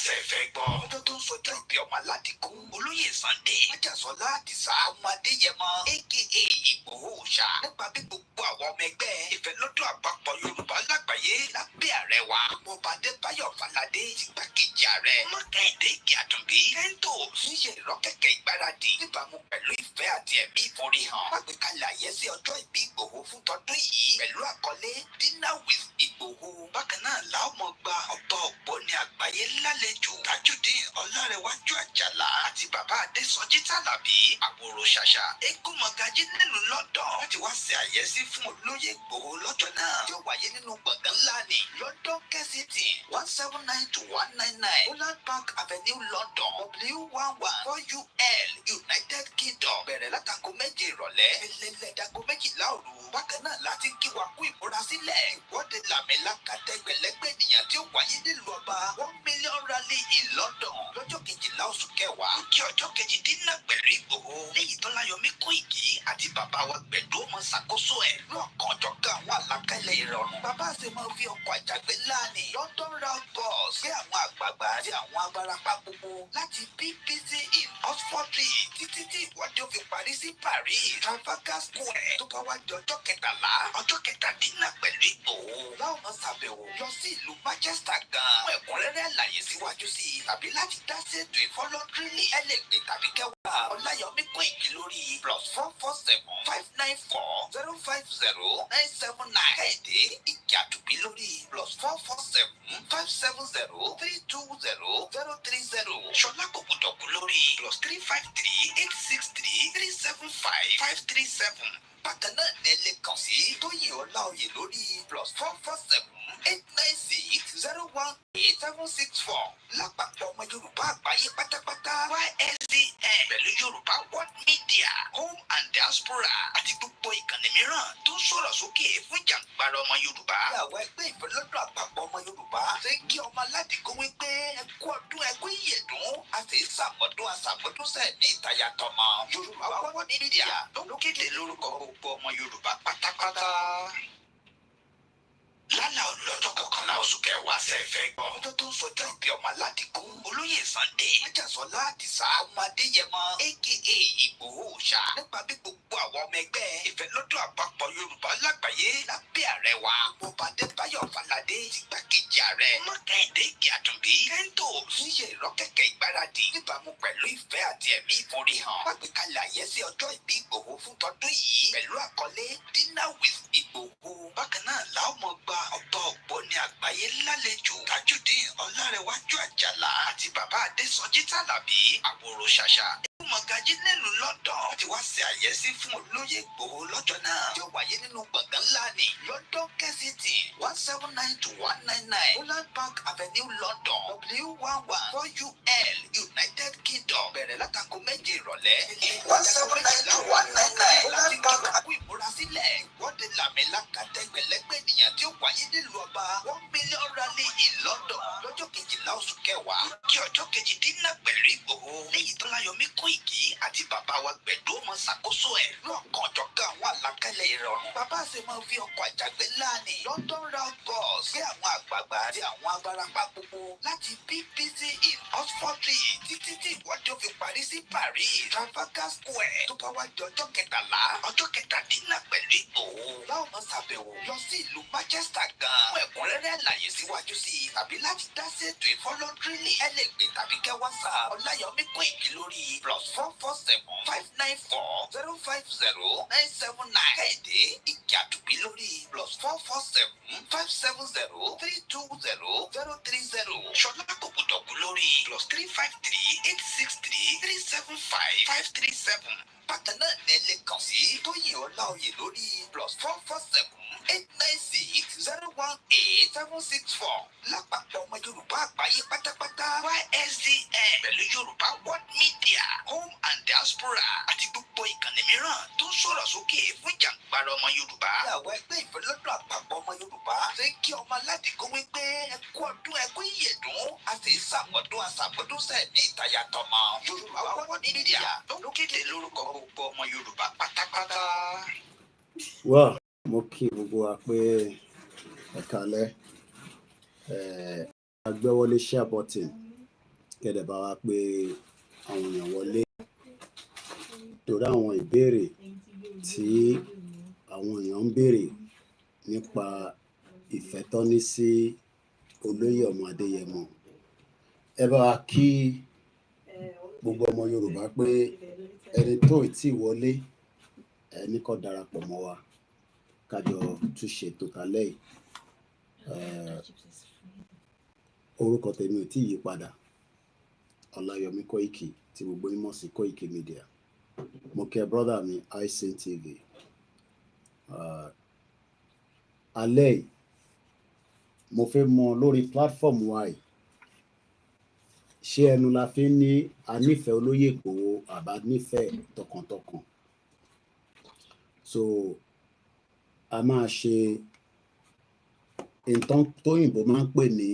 sẹ́fẹ̀ gbọ́. ọjọ́ tó ń sọjọ́ ìbí ọmọ aládìkún olóyè Sunday Májàsọ́lá Àdìsá ọmọ Adéyẹmọ aka Igboho ṣá nípa bí gbogbo àwọn ọmọ ẹgbẹ́ ìfẹ́lọ́dún àpapọ̀ Yorùbá lágbàáyé lábẹ́ ààrẹ wa ọba Adébáyọ̀ Fáládé igbákejì ààrẹ Mọ́kàndé Ìgèàdùnbí kẹ́ńtò ṣíṣe ìrọ́kẹ̀kẹ̀ ìgbáradì níbàámu pẹ̀lú ìfẹ́ àti ẹ̀mí ìforihàn àgbékalẹ̀ àyẹ́sí ọjọ́ ìbí Ìgbòho fún tọdún yìí pẹ̀lú àkọlé Dinner with Ìgbòho. Bákan náà làwọn ọmọ gba ọba Ògbóni àgbáyé lálejò Tajudeen Ọlárẹ̀wájú Àjàlá àti bàbá Adésọjí Tàlàbí àwòrò ṣàṣà eégún mọ̀gájí nílùú London láti wá ṣe àyẹ́sí fún olóyè Ìgbòho lọ́jọ́ náà tí ó wáyé nínú gbọ̀ngàn ńlá ní London Kensington 179-199 Holland Park Avenue London W11 United Kingdom bẹ̀rẹ̀ látago méje ìrọ̀lẹ́ ẹlẹ́lẹ́dàgọ́ méjìlá òru. Bákan náà láti kí wa kú ìmúrasílẹ̀ ìwọ́de làmìlaka tẹgbẹ̀lẹ́gbẹ̀ ènìyàn tí ó wáyé nílùú ọba 1 million rally in London lọ́jọ́ kejìlá oṣù kẹwàá kí ọjọ́ kejì dínà pẹ̀lú Ìgbòho lẹ́yìn tó Ọláyọmí Kóìkì àti bàbá wa Gbẹ̀du ọmọ ṣàkóso ẹ̀ lọ́kàn ọ̀jọ̀gá àwọn àlàkalẹ̀ ìrọ̀rùn. Bàbá àti máa fi ọkọ̀ àjàgbé ńlá ní London round bus gbé àwọn àgbààgbà àti àwọn abarapá gbogbo láti BBC in Oxford títí tí ìwọ́de ó fi parí sí Paris Trafalgar Square tó bá wá di ọjọ́ kẹtàlá ọjọ́ kẹtàdínlá pẹ̀lú Ìgbòho láwọn máa ṣàbẹ̀wò lọ sí ìlú Manchester gan. Fún ẹ̀kúnrẹ́rẹ́ àlàyé síwájú sí i tàbí láti dá sí ètò ìfọlọ́dúnrínlì ẹ lè pè tàbí kẹwàá Ọláyọmí Kóìkì lórí +447-594-050-979 Kẹ́hìndé Ìgèàdùnbí lórí +447-570-320-030 Ṣọlá Kòkòdọ̀kú lórí +353-863-375-537. Bákan náà ní ẹ lè kàn sí Tóyìn Ọláoyè lórí +447-896-018-764 lápapọ̀ ọmọ Yorùbá àgbáyé pátápátá YSDN pẹ̀lú Yorùbá World Media Home and Diaspora àti gbogbo ìkànnì mìíràn tó ń sọ̀rọ̀ sókè fún ìjàǹgbara ọmọ Yorùbá. Àwọn ẹgbẹ́ ìfẹ́lọ́dún àpapọ̀ ọmọ Yorùbá ṣe ń kí ọmọ aládìgún wípé ẹ kú ọdún ẹ kú ìyèdún àti ìsàmọ́dún àsàmọ́dúnṣẹ́ ní ìtayà tọmọ. Yorùbá World Media ló kéde lórúkọ gbogbo ọmọ Yorùbá pátápátá. Lálà ọlọ́jọ́ kọkànlá oṣù kẹwàá sẹ́fẹ̀ gbọ́. ọjọ́ tó ń sọjọ́ ìbí ọmọ aládìkún olóyè Sunday Májàsọ́lá Àdìsá ọmọ Adéyẹmọ aka Ìgbòho ṣá nípa bí gbogbo àwọn ọmọ ẹgbẹ́ ìfẹ́lọ́dún àpapọ̀ Yorùbá lágbàáyé lábẹ́ ààrẹ wa ọba Adébáyọ̀ Fáládé igbákejì ààrẹ Mọ́kàndé Ìgèàdùnbí kẹ́ńtò ṣíṣe ìrọ́kẹ̀kẹ̀ ìgbáradì níbàámu pẹ̀lú ìfẹ́ àti ẹ̀mí ìforihàn àgbékalẹ̀ àyẹ́sí ọjọ́ ìbí Ìgbòho fún tọdún yìí pẹ̀lú àkọlé Dinner with Ìgbòho. Bákan náà làwọn ọmọ gba ọba Ògbóni àgbáyé lálejò Tajudeen Ọlárẹ̀wájú Àjàlá àti bàbá Adésọjí Tàlàbí àwòrò ṣàṣà mọ̀gájí nílùú London láti wá ṣe àyẹ́sí fún olóyè Ìgbòho lọ́jọ́ náà tí ó wáyé nínú gbọ̀ngàn ńlá ní London Kensington 179-199 Holland Park Avenue London W11 United Kingdom bẹ̀rẹ̀ látago méje ìrọ̀lẹ́ 179-199 Holland Park àkú ìmúrasílẹ̀ ìwọ́de làmìlaka tẹgbẹ̀lẹ́gbẹ̀ ènìyàn tí ó wáyé nílùú ọba 1 million rally in London lọ́jọ́ kejìlá oṣù kẹwàá kí ọjọ́ kejì dínà pẹ̀lú Ìgbòho lẹ́yìn tó Ọláyọmí Kóìkì àti bàbá wa Gbẹ̀du ọmọ ṣàkóso ẹ̀ lọ́kàn ọ̀jọ̀gá àwọn àlàkalẹ̀ ìrọ̀rùn. Bàbá àti máa fi ọkọ̀ àjàgbé ńlá ní London round bus gbé àwọn àgbààgbà àti àwọn abarapá gbogbo láti BBC in Oxford títí tí ìwọ́de ó fi parí sí Paris Trafalgar Square tó bá wá di ọjọ́ kẹtàlá ọjọ́ kẹtàdínlá pẹ̀lú Ìgbòho láwọn máa ṣàbẹ̀wò lọ sí ìlú Manchester gan. Fún ẹ̀kúnrẹ́rẹ́ àlàyé síwájú sí i tàbí láti dá sí ètò ìfọlọ́dúnrínlì ẹ lè pè tàbí kẹ́ WhatsApp Ọláyọmí Kóìkì lórí +447-594-050-979 Kẹ́hìndé Ìgèàdùnbí lórí +447-570-320-030 Ṣọlá Kòkòdọ̀kú lórí +353-863-375-537. Bákan náà ní ẹ lè kàn sí Tóyìn Ọláoyè lórí +447-896-018-764 lápapọ̀ ọmọ Yorùbá àgbáyé pátápátá YSDN pẹ̀lú Yorùbá World Media Home and Diaspora àti gbogbo ìkànnì mìíràn tó ń sọ̀rọ̀ sókè fún ìjàǹgbara ọmọ Yorùbá. Àwọn ẹgbẹ́ ìfẹ́lọ́dún àpapọ̀ ọmọ Yorùbá ṣe ń kí ọmọ aládìgún wípé ẹ kú ọdún ẹ kú ìyèdún àti ìsàmọ́dún àsàmọ́dúnṣẹ́ ní ìtayà tọmọ. Yorùbá World Media ló kéde lórúkọ gbogbo ọmọ Yorùbá pátápátá. Mo kí gbogbo wa pé ẹ kálẹ́ agbẹ́wọlé share button kẹ́dẹ̀ bá wa pé àwọn èèyàn wọlé torí àwọn ìbéèrè tí àwọn èèyàn ń béèrè nípa ìfẹ́ tó ní sí olóyè ọmọ Adéyẹmọ. Ẹ bá wa kí gbogbo ọmọ Yorùbá pé ẹni tó tí wọlé ẹni kó darapọ̀ mọ́ wa kájọ tún ṣètò kálẹ̀ yìí. Orúkọ tèmi ò tí yí padà, Ọláyọmí Kóìkì tí gbogbo yín mọ̀ sí Koikimedia. Mo kẹ́ brother mi iSin TV. Alẹ́ yìí mo fẹ́ mọ̀ lórí platform wa yìí, ṣé ẹnu la fi ní a nífẹ̀ẹ́ olóyè Ìgbòho àbá nífẹ̀ẹ́ tọkàntọkàn. So a máa ṣe nǹkan tóyìnbó máa ń pè ní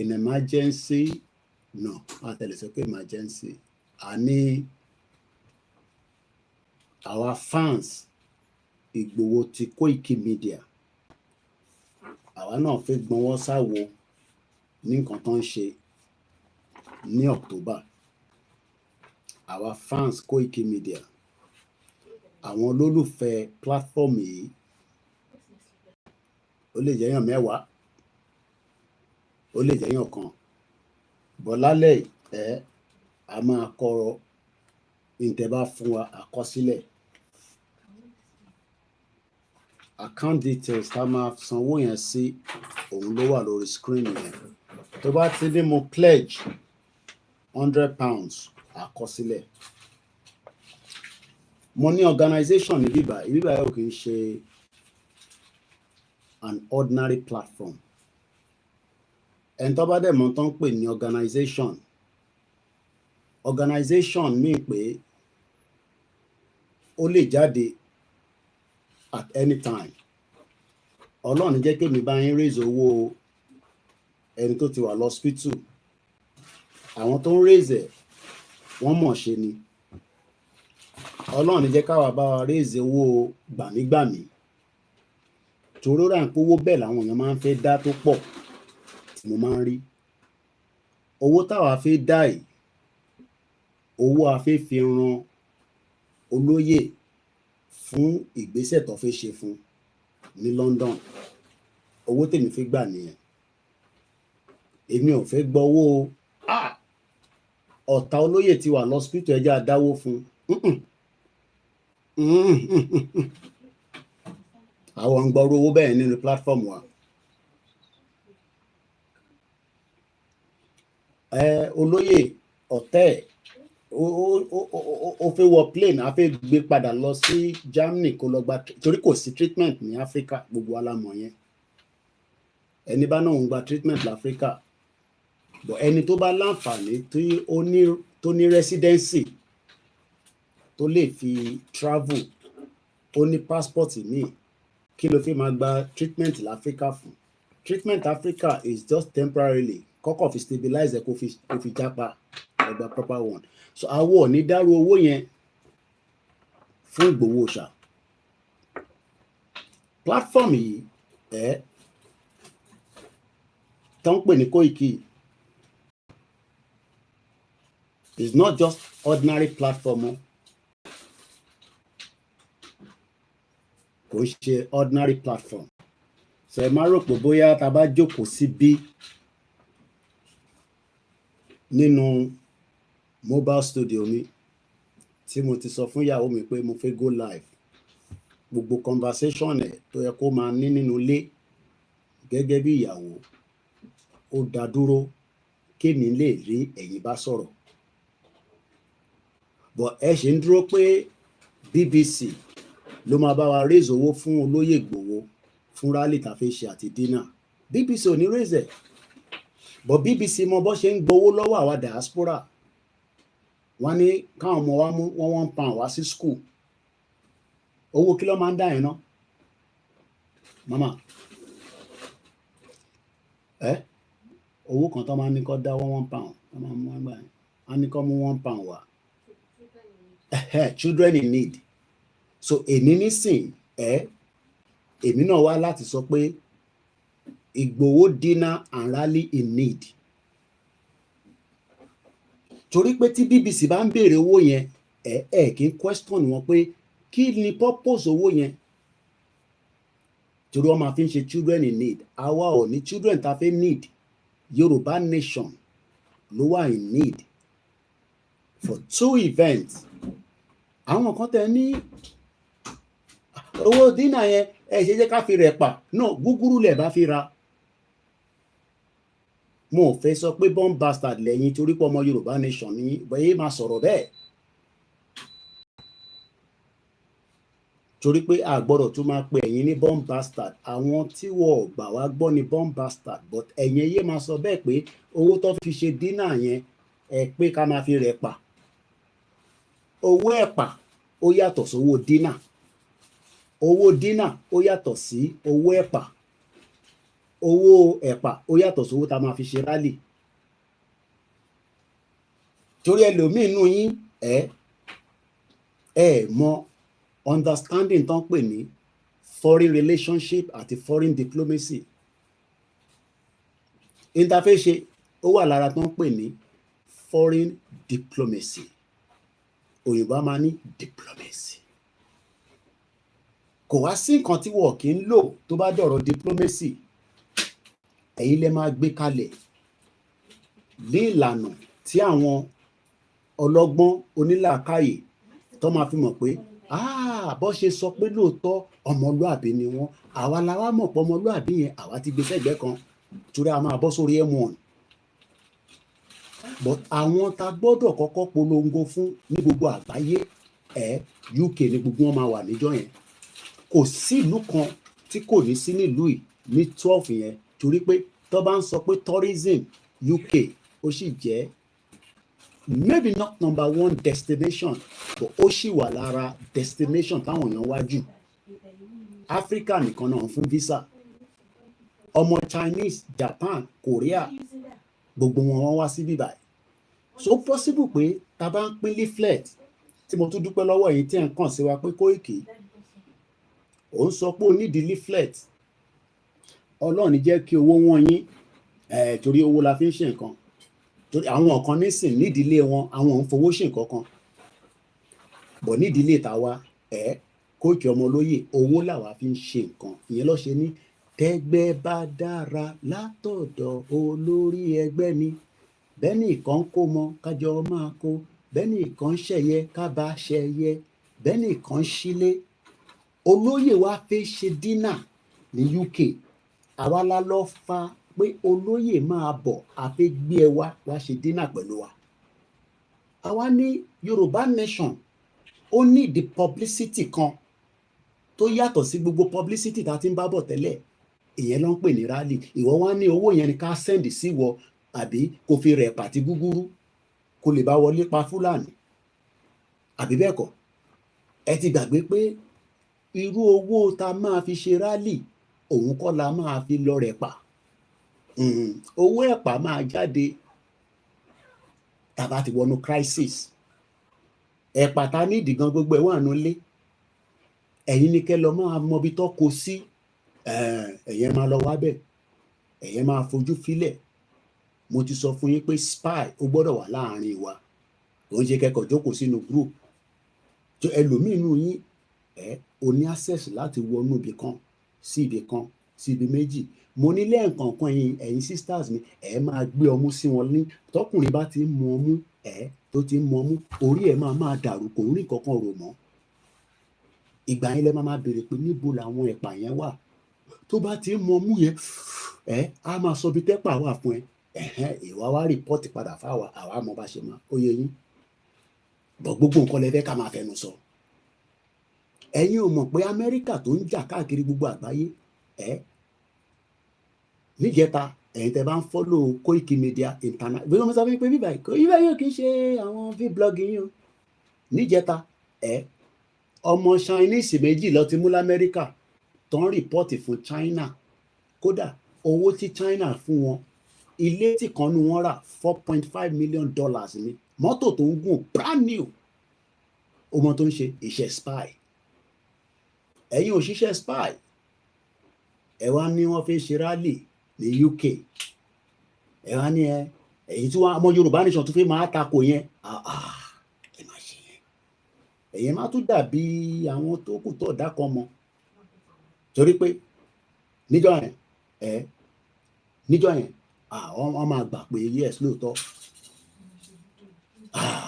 an emergency, no, àtẹlẹsọ pé emergency. A ní our fans Ìgbòho ti Koikimedia, àwa náà fẹ́ gbọ́nwọ́ sáwo ní nǹkan tó ń ṣe ní October. Our fans Koikimedia, àwọn olólùfẹ́ platform yìí, ó lè jẹ́ èèyàn 10, ó lè jẹ́ èèyàn 1, bọ́ lálẹ́ a máa kọ ìtẹ́bá fún wa àkọsílẹ̀ account details tá máa sanwó yẹn sí, òun ló wà lórí screen yẹn. Tó bá ti ní mo pledge £100 àkọsílẹ̀. Mo ní organization ní bíbá yóò kì í ṣe an ordinary platform. Ẹni tó bá dẹ̀ mọ̀ tó ń pè ní organization mean pé ó lè jáde at any time. Ọlọ́run jẹ́ kí èmi bá yín raise owó ẹni tó ti wà lọ́spítù. Àwọn tó ń raise wọ́n mọ̀ ṣe ni. Ọlọ́run jẹ́ káwa bá wa raise owó gbàmígbàmí. Torí rà ń pówó bẹ́ẹ̀ làwọn èèyàn máa ń fẹ́ dá tó pọ̀ tí mo máa ń rí. Owó táwa fẹ́ dá yìí, owó a fẹ́ fi ran olóyè fún ìgbésẹ̀ tó fẹ́ ṣe fún ní London. Owó tèmi fẹ́ gbà nìyẹn. Èmi ò fẹ́ gbọ́ owó ọ̀tá olóyè ti wà lọ́spítù ẹjẹ́ àdáwó fún. Àwọn ń gbọ́rú owó bẹ́ẹ̀ nínú platform wa. Olóyè ọ̀tẹ̀ ó fẹ́ wọ plane, a fẹ́ gbé padà lọ sí Germany kó lọ gba, torí kò sí treatment ní Africa, gbogbo alámọ̀ yẹn. Ẹni bá náà ń gba treatment l'Africa, but ẹni tó bá láǹfààní tó ní residency tó lè fi travel, ó ní passport míì, kí ló fi máa gba treatment l'Africa fún? Treatment Africa is just temporarily, kọ́kọ́ fi stabilize kó fi jápa ẹgbà proper one. So àwọ̀ ní dárú owó yẹn fún Ìgbòho ṣá. Platform yìí tó ń pè ní Koiki is not just ordinary platform. Kò ṣe ordinary platform. So ẹ má rò pé bóyá tá bá jókòó síbí nínú mobile studio mi tí mo ti sọ fún ìyàwó mi pé mo fẹ́ go live, gbogbo conversation tó yẹ kó máa ní nínú ilé gẹ́gẹ́ bí ìyàwó, ó dá dúró kémi lè rí ẹ̀yin bá sọ̀rọ̀. But ẹ ṣe ń dúró pé BBC ló máa bá wa raise owó fún olóyè Ìgbòho fún rally tá fẹ́ ṣe àti dinner. BBC ò ní raise ẹ̀, but BBC mọ bó ṣe ń gbowó lọ́wọ́ àwa diaspora. Wọ́n ní káwọn ọmọ wa mú £1 wá sí school. Owó kí ló máa ń dá yẹn ná? Mama, owó kan tó máa ń ní kó dá £1, wọ́n máa mú ẹgbàá yẹn. Wọ́n ní kó mú £1 wá. Children in need. So èmi nísìn èmi náà wá láti sọ pé Igboho dinner and rally in need. Torí pé tí BBC bá ń béèrè owó yẹn kí n question wọn pé kí ni purpose owó yẹn, torí wọ́n máa fi ń ṣe children in need. Àwa ò ní children tá a fẹ́ need. Yoruba nation ló wà in need for 2 events. Àwọn kan tẹ ní owó dínà yẹn ṣe jẹ́ ká fi rẹ̀ pa náà gúgúrú lẹ̀ bá fi ra. Mo ò fẹ́ sọ pé bomb bastard lẹ́yìn torí pé ọmọ Yorùbá nation ní bẹ́ẹ̀ máa sọ̀rọ̀ bẹ́ẹ̀. Torí pé a gbọ́dọ̀ tún máa pe ẹ̀yin ní bomb bastard. Àwọn tí wọ́n gbà wá gbọ́ ní bomb bastard, but ẹ̀yin yé máa sọ bẹ́ẹ̀ pé owó tó fi ṣe dínà yẹn pé ká máa fi rẹ̀ pa. Owó ẹ̀pà ó yàtọ̀ sí owó dínà. Owó dínà ó yàtọ̀ sí owó ẹ̀pà. Owó ẹ̀pà ó yàtọ̀ sí owó tá a máa fi ṣe rálì. Torí ẹlòmíín nínú yín mọ understanding tán pè ní foreign relationship àti foreign diplomacy. Interface ó wà lára tán pè ní foreign diplomacy. Òyìnbó máa ní diplomacy. Kò wá sí nǹkan tí wọ́n kì í lò tó bá dọ̀rọ̀ diplomacy. Ẹ̀yin lè máa gbé kalẹ̀ ní ìlànà tí àwọn ọlọ́gbọ́n onílàákàyè tó máa fi mọ̀ pé bó ṣe sọ pé lóòótọ́ ọmọlúàbí ni wọ́n. Àwa la wá mọ̀ pé ọmọlúàbí yẹn àwa ti gbé sẹ́gbẹ̀ẹ́ kan torí a máa bọ́ sórí M1. But àwọn tá gbọ́dọ̀ kọ́kọ́ polongo fún ní gbogbo àgbáyé UK ni gbogbo wọn máa wà níjọ́ yẹn. Kò sí ìlú kan tí kò ní sí nílùú yìí ní 12 yẹn torí pé tó bá ń sọ pé tourism UK ó sì jẹ́ maybe not number 1 destination, but ó sì wà lára destination táwọn èèyàn wá jù. Africa nìkan náà fún visa. Ọmọ Chinese, Japan, Korea gbogbo wọn wá sí bíbáyìí. So possible pé tá bá ń pín leaflet tí mo tún dúpẹ́ lọ́wọ́ yìí tí ẹ̀ ń kàn sí wa pé Koiki ó ń sọ pé ó nídìí leaflet. Ọlọ́run jẹ́ kí owó wọn yín torí owó la fi ń ṣe nǹkan. Torí àwọn kan nísìn nídìílé wọn àwọn ń fowó ṣe nǹkan kan. Bọ̀ nídìílé tàwa Koiki Ọmọlóyè owó làwa fi ń ṣe nǹkan. Ìyẹn ló ṣe ní tẹ́gbẹ́ bá dára látọ̀dọ̀ olórí ẹgbẹ́ ni. Bẹ́ẹ̀ni kan kó mọ kájọ máa kó. Bẹ́ẹ̀ni kan ṣẹ̀yẹ ká bá ṣẹ̀yẹ. Bẹ́ẹ̀ni kan ṣílé. Olóyè wa fẹ́ ṣe dínà ní UK. Àwa la lọ fa pé olóyè máa bọ̀ a fẹ́ gbé ẹ wá ṣe dínà pẹ̀lú wa. Àwa ní Yorùbá nation ó ní the publicity kan tó yàtọ̀ sí gbogbo publicity tá a ti ń bá bọ̀ tẹ́lẹ̀. Ìyẹn ló ń pè ní rally. Ìwọ wá ní owó yẹn ni ká send sí wọ àbí kò fi rẹ̀ pàtí gúgúrú kò lè bá wọlé pa Fúlàní àbí bẹ́ẹ̀ kọ́. Ẹ ti gbàgbé pé irú owó tá máa fi ṣe rally òun kọ́ la máa fi lọ rẹ̀ pa. Owó ẹ̀pà máa jáde tá bá ti wọnú crisis. Ẹ̀pà ta ní ìdìgan gbogbo ẹ̀ wà nílé. Ẹ̀yin ni kẹ́ lọ máa mọ ibi tó kó sí. Ẹ̀yin máa lọ wá bẹ̀. Ẹ̀yin máa fojú filẹ̀. Mo ti sọ fún yín pé spy ó gbọ́dọ̀ wà láàrin wa. Kò ń ṣe kẹ́kọ̀ọ́ jókòó sínú group. tó ẹlòmíín nù yín o ní access láti wọnú ibì kan sí ibì kan sí ibi méjì. Mo ní lẹ́ẹ̀kọ̀ọ̀kan ẹ̀yin sisters mi máa gbé ọmú sí wọn ní tọkùnrin bá ti ń mu ọmú tó ti ń mu ọmú orí máa dàrú kò rí kankan rò mọ́. Ìgbà yẹn lẹ máa béèrè pé níbo làwọn ẹ̀pà yẹn wà. Tó bá ti ń mu ọmú yẹn á máa sọ bí tẹ́pà wà fún ìwà wá rìpọ́ọ̀tì padà fáwa àwa mọ̀ bá ṣe máa ó yẹ yín. Bọ̀ gbogbo nǹkan lẹ fẹ́ ká máa fẹnu sọ. Ẹ̀yin ò mọ̀ pé Amẹ́ríkà tó ń jà káàkiri gbogbo àgbáyé níjẹta ẹ̀yin tẹ́ bá ń follow Koikimedia international bí wọ́n sọ fún mi pé bíbá yóò kì í ṣe àwọn vlogging yìí o. Níjẹta ọmọ Chinese méjì lọ ti mú l'Amẹ́ríkà tó ń rìpọ́ọ̀tì fún China. Kódà owó tí China fún wọn ilé tí kan nu wọn rà $4.5 million ni mọ́tò tó ń gùn brand new. Ọmọ tó ń ṣe iṣẹ́ spy. ẹ̀yin òṣìṣẹ́ spy ẹ wá ní wọ́n fi ṣe rally ní UK ẹ wá ní èyí tí wọ́n ọmọ Yorùbá nation tún fi máa tako yẹn ẹ má ṣe yẹn ẹ̀yin má tún dàbí àwọn tó kù tó ọ̀dà kan mọ́ torí pé níjọ́ yẹn wọ́n máa gbà pé yes lóòótọ́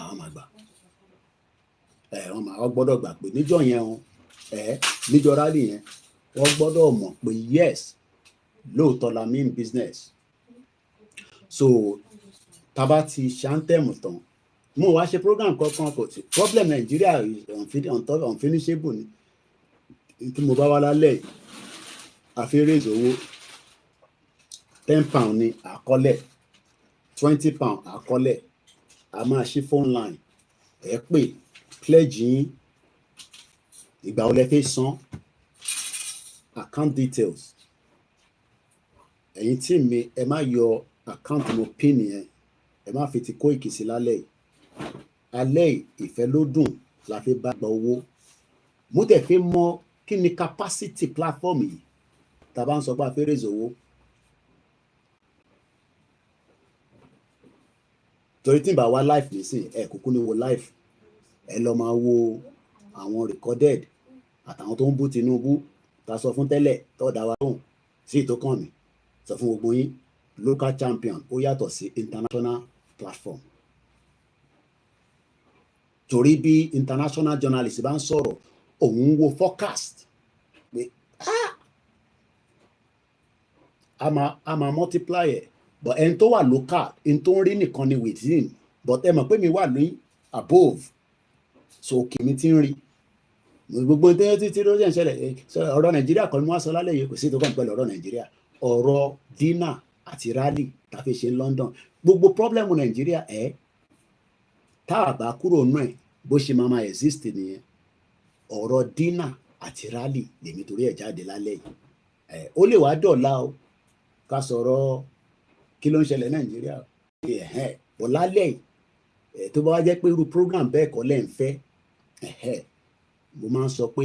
wọ́n máa gbà wọ́n gbọ́dọ̀ gbà pé níjọ́ yẹn níjọ́ rally yẹn wọ́n gbọ́dọ̀ mọ̀ pé yes lóòótọ́ la mean business. So tábà ti ṣàǹtẹ̀mù tán mo wá ṣe program kankan kò sí problem Nigeria unfinishable ni tí mo bá wá lálẹ́ àfi raise owó £10 ní àkọlẹ̀ £20 àkọlẹ̀ a máa ṣí phone line ẹ pè pledge yín ìgbà wo lẹ fẹ́ san account details ẹ̀yin tí mi ẹ má yọ account mo pin yẹn ẹ má fi ti Koiki sí lálẹ́ yìí alẹ́ ìfẹ́lódùn la fi bá gba owó mo tẹ̀ fi mọ kí ni capacity platform yìí tá a bá ń sọ pé a fẹ́ raise owó torí tí n bá wá live nísìn ẹ kúkú ní wo live ẹ lọ máa wo àwọn recorded àtàwọn tó ń bú Tinubu ta sọ fún tẹ́lẹ̀ tó dá wa lóhùn sí ìtókàn mi sọ fún gbogbo yín local champion ó yàtọ̀ sí international platform torí bí international journalist bá ń sọ̀rọ̀ òun wo forecast pé a máa multiply ẹ̀ but ẹni tó wà local ẹni tó ń rí nìkan ni within but ẹ mọ̀ pé mi wà ní above so òkè mi ti ń rí gbogbo tí ló ń ṣẹlẹ̀ ọ̀rọ̀ Nàìjíríà kan ni wọ́n sọ lálẹ́ yìí kò sí tó kàn pẹ̀lú ọ̀rọ̀ Nàìjíríà ọ̀rọ̀ dínà àti rally tá a fi ṣe London gbogbo problem Nàìjíríà tá a bá kúrò nù ẹ̀ bó ṣe máa exist nìyẹn ọ̀rọ̀ dínà àti rally lèmi torí ẹ̀ jáde lálẹ́ yìí ó lè wá dọ̀la o ká sọ̀rọ̀ kí ló ń ṣẹlẹ̀ Nàìjíríà bọ̀ lálẹ́ yìí tó bá wá jẹ́ pé irú program bẹ́ẹ̀ kọ́ lẹ́ ń fẹ́ mo máa ń sọ pé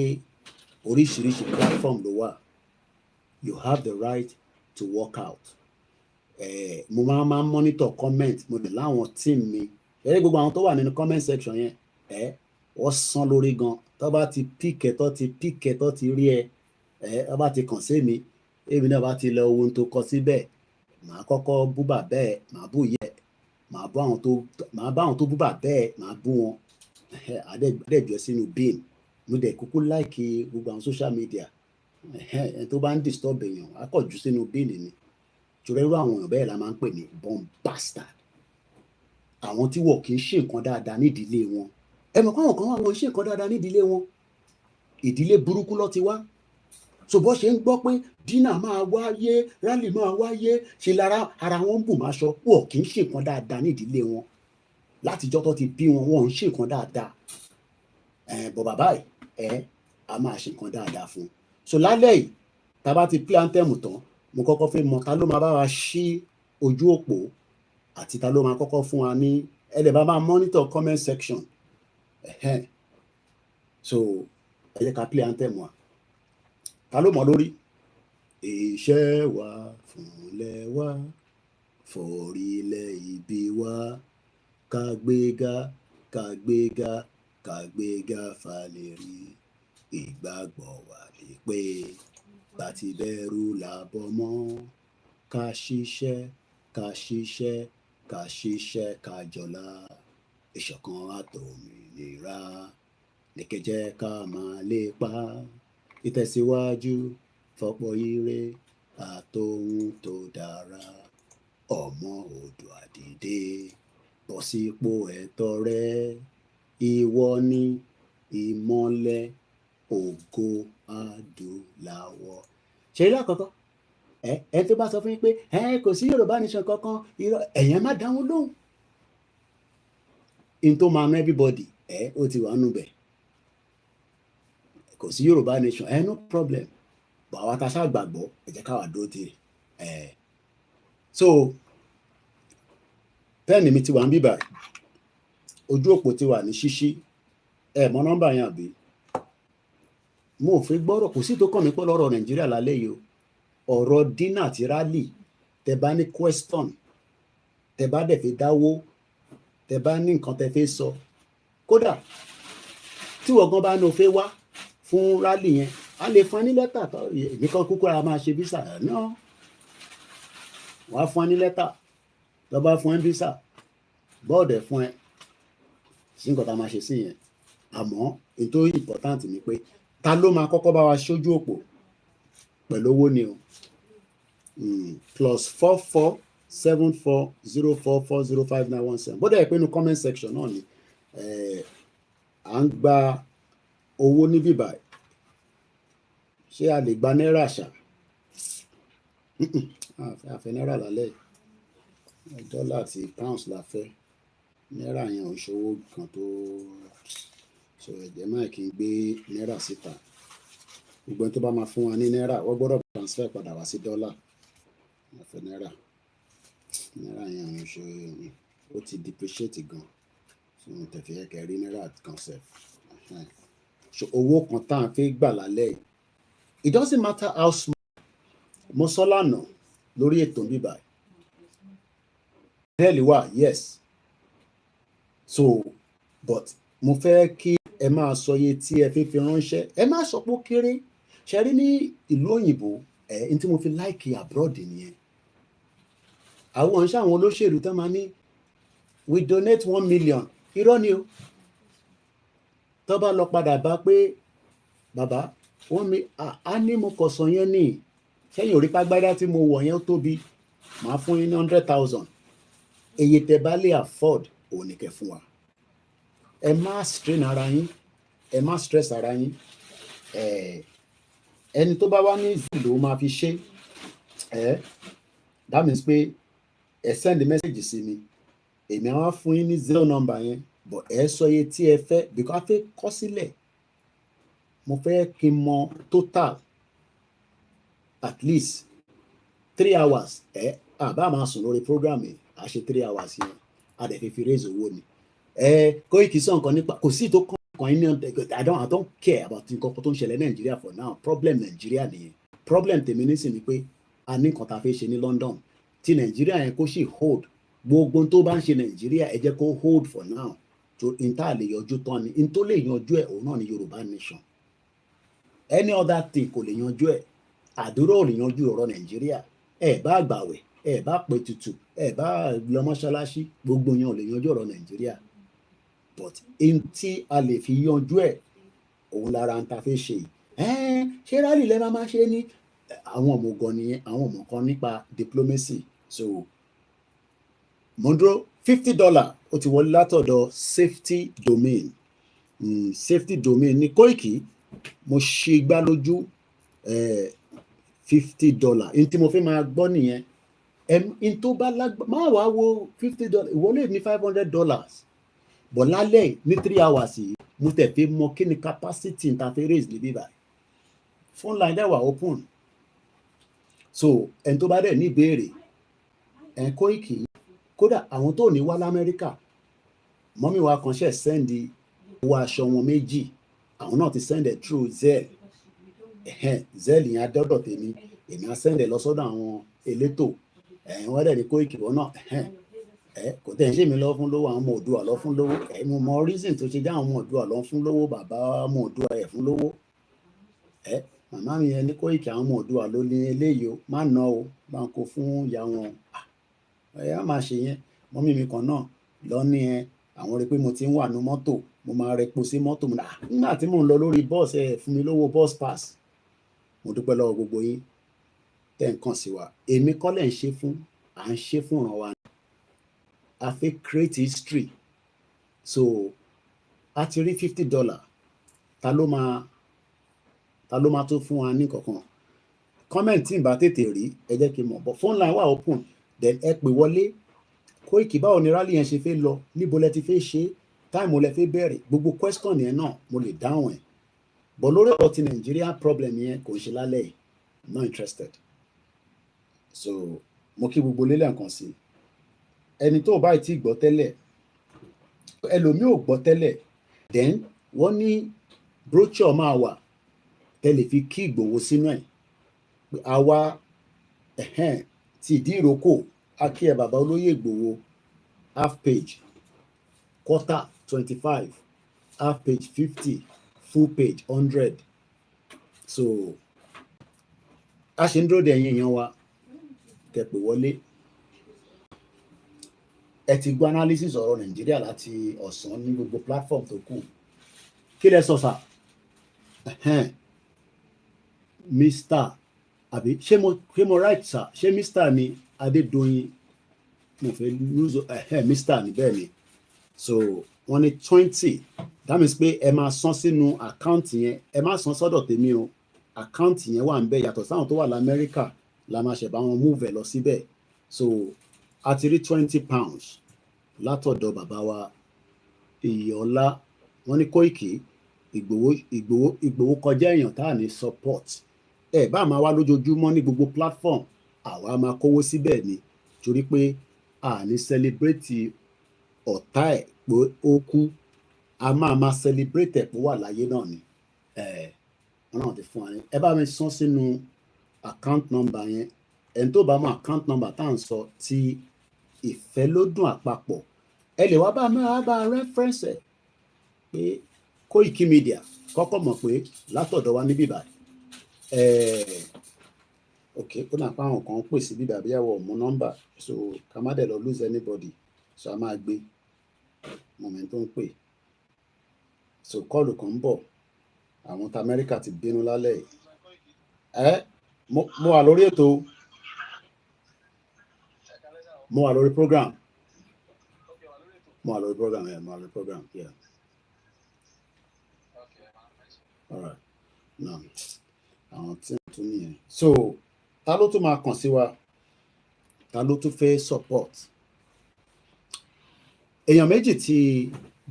oríṣiríṣi platform ló wà you have the right to work out mo máa ń monitor comment mo dẹ̀ láwọn team mi gbogbo àwọn tó wà nínú comment section yẹn wọ́n sán lórí gan tó bá ti píkẹ́ tó ti rí tó bá ti kàn sí mi èmi náà bá ti lọ ohun tó kọ síbẹ̀ màá kọ́kọ́ bú bàbá ẹ̀ màá bú yẹ màá bá àwọn tó bú bàbá ẹ̀ màá bú wọn àdẹ́jọ́ sínú bin mo dẹ̀ kúkú láìkí gbogbo àwọn social media ẹni tó bá ń disturb èèyàn akọ̀jú sínú bin ni ṣùgbọ́n irú àwọn èèyàn bẹ́ẹ̀ la máa ń pè ní bomb bastard àwọn tí wọ́n kì í ṣe nǹkan dáadáa nídìílé wọn ẹ mọ̀ káwọn kan wà wọ́n ṣe nǹkan dáadáa nídìílé wọn ìdílé burúkú ló ti wá so bó ṣe ń gbọ́ pé dínà máa wáyé rally máa wáyé ṣe lára ara wọn ń bù máa sọ wọ́n kì í ṣe nǹkan dáadáa nídìílé wọn látijọ́ tó ti bí wọn wọ́n ń ṣe nǹkan dáadáa bọ̀ bàbá a máa ṣe nǹkan dáadáa fún un so lálẹ́ yìí tá a bá ti play anthem tán mo kọ́kọ́ fẹ́ mọ̀ ta ló máa bá wa ṣí ojú òpó àti ta ló máa kọ́kọ́ fún wa ní ẹ̀dẹ̀ bá máa monitor comment section so ẹ jẹ́ ká play anthem wa ta ló mọ̀ lórí. Iṣẹ́ wa fúnlẹ̀ wa forílẹ̀ ibi wa kàgbéga kàgbéga kàgbéga falẹ̀rí ìgbàgbọ́ wa lè pé bàtí bẹ̀rù làbọ̀ mọ́ ká ṣiṣẹ́ ká ṣiṣẹ́ ká ṣiṣẹ́ ká jọlá ìṣọ̀kan àtòmìnira nìkẹ́jẹ́ ká máa lépa ìtẹ̀síwájú fọ́pọ̀ ire àtòhun tó dára ọmọ Oòduà dìde bọ́ sípò ẹ̀tọ́ rẹ ìwọ ni ìmọ́lẹ̀ ògo adúláwọ̀. ṣe ilé àkọ́kọ́ ẹ tó bá sọ fún yín pé kò sí Yorùbá nation kankan ẹ̀yẹn má dáhùn lóhùn in tó máa ná everybody ó ti wà nù bẹ̀ kò sí Yorùbá nation no problem bọ̀ àwa ta ṣáà gbàgbọ́ ẹ jẹ́ káwa dúró tì so pẹ́ẹ̀nì mi ti wà ń bíbà ojú òpó ti wà ní ṣíṣí mọ nọ́mbà yẹn àbí mo ò fẹ́ gbọ́rọ̀, kò sí tó kàn mí pọ̀ lọ́rọ̀ Nàìjíríà lálẹ́ yìí o. Ọ̀rọ̀ dínà àti rálì, tẹ bá ní question, tẹ bá dẹ̀ fi dáwó, tẹ bá ní nǹkan tẹ fẹ́ sọ, kódà tí wọ́n gan bá ní o fẹ́ wá fún rálì yẹn, a lè fún ẹ ní lẹ́tà tó èmi kan kúkú ara máa ṣe visa náà, wàá fún ẹ ní lẹ́tà, tó bá fún ẹ ní visa, bọ́ọ̀dẹ̀ fún ẹ, sí nǹkan tá a máa ṣe sí yẹn. Àmọ́ ètò important ni pé ta ló máa kọ́kọ́ bá wa ṣojú òpó pẹ̀lú owó ni o. +447404405917. bó dẹ̀ pé inú comment section náà ni à ń gba owó níbí báyìí. Ṣé a lè gba náírà ṣá? A fẹ́ náírà lálẹ́, dọ́là àti pounds la fẹ́. Náírà yẹn ò ṣòwò kan tó so ẹ̀jẹ̀ máa kí n gbé náírà síta. Gbogbo ẹni tó bá máa fún wa ní náírà wọ́n gbọ́dọ̀ transfer padà wá sí dọ́là. A fẹ́ náírà yẹn ò ṣe ó ti depreciate gan, so mo tẹ̀fẹ́ yẹ kẹ́ rí náírà kan sef. So owó kan tá à ń fẹ́ gbà lálẹ́, it doesn't matter how small. Mo sọ lánàá lórí ètò bíbá bẹ́ẹ̀lì wà, yes, so but mo fẹ́ kí ẹ máa sọ iye tí ẹ fi ránṣẹ́, ẹ má sọ pé ó kéré. Ṣe rí ní ìlú òyìnbó ní tí mo fi like abroad nìyẹn. Àwọn ọ̀nṣẹ́ àwọn olóṣèlú tó máa ní we donate 1 million, irọ́ ni o. Tó bá lọ padà bá pé bàbá wọ́n mi á ní mo kọ̀ sọ yẹn ní sẹ́yìn orí pàgbádá tí mo wọ̀ yẹn ó tóbi, màá fún yín ní 100,000. Èyí tẹ bá lè afford òun ni kẹ́ fún wa. Ẹ má strain ara yín, ẹ má stress ara yín. Ẹni tó bá wá ní zero ló máa fi ṣe, that means pé ẹ send message sí mi, èmi á wá fún yín ní 0 number yẹn, but ẹ sọ iye tí ẹ fẹ́ because a fẹ́ kọ sílẹ̀. Mo fẹ́ kí n mọ total at least 3 hours. Àbá máa sùn lórí program yìí, a ṣe 3 hours yẹn, a dẹ̀ fi raise owó ni. Koiki sọ nǹkan nípa kò sí tó kàn ní I don't care about nǹkan tó ń ṣẹlẹ̀ Nàìjíríà for now. Problem Nàìjíríà nìyẹn. Problem tèmi nísìnyí pé a ní nǹkan tá a fẹ́ ṣe ní London tí Nàìjíríà yẹn kó sì hold gbogbo tó bá ń ṣe Nàìjíríà, ẹ jẹ́ kó hold for now. tó n tá lè yọjú tán ni n tó lè yanjú ẹ̀ òun náà ni Yorùbá nation. Any other thing kò lè yanjú ẹ̀. Àdúrà ò lè yanjú ọ̀rọ̀ Nàìjíríà. Ẹ bá gbàwẹ̀, ẹ bá pè tutù, ẹ bá lọ mọ́ṣáláṣí, gbogbo yẹn ò lè yanjú ọ̀rọ̀ Nàìjíríà. But n tí a lè fi yanjú ẹ̀ òun lára ń ta fẹ́ ṣe yìí. Ṣé rálì lẹ́ máa ṣe ní àwọn ọmọ gan nìyẹn, àwọn ọmọ kan nípa diplomacy. So mondro $50 ó ti wọlé látọ̀dọ̀ safety domain. Safety domain ní Koiki mo ṣe gbá lójú $50. n tí mo fẹ́ máa gbọ́ nìyẹn. n tó bá lágbá máa wá wo $50 ìwọlé ní $500. Bọ̀ lálẹ́ ní 3 hours yìí mo tẹ̀ fi mọ kí ni capacity interface níbí báyìí. Phone line dẹ̀ wà open. So ẹni tó bá dẹ̀ ní ìbéèrè Koiki kódà àwọn tó ní wá l'Amẹ́ríkà, mọ́mí wa kan ṣe sẹ́ndì owó aṣọ wọn 2, àwọn náà ti sẹ́ndẹ̀ through Zelle. Zelle yẹn adọ́dọ̀ tèmi, èmi á sẹ́ndẹ̀ lọ sọ́dọ̀ àwọn elétò. Wọ́n dẹ̀ ní Koiki wọn náà kò tẹ̀ ń ṣe mi lọ fún lówó, àwọn ọmọ Oòduà lọ fún lówó. Mo mọ reason tó ṣe jẹ́ àwọn ọmọ Oòduà lọ fún lówó, bàbá ọmọ Oòduà ẹ̀ fún lówó. Màmá mi yẹn ní Koiki àwọn ọmọ Oòduà ló ní eléyìí o, má ná o, bá ń kó fún ìyá wọn. Á máa ṣe yẹn. Mọ́mí mi kan náà lọ ní àwọn rí pé mo ti ń wà ní mọ́tò, mo máa repo sí mọ́tò mi. Nígbà tí mò ń lọ lórí bọ́ọ̀sì fún mi lówó bus pass. Mo dúpẹ́ lọ́wọ́ gbogbo yín tẹ́ ń kàn sí wa. Èmi kọ́ lẹ̀ ń ṣe fún, à ń ṣe fún ìran wa. A fẹ́ create history. So a ti rí $50. Ta ló máa tó fún wa ní kankan? Comment tí n bá tètè rí ẹ jẹ́ kí n mọ̀. But phone line wà open. Then ẹ pè wọlé. Koiki báwo ni rally yẹn ṣe fẹ́ lọ, níbo lẹ ti fẹ́ ṣe, time lẹ fẹ́ bẹ̀rẹ̀, gbogbo question yẹn náà mo lè dáhùn ẹ̀. But lórí ọ̀rọ̀ ti Nigeria problem yẹn kò ń ṣe lálẹ́ yìí, I'm not interested. So mo kí gbogbo lélẹ̀ nǹkan sí. Ẹni tó bá ti gbọ́ tẹ́lẹ̀, ẹlòmíì ò gbọ́ tẹ́lẹ̀, then wọ́n ní brochure máa wà tẹ́lẹ̀ fi kí Ìgbòho sínú ẹ̀ pé àwa ti ìdí ìrókò akí ẹ bàbá olóyè Ìgbòho half page quarter 25 half page 50 full page 100 so a ṣe ń dúró de ẹ̀yin èèyàn wa kẹ́pẹ́ wọlé ẹ ti gbọ́ analysis ọ̀rọ̀ Nàìjíríà láti ọ̀sán ní gbogbo platform tó kù kí lẹ sọ sà Mr. àbí ṣé mo right sir ṣé Mr. ni Adédoyin mo fẹ́ lose Mr. ni bẹ́ẹ̀ ni so wọ́n ní 20 that means pé ẹ máa san sínú àkáǹtì yẹn ẹ má san sọ́dọ̀ tèmi o àkáǹtì yẹn wà ń bẹ yàtọ̀ sáwọn tó wà l'Amẹ́ríkà la máa ṣẹ̀ bá wọn move ẹ̀ lọ síbẹ̀ so a ti rí 20 pounds látọ̀dọ̀ bàbá wa Ìyọ̀lá wọ́n ní Kóìkì Ìgbòho kọjá èèyàn tá à ní support ẹ bá máa wá lójoojúmọ́ ní gbogbo platform àwa máa kówó síbẹ̀ ni torí pé a ní celebrate ọ̀tá ẹ̀ pé ó kú a máa celebrate ẹ̀ pé wà láyé náà ni wọn náà ti fún wa ní ẹ bá mi san sínú account number yẹn ẹni tó bá mọ account number tá à ń sọ ti Ìfẹ́lódùn àpapọ̀ ẹ lè wá bá máa bá reference ẹ pé Koikimedia kọ́kọ́ mọ̀ pé látọ̀dọ̀ wa níbí báyìí ok ó náà pa àwọn kan pè sí bíbá bí ẹwọ mú nọ́mbà so ká má dẹ̀ lọ lose anybody so a máa gbé moment tó ń pè so kọ́ọ̀lù kan ń bọ̀ àwọn tí Amẹ́ríkà ti bínú lálẹ́ yìí mo wà lórí ètò mo wà lórí program mo wà lórí program yeah all right now àwọn tí wọ́n tún nìyẹn so ta ló tún máa kàn sí wa ta ló tún fẹ́ support èèyàn méjì tí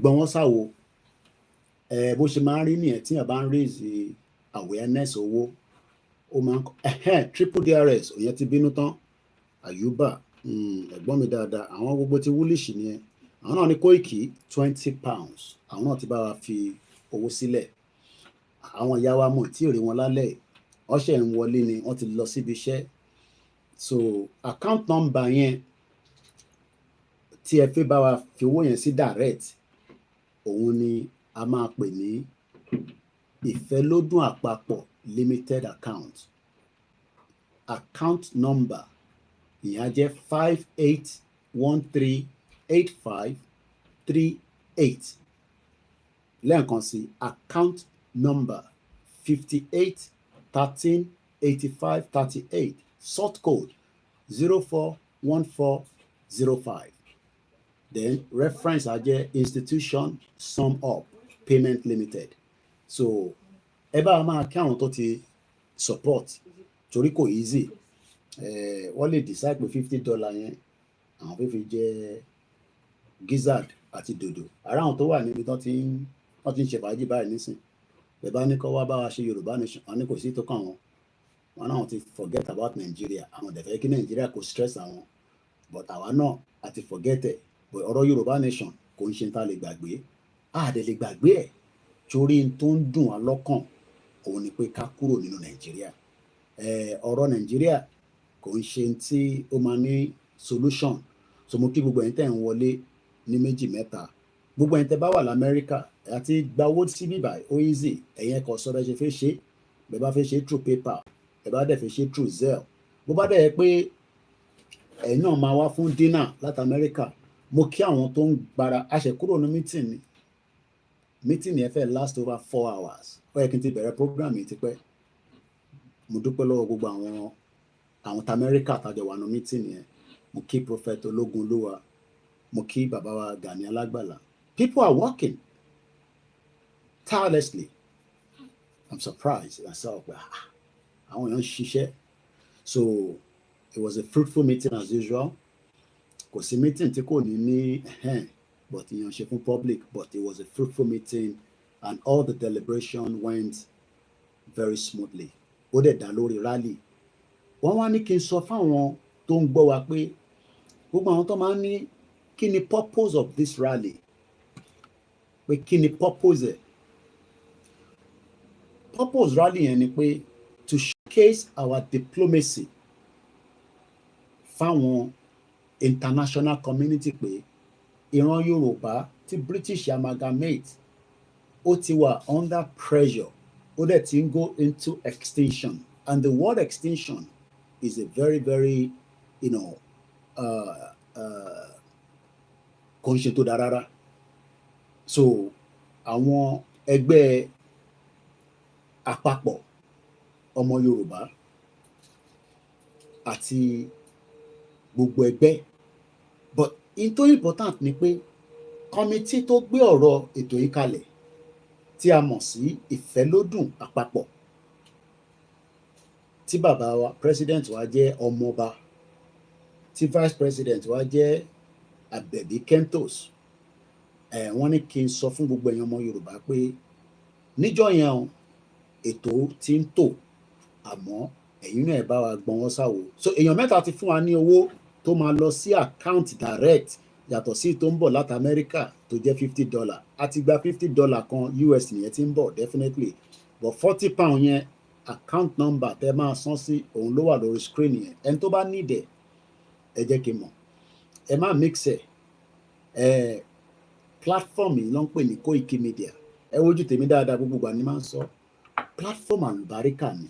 gbọ́n wọ́n sáwo bó ṣe máa ń rí nìyẹn tí yàn bá ń raise awareness owó ó máa ń triple DRS òyìn ti bínú tán Àyùbá ẹ̀gbọ́n mi dáadáa àwọn gbogbo ti wúlíṣì nìyẹn àwọn náà ní Kóìkì 20 pounds àwọn náà ti bá wa fi owó sílẹ̀ àwọn ìyá wa mọ̀ tí ò rí wọn lálẹ́ ọṣẹ ń wọlé ni wọ́n ti lọ síbi iṣẹ́ so account number yẹn tí ẹ fẹ́ bá wa fi owó yẹn sí direct òun ni a máa pè ní Ìfẹ́lódùn àpapọ̀ limited account number ìyẹn á jẹ́ 58138538 lẹ́ẹ̀kan sí account number 58138538 sort code 041405 then reference á jẹ́ institution SUMUP payment limited so ẹ bá máa kí àwọn tó ti support torí kò easy wọ́n lè decide pé $50 yẹn àwọn fẹ́ fi jẹ gizzard àti dòdò ara àwọn tó wà níbi tó ti ń ṣe fàájì báyìí nísìn bẹ́ẹ̀ bá ní kọ́ wá bá wa ṣe Yorùbá nation wọn ní kò sí tó kàn wọn náà ti forget about Nigeria àwọn dẹ̀ fẹ́ kí Nigeria kò stress àwọn but àwa náà àti forget ẹ̀ but ọ̀rọ̀ Yorùbá nation kò ń ṣe ń ta lè gbàgbé àdè lè gbàgbé ẹ̀ torí tó ń dùn wá lọ́kàn òun ni pé ká kúrò nínú Nigeria ọ̀rọ̀ Nigeria kò ń ṣe tí ó máa ní solution so mo kí gbogbo ẹ̀yin tẹ́ ń wọlé ní méjì mẹ́ta gbogbo ẹ̀yin tẹ́ bá wà l'Amẹ́ríkà àti gba owó sí bíbá ó easy ẹ̀yin ẹ̀kọ́ sọ bẹ́ẹ̀ ṣe fẹ́ ṣe bẹ́ẹ̀ bá fẹ́ ṣe through PayPal bẹ́ẹ̀ bá dẹ̀ fẹ́ ṣe through Zelle bó bá dẹ̀ yẹ pé ẹ̀yin náà máa wá fún dinner láti Amẹ́ríkà mo kí àwọn tó ń gbára aṣẹ kúrò ní meeting yẹn fẹ́ last over 4 hours ó yẹ kí n ti bẹ̀rẹ̀ program yìí tipẹ́ mo dúpẹ́ lọ́wọ́ gbogbo àwọn t'Amẹ́ríkà tàjọ wà ní meeting yẹn mo kí Prophet Ológunlúwa mo kí bàbá wa Gani Alágbàlá people are working tirelessly I'm surprised myself àwọn èèyàn ṣiṣẹ́ so it was a fruitful meeting as usual kò sí meeting tí kò ní but èèyàn ṣe fún public but it was a fruitful meeting and all the deliberation went very smoothly ó dẹ̀ dá lórí rally wọ́n wá ní kí n sọ fáwọn tó ń gbọ́ wa pé gbogbo àwọn tó máa ń ní kí ni purpose of this rally pé kí ni purpose ẹ̀ purpose rally yẹn ni pé to showcase our diplomacy fáwọn international community pé ìran Yorùbá tí British amalgamate ó ti wà under pressure, ó dẹ̀ ti ń go into extinction, and the word extinction is a very very kò ń ṣe tó dáa rárá. So àwọn ẹgbẹ́ àpapọ̀ ọmọ Yorùbá àti gbogbo ẹgbẹ́, but in tó important ni pé committee tó gbé ọ̀rọ̀ ètò yìí kalẹ̀ tí a mọ̀ sí ìfẹ́lódùn àpapọ̀, tí bàbá wa president wa jẹ́ ọmọọba, tí vice president wa jẹ́ Àbẹ̀bí Kentos, wọ́n ní kí n sọ fún gbogbo ẹ̀yin ọmọ Yorùbá pé níjọ́ yẹn o ètò ti ń tò, àmọ́ ẹ̀yin náà ẹ bá wa gbọ́n wọ́n sáwo. So èèyàn mẹ́ta ti fún wa ní owó tó máa lọ sí account direct, yàtọ̀ sí tó ń bọ̀ láti Amẹ́ríkà tó jẹ́ $50. A ti gba $50 kan US nìyẹn ti ń bọ̀ definitely, but £40 yẹn account number tẹ́ máa san sí òun ló wà lórí screen yẹn. Ẹni tó bá need ẹ jẹ́ kí n mọ̀, ẹ má mix ẹ̀. Platform yìí ló ń pè ní Koikimedia. Ẹ wojú tèmi dáadáa, gbogbo ìgbà ni máa ń sọ platform àlùbáríkà ni,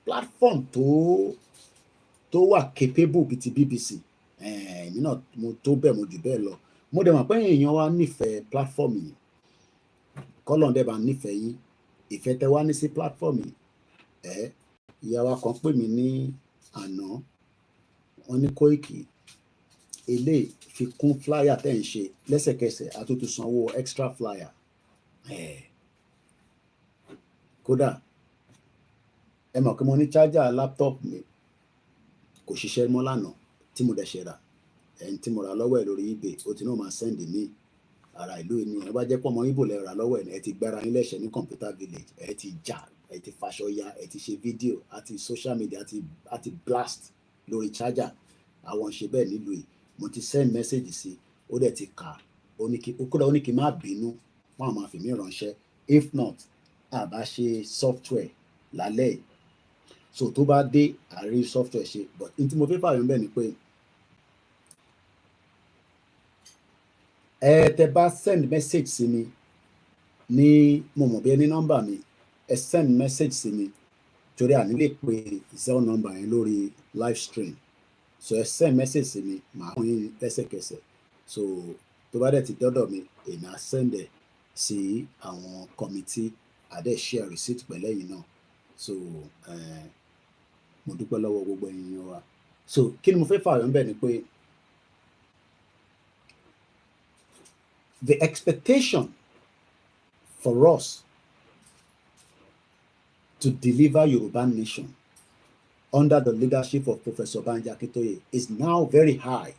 platform tó wà capable bíi ti BBC. Èmi náà mo tó bẹ́ẹ̀, mo jù bẹ́ẹ̀ lọ. Mo dẹ̀ mọ̀ pé èèyàn wa nífẹ̀ẹ́ platform yìí, kọ́lọ́n dẹ̀ bá nífẹ̀ẹ́ yín, ìfẹ́ tẹ wá ní sí platform yìí. Ìyá wa kan pè mí ní àná, wọ́n ní Koiki eléyìí fi kún flyer tẹ́ ń ṣe, lẹ́sẹ̀kẹsẹ̀ a tún sanwó extra flyer. Kódà ẹ mọ̀ pé mo ní charger laptop mi kò ṣiṣẹ́ mọ́ lánàá tí mo dẹ̀ ṣe rà, ẹni tí mo rà lọ́wọ́ ẹ̀ lórí eBay ó ti náà máa send ní ara ìlú inú ẹ bá jẹ́ pọ̀ mọ́ Igbo lẹ rà lọ́wọ́ ẹ̀, ẹ ti gbára yín lẹ́sẹ̀ ní computer village, ẹ ti jà, ẹ ti faṣọ ya, ẹ ti ṣe fídíò àti social media àti blast lórí charger. Àwọn ṣe bẹ́ẹ̀ nílùú yìí, mo ti send message sí, ó dẹ̀ ti kà, kódà ó ní kí n má bínú fún àwọn àfìmí ránṣẹ́, if not àbá ṣe software lálẹ́ yìí. So tó bá dé àrí software ṣe, but n tí mo fẹ́ fààyàn bẹ́ẹ̀ ni pé tẹ bá send message sí mi ní mo mọ̀ bí ẹni nọ́mbà mi, ẹ send message sí mi torí à ní lè pe zero number yẹn lórí live stream. So ẹ send message sí mi, màá fún yín lẹ́sẹ̀kẹsẹ̀. So tó bá dẹ̀ ti dọ́dọ̀ mi, èmi á send ẹ̀ sí àwọn committee, àdẹ̀ share receipt pẹ̀lẹ́ yìí náà. So mo dúpẹ́ lọ́wọ́ gbogbo ẹ̀yin wa. So kí ni mo fẹ́ fààyàn bẹ́ẹ̀ ni pé the expectation for us to deliver Yoruba nation under the leadership of Professor Banji Akintoye is now very high.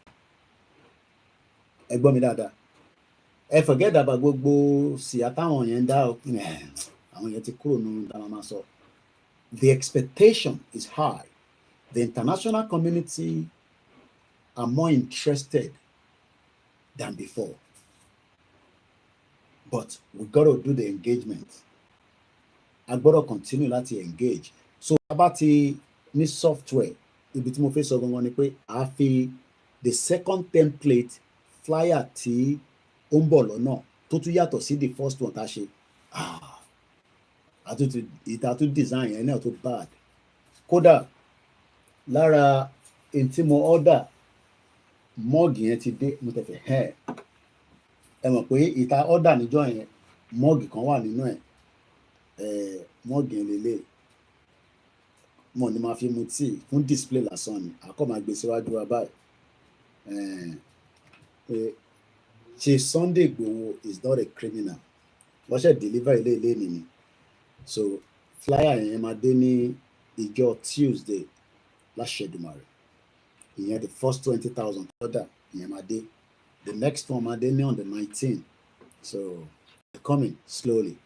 Ẹ gbọ́ mi dáadáa. Ẹ forget about gbogbo síyá táwọn yẹn dá àwọn yẹn ti kúrò nínú dáná máa sọ. The expectation is high. The international community are more interested than before. But we got to do the engagement. I got to continue láti engage. So bá ti ní software, ibi tí mo fẹ́ sọ gangan ni pé a fi the second template flyer tí ó ń bọ̀ lọ́nà tó tún yàtọ̀ sí the first one tá a ṣe. Ìta tún design yẹn náà tó bad. Kódà lára èyí tí mo order mọ́ọ̀gì yẹn ti dé, mo tẹ̀fẹ̀ ẹ mọ̀ pé ìta order níjọ́ yẹn mọ́ọ̀gì kan wà nínú ẹ̀, mọ́ọ̀gì yẹn lélẹ̀ mo ní máa fi mu tíì fún display lásán ni, àkọ́ máa gbé síwájú wa báyìí. Ṣe Sunday Igboho is not a criminal, wọ́n ṣe deliver ilé nìyí. So flyer yẹn máa dé ní ìjọ Tuesday láṣẹ Èdùmàrè. Ìyẹn the first 20,000 order ìyẹn máa dé. The next one máa dé ní on the 19th. So they're coming slowly.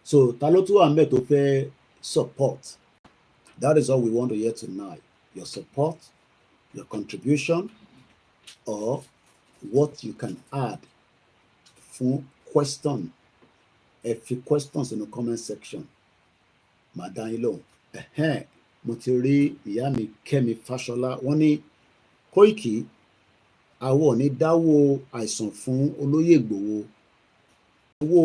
So ta ló tún wà ńbẹ̀ tó fẹ́ support? That is all we want to hear tonight. Your support, your contribution, or what you can add fún question. Ẹ fi questions in the comment section. màá dá yín lóhùn. Mo ti rí ìyá mi Kẹ́mi Fáṣọlá, wọ́n ní Kóìkì àwọ̀ ní dáwó àìsàn fún olóyè Ìgbòho, owó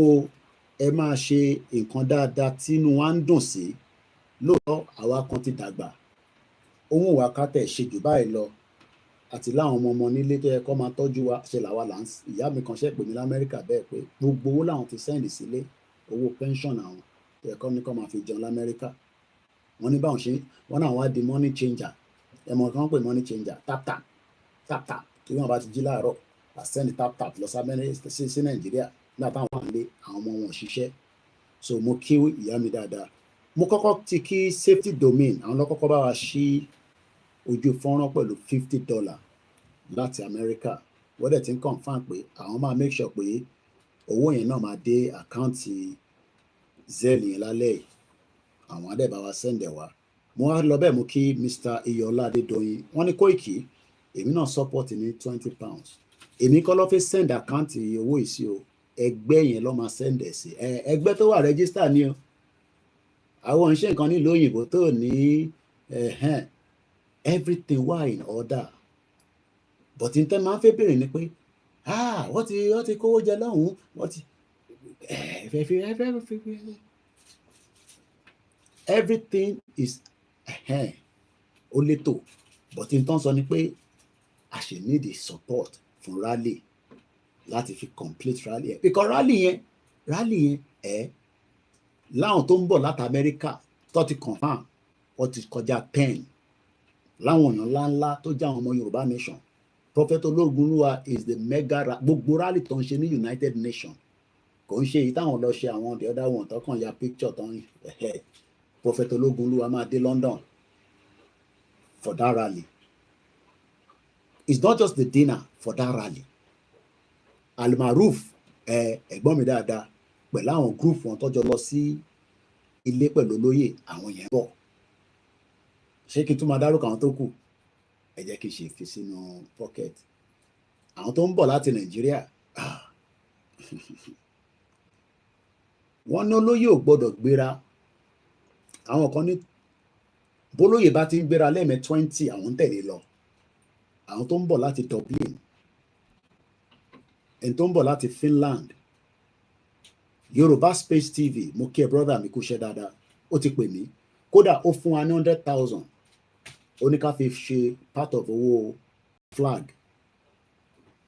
ẹ máa ṣe nǹkan dáadáa tínú wa ń dùn sí. Lóòótọ́ àwa kan ti dàgbà, ohun ìwà kátẹ̀ ṣe jù báyìí lọ, àti láwọn ọmọ nílé tó yẹ kó máa tọ́jú wa ṣe làwa là ń. Ìyá mi kan ṣe pè mí lamẹ́ríkà bẹ́ẹ̀ pé gbogbo owó làwọn ti sẹ́ndì sílé, owó pension àwọn tó yẹ kó ní kó máa fi jẹun lamẹ́ríkà. Wọ́n ní báwọn ṣe, wọ́n náà wá di money changer. Ẹ mọ̀ kí wọ́n pè money changer, tap tap tap tap, tí wọ́n bá ti jí láàárọ̀ àsẹ́ndì tap tap lọ sí Nàìjíríà nígbà táwọn wà nílé, àwọn ọmọ wọn ò ṣiṣẹ́. So mo kí ìyá mi dáadáa. Mo kọ́kọ́ ti kí safety domain, àwọn lọ́kọ́kọ́ bá wa ṣí ojú fọ́nrán pẹ̀lú $50 láti Amẹ́ríkà. Wọ́n dẹ̀ ti ń confirm pé àwọn máa make sure pé owó yẹn náà máa dé àkáǹtì Zelle yẹn lálẹ́ yìí, àwọn adẹ̀ bá wa sẹ́ndẹ̀ wá. Mo wá lọ bẹ́ẹ̀ mú kí Mr. Iyọlá Adédoyin, wọ́n ní Kóìkì èmi náà support ní £20. Èmi kọ́ ló fi send àkáǹtì owó ìsí o, ẹgbẹ́ yẹn ló máa send ẹ̀ sí, ẹgbẹ́ tó wà register ni o. Àwọn ìṣe nǹkan nílùú òyìnbó tó ní everything wà in order, but n tẹ́ máa ń fẹ́ bèrè ni pé wọ́n ti kówó jẹ lọ́hùn-ún, wọ́n ti everything is ó létò, but n tán sọ ni pé a ṣe need the support fún rally láti fi complete rally yẹn, because rally yẹn láwọn tó ń bọ̀ láti Amẹ́ríkà tó ti confirm wọ́n ti kọjá 10, láwọn èèyàn ńláńlá tó jẹ́ àwọn ọmọ Yorùbá nation. Prophet Ológunlúwa is the mega gbogbo rally tó ń ṣe ní United Nations, kò ń ṣe èyí táwọn lọ ṣe àwọn the other one tó kàn ya picture tó ń Prophet Ológunlúwa máa dé London for that rally. It's not just the dinner for that rally. Almaroof ẹ̀gbọ́n mi dáadáa pẹ̀lú àwọn group wọn tọ́jọ́ lọ sí ilé pẹ̀lú olóyè, àwọn yẹn bọ̀. Ṣé kí n tún máa dárúkọ àwọn tó kù? Ẹ jẹ́ kí n ṣe fi sínú pocket. Àwọn tó ń bọ̀ láti Nàìjíríà wọ́n ní olóyè ò gbọ́dọ̀ gbéra. Àwọn kan ní bólóyè bá ti ń gbéra lẹ́ẹ̀mẹ́ 20 àwọn ń tẹ̀lé lọ. Àwọn tó ń bọ̀ láti Dublin, ẹni tó ń bọ̀ láti Finland, Yoruba Space TV, mo kí ẹ brother mi kú iṣẹ́ dáadáa, ó ti pè mí, kódà ó fún wa ní 100,000, ó ní ká fi ṣe part of owó flag.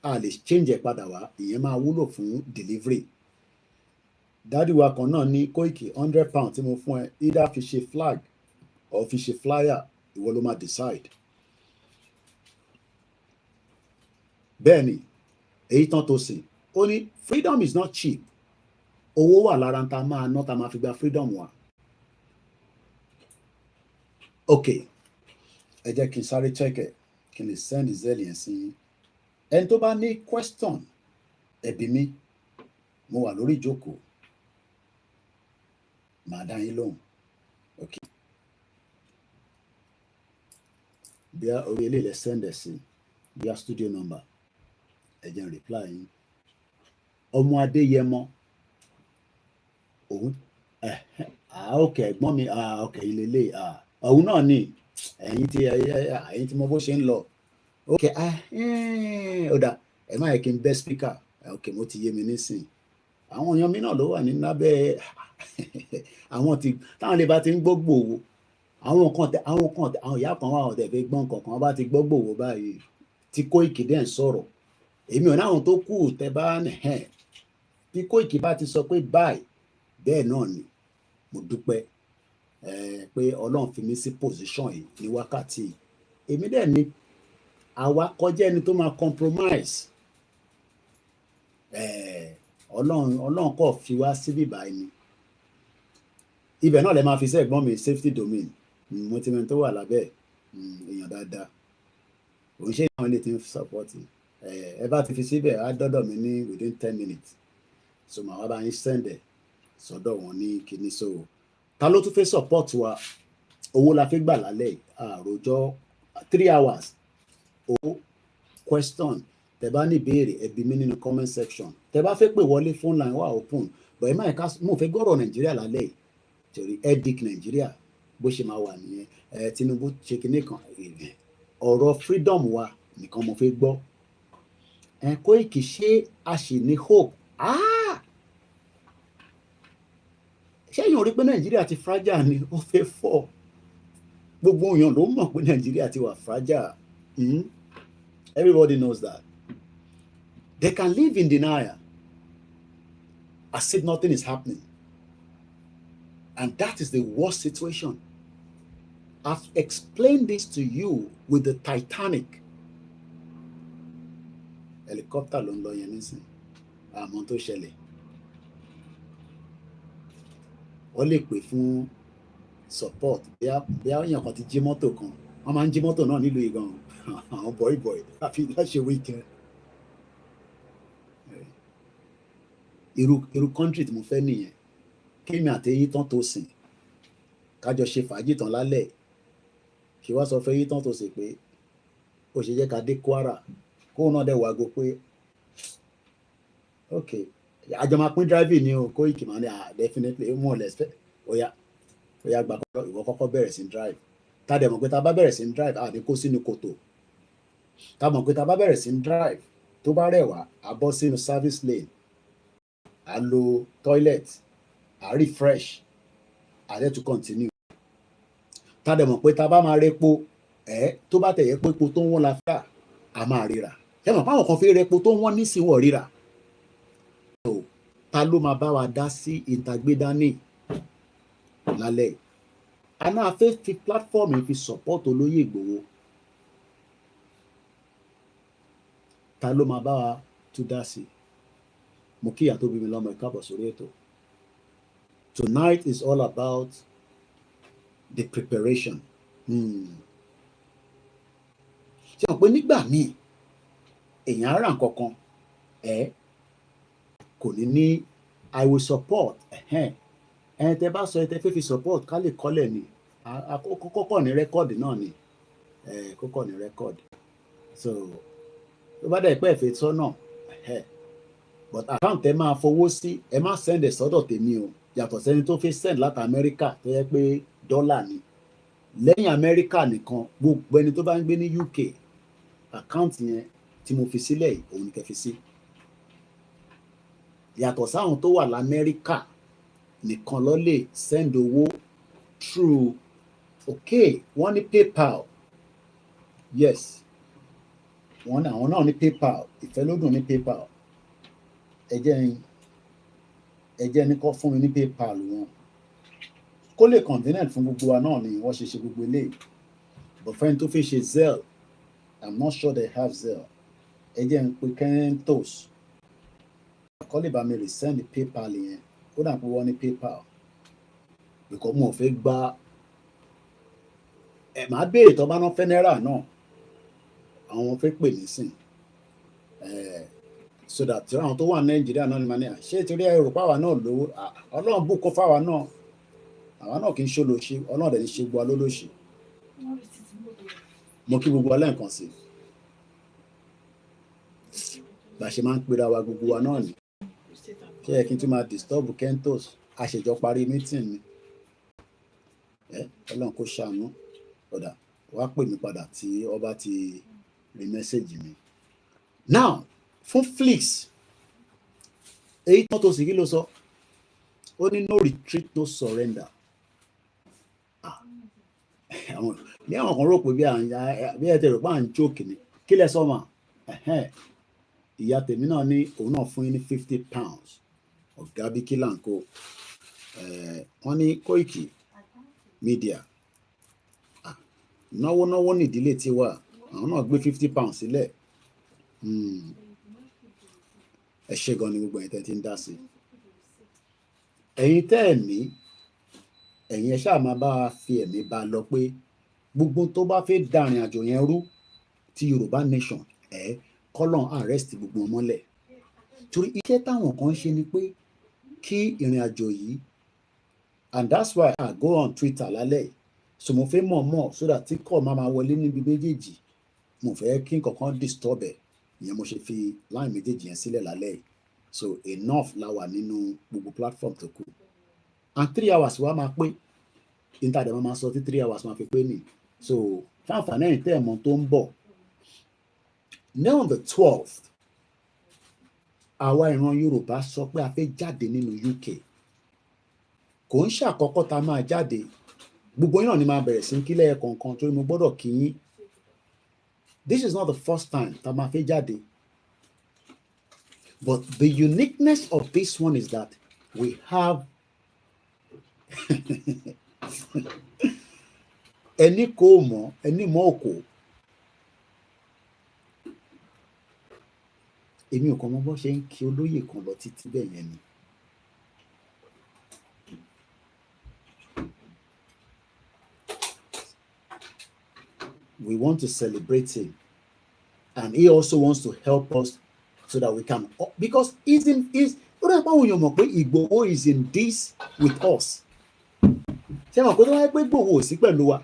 A lè change ẹ̀ padà wá, ìyẹn máa wúlò fún delivery. Dádì wa kan náà ní Kóìkì £100 tí mo fún ẹ, either fi ṣe flag or fi ṣe flyer, ìwọ ló máa decide. Bẹ́ẹ̀ni, èyí tán tó sìn, ó ní freedom is not cheap. Owó wà lára ta máa ná ta máa fi gba freedom wa. Ok, ẹ jẹ́ kí n sáré check ẹ̀ kí n lè send Zelle yẹn sí. Ẹni tó bá ní question ẹ̀bí mi, mo wà lórí ìjókòó, màá dá yín lóhùn. Ok, bí a orí ilé ilẹ̀ send ẹ̀ sí, bí a studio number, ẹ jẹ́ n reply yín. Ọmọ Adéyẹmọ òun ok ẹ̀gbọ́n mi ok ilé òun náà ni ẹ̀yin tí mo bó ṣe ń lọ. Ok ó dà, ẹ má yẹ kí n bẹ́ speaker. Ok, mo ti yé mi nísìn. Àwọn èèyàn mi náà ló wà ní lábẹ́ àwọn tí táwọn lè bá ti ń gbọ́ Ìgbòho, àwọn ìyá kan wà ọ̀dẹ̀ fi gbọ́n kankan bá ti gbọ́ Ìgbòho báyìí tí Kóìkì dẹ̀ ń sọ̀rọ̀. Èmi ò náwọn tó kù tẹ bá tí Kóìkì bá ti sọ pé báyìí bẹ́ẹ̀ náà ni. Mo dúpẹ́ pé Ọlọ́run fi mí sí position yìí ní wákàtí. Èmi dẹ̀ ni àwa kọjá ẹni tó máa compromise. Ọlọ́run kò fi wá síbí báyìí ni. Ibẹ̀ náà lè máa fi sí ẹ̀gbọ́n mi safety domain. Mo ti mẹ́ni tó wà lábẹ́ èèyàn dáadáa. Òun ṣe ìyàwó ilé tí ń support. Ẹ bá ti fi síbẹ̀ á dọ́dọ̀ mi ní within 10 minutes. So màá wá bá yín send ẹ̀ sọ́dọ̀ wọn ní kíní. So ta ló tún fẹ́ support wa? Owó la fi gbà lálẹ́ àròjọ 3 hours. Owó question tẹ bá ní ìbéèrè ẹ bí mi nínú comment section. Tẹ bá fẹ́ pè wọlé phone line wà open, but ẹ má ẹ̀ka mo fẹ́ gbọ́rọ̀ Nàìjíríà lálẹ́ yìí. torí edic Nàìjíríà bó ṣe máa wà nìyẹn. Tinubu ṣe kinní kan, ọ̀rọ̀ freedom wa nìkan mo fẹ́ gbọ́. Koiki ṣé a sì ní hope? Ṣé èèyàn rí pé Nàìjíríà ti fragile ni ó fẹ́ fọ́? Gbogbo èèyàn ló mọ̀ pé Nàìjíríà ti wà fragile. Everybody knows that. They can live in denial as if nothing is happening. And that is the worst situation. I've explained this to you with the Titanic. Helicopter ló ń lọ yẹn nísìn. Àmọ́ tó ṣẹlẹ̀. Wọ́n lè pè fún support. Bí èèyàn kan ti jí mọ́tò kan. Wọ́n máa ń jí mọ́tò náà nílùú Ìgàn. Àwọn bọ̀ìbọ̀ì àfi láṣẹ weekend. Irú country tí mo fẹ́ nìyẹn. Kémi àti Eyítán tó sìn. Kájọ ṣe fàájì tán lálẹ́. Kí wá sọ fún Eyítán tó sìn pé ó ṣe jẹ́ ká dé Kwara. Kóun náà dẹ̀ wá go pé okay, àjọ máa pín driving ni o. Koiki máa ní definitely more or less fẹ́. Oya gba kọ́kọ́, ìwọ kọ́kọ́ bẹ̀rẹ̀ sí drive. Tá dẹ̀ mọ̀ pé tá bá bẹ̀rẹ̀ sí drive ní kó sínú kòtò. Tá mọ̀ pé tá bá bẹ̀rẹ̀ sí drive tó bá rẹwà á bọ́ sínú service lane. À lo toilet, à refresh, à dẹ̀ to continue. Tá dẹ̀ mọ̀ pé tá bá máa repo tó bá tẹ̀yẹ pé epo tó ń wọ́n la fẹ́ à máa ríra. Ṣé mọ̀ páwọn kan fi repo tó ń wọ́n nísìnyí ríra. So ta ló máa bá wa dá sí ìtagbédání lálẹ́? Àná fẹ́ fi platform fi support olóyè Ìgbòho. Ta ló máa bá wa tún dá sí? Mo kí ìyá tó bí mi lọ́mọ ìkábọ̀ sórí ètò. Tonight is all about the preparation. Ṣé o pé nígbà míì èèyàn ara nǹkan kan kò ní I will support. Tẹ bá sọ tẹ fẹ́ fi support ká lè kọ́lẹ̀ ni. Kókó ní rẹ́kọ̀dì náà ni. Kókó ní rẹ́kọ̀dì. So tó bá dẹ̀ pẹ́ ìfẹ́ sọ́nà. But account ẹ máa fowó sí, ẹ má send ẹ̀ sọ́dọ̀ tèmi o. Yàtọ̀ sẹ́ni tó fi send láti Amẹ́ríkà tó yẹ pé dọ́là ni. Lẹ́yìn Amẹ́ríkà nìkan gbogbo ẹni tó bá ń gbé ní UK account yẹn tí mo fi sílẹ̀ yìí òun ni kẹ́ fi sí. Yàtọ̀ sáwọn tó wà l'Amẹ́ríkà nìkan ló lè send owó through wọ́n ní PayPal. Yes, àwọn náà ní PayPal. Ìfẹ́lódùn ní PayPal. Ẹ jẹ́ ní kó fún mi ní PayPal wọn. Kó lè convenient fún gbogbo wa náà ni wọ́n ṣe gbogbo eléyìí. But fẹ́ni tó fi ṣe Zelle, I'm not sure they have Zelle. Ẹ jẹ́ ń pe Kentos. Kó lè bá mi resend PayPal yẹn. Ó dà pé wọ́n ní PayPal. Because mo fẹ́ gba màá béèrè tó bá ná fẹ́ náírà náà. Àwọn fẹ́ pè mí sìn. So that tí àwọn tó wà Nàìjíríà náà ni màá ní ṣé torí ẹrù pàwà náà lówó Ọlọ́run bùkún fáwa náà. Àwa náà kì í ṣolóṣì, Ọlọ́run dẹ̀ ní ṣe gbọ́ lólóṣì. Mo kí gbogbo alẹ́ nǹkan sí. Bá ṣe máa ń pera wa gbogbo wa náà ni. Ṣé ẹ kí n tún máa disturb Kentos? A ṣèjọ parí meeting ni. Ọlọ́run kó ṣàánú. Ọ̀dà wá pè mí padà tí ọba ti rí mẹ́sẹ̀gì mi. Now fún Flix èyí tó sì kí ló sọ? Ó ní no retreat, no surrender. Ní àwọn kan rò pé bí ẹ tẹ̀ rò pé à ń jókè ni. Kí lẹ sọ mà? Ìyá tèmi náà ní òun náà fún yín ní £50. Ọ̀gá bí kí là ń kó. Wọ́n ní Koiki Media. Náwó nídìílé tiwa. Àwọn náà gbé £50 sílẹ̀. Ẹ ṣé gan ni gbogbo ẹ̀yin tẹ́ ti ń dá sí. Ẹ̀yin tẹ́ ẹ̀mí, ẹ̀yin ẹ ṣáà máa bá wa fi ẹ̀mí bá lọ pé gbogbo tó bá fẹ́ dàrin àjò yẹn rú ti Yorùbá nation kọ́lọ́n arrest gbogbo wọn mọ́lẹ̀. Torí iṣẹ́ táwọn kan ṣe ni pé kí ìrìn àjò yìí, and that's why I go on Twitter lálẹ́. So mo fẹ́ mọ̀ so that tí kò máa wọlé níbi méjèèjì. Mo fẹ́ kí nǹkankan disturb ẹ̀. Ìyẹn mo ṣe fi line méjèèjì yẹn sílẹ̀ lálẹ́ yìí. So enough la wà nínú gbogbo platform tó kù. and 3 hours wa máa pé internet máa sọ tí 3 hours máa fi pé nì so fáǹfààní ẹ̀yìn tẹ́ ẹ̀ mọ̀ tó ń bọ̀. Now on the 12th àwa ìran Yorùbá sọ pé a fẹ́ jáde nínú UK kò ń ṣàkọ́kọ́ tá a máa jáde gbogbo yín náà ni máa bẹ̀rẹ̀ sí kílẹ̀ kọ̀ọ̀kan torí mo gbọ́dọ̀ kí yín. This is not the first time tá a máa fẹ́ jáde. But the uniqueness of this one is that we have ẹni kò mọ̀ ẹni mọ̀ òkò. Èmi ò kàn mọ̀ bó ṣe ń kí olóyè kan lọ títí bẹ́ẹ̀ yẹn ni. We want to celebrate him and he also wants to help us so that we can, because he's Igboho is in this with us. Ṣé mo kó tó wáyé pé Igboho ò sí pẹ̀lú wa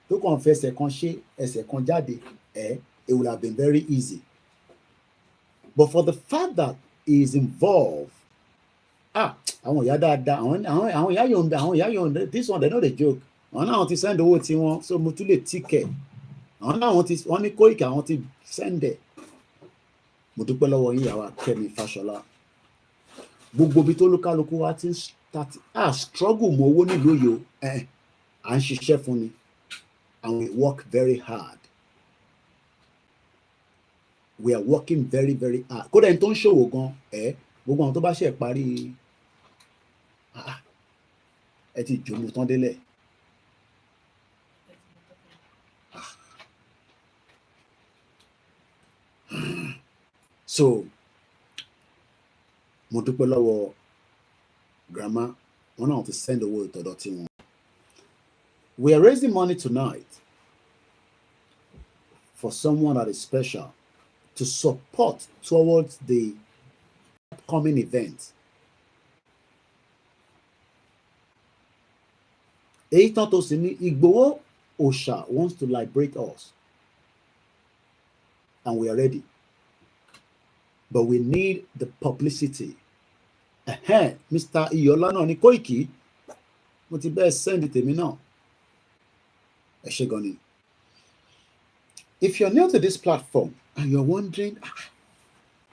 tó kàn fẹsẹ̀ kan ṣe ẹsẹ̀ kan jáde it would have been very easy. But for the fact that he is involved, àwọn ìyá dáadáa àwọn ìyá yọ̀ǹda this one they know the joke. Àwọn náà ti send owó tiwọn so mo tún lè ticket. Àwọn náà wọ́n ní Koiki àwọn ti send ẹ̀. Mo dúpẹ́ lọ́wọ́ yín ìyàwó Kẹ́mi Fáṣọlá. Gbogbo ibi tó lúkálukú wa ti struggle mọ owó nílùú yìí o à ń ṣiṣẹ́ fún ni and we work very hard. We are working very very hard. Kódà ẹni tó ń ṣòwò gan gbogbo àwọn tó bá ṣe parí ẹ ti jòmù tán délẹ̀. So mo dúpẹ́ lọ́wọ́ grandma wọn náà ti send owó ìtọ́dọ̀ tí wọn. We are raising money tonight for someone that is special to support towards the upcoming event. Èyí tán tó sì ní Igboho Osha wants to liberate us and we are ready. But we need the publicity. Mr. Iyola náà ní Koiki mo ti bẹ́ẹ̀ send tèmi náà. Ẹ ṣé gan ni. If you're new to this platform and you're wondering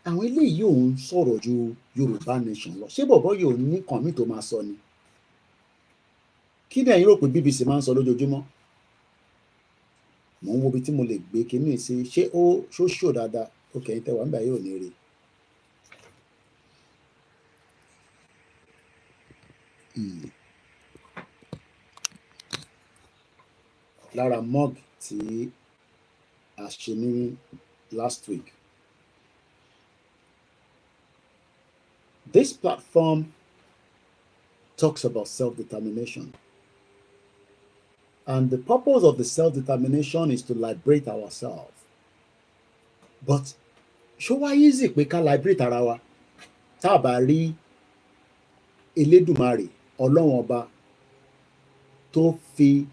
àwọn eléyìí ò ń sọ̀rọ̀ ju Yorùbá nation lọ ṣé bọ̀bọ̀ yóò ní kàn mí tó máa sọ ni. Kí ni ẹ̀yin rò pé BBC máa ń sọ lójoojúmọ́? Mo ń wo ibi tí mo lè gbé kíní sí ṣé ó ṣó dáadáa ó kẹ́yìn tẹ́wàá nígbà yóò ní rí. Lára mug tí a ṣe ní last week. This platform talks about self-determination. And the purpose of the self-determination is to liberate ourselves. But ṣó wá easy pé ká liberate ara wa tá a bá rí Elédùmarè Ọlọ́run ọba tó fi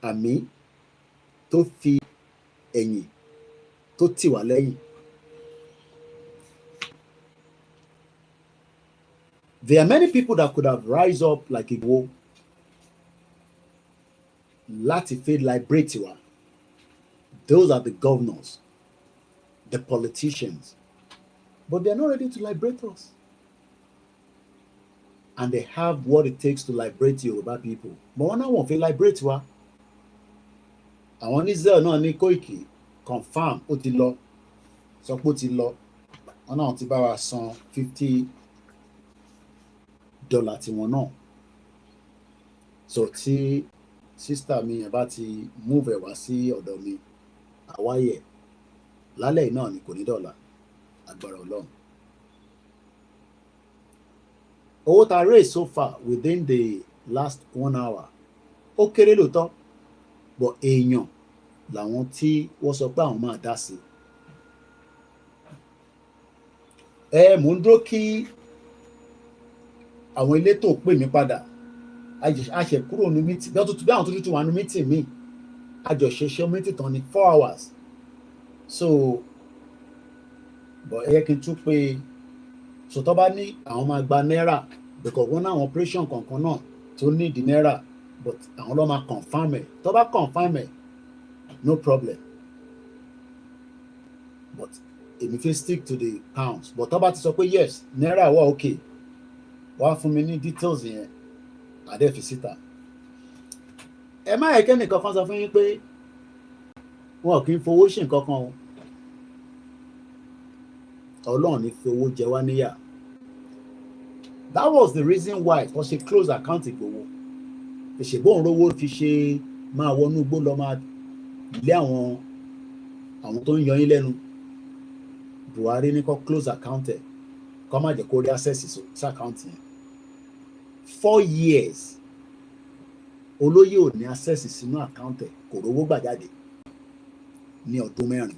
àmì tó fi ẹ̀yìn tó tì wá lẹ́yìn. There are many people that could have rise up like Igboho láti fẹ́ liberate wa. Those are the governors, the politicians, but they're not ready to liberate us. And they have what it takes to liberate Yoruba people. But wọ́n náà wọ́n fẹ́ liberate wa. Àwọn Israel náà ní Koiki confam ó ti lọ sọ pé ó ti lọ wọ́n náà ti bá wa san $50 tiwọn náà. So tí sister mi yẹn bá ti move ẹ̀ wá sí ọ̀dọ̀ mi àwáyẹ̀ lálẹ́ náà ni kò ní dọ̀là agbára Ọlọ́run. Owó tá a raise so far within the last 1 hour ó kéré lóòótọ́ but èèyàn làwọn tí wọ́n sọ pé àwọn máa dá sí. Mò ń dúró kí àwọn elétò pè mí padà a ṣe kúrò ní meeting bí àwọn tó tún wà ní meeting mi a jọ ṣe meeting tán ní 4 hours so but ẹ yẹ kí n tún pé sọtọ́ bá ní àwọn máa gba náírà because wọ́n náà operation kankan náà tó ní ìdí náírà but àwọn ló máa confirm ẹ̀ tó bá confirm ẹ̀ no problem but èmi fẹ́ stick to the pounds but tó bá ti sọ pé yes náírà wà okay wá fún mi ní details yẹn àdé fi síta ẹ má yẹ kẹ́nìkan kan sọ fún yín pé wọn kì í fowó ṣe nǹkan kan o Ọlọ́run ní fi owó jẹ wá níyà. That was the reason why wọ́n ṣe close account Ìgbòho. Ìṣègbọ́n rówó fi ṣe máa wọnú igbó lọ máa lé àwọn tó ń yọ yín lẹ́nu. Buhari ní kó close account ẹ̀ kó má jẹ́ kó rí access sí account yẹn. 4 years olóyè ò ní access sínú account ẹ̀ kò rówó gbà jáde ní ọdún 4.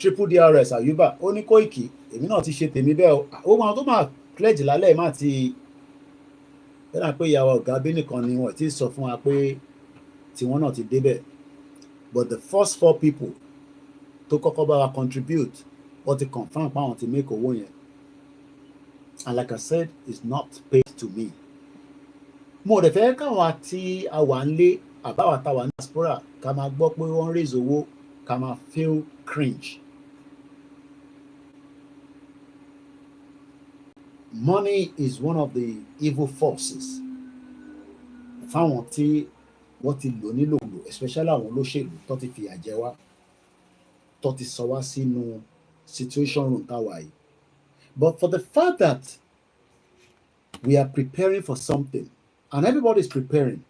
Triple DRS Ayuba ó ní Koiki èmi náà ti ṣe tèmi bẹ́ẹ̀ o ó máa tó máa pledge lálẹ́ má ti bẹ́ẹ̀ pé ìyàwó ọ̀gá bí nìkan ni wọ́n ti sọ fún wa pé tiwọn náà ti débẹ̀ but the first 4 people tó kọ́kọ́ bá wa contribute wọ́n ti confirm pé àwọn ti make owó yẹn and like I said it's not paid to me. Mo dẹ̀ fẹ́ káwọn àti àwa ń lé àbáwá táwa ní diaspora ká máa gbọ́ pé wọ́n raise owó ká máa feel cringe. Money is one of the evil forces. Fáwọn tí wọ́n ti lò nílòkulò especially àwọn olóṣèlú tó ti fìyà jẹ wá tó ti sọ wá sínú situation room táwa yìí. But for the fact that we are preparing for something and everybody is preparing,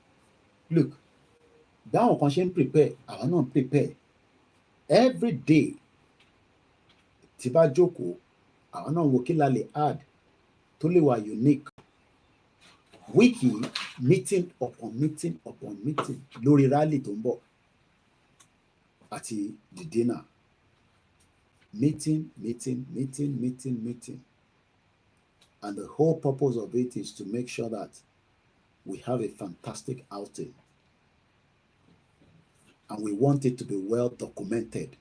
look, báwọn kan ṣe ń prepare àwọn náà ń prepare every day. Tí bá jókòó àwọn náà wo kí la lè add tó lè wà unique. Wiki meeting upon meeting upon meeting lórí rally tó ń bọ̀ àti the dinner. Meeting. And the whole purpose of it is to make sure that we have a fantastic outing. And we want it to be well documented.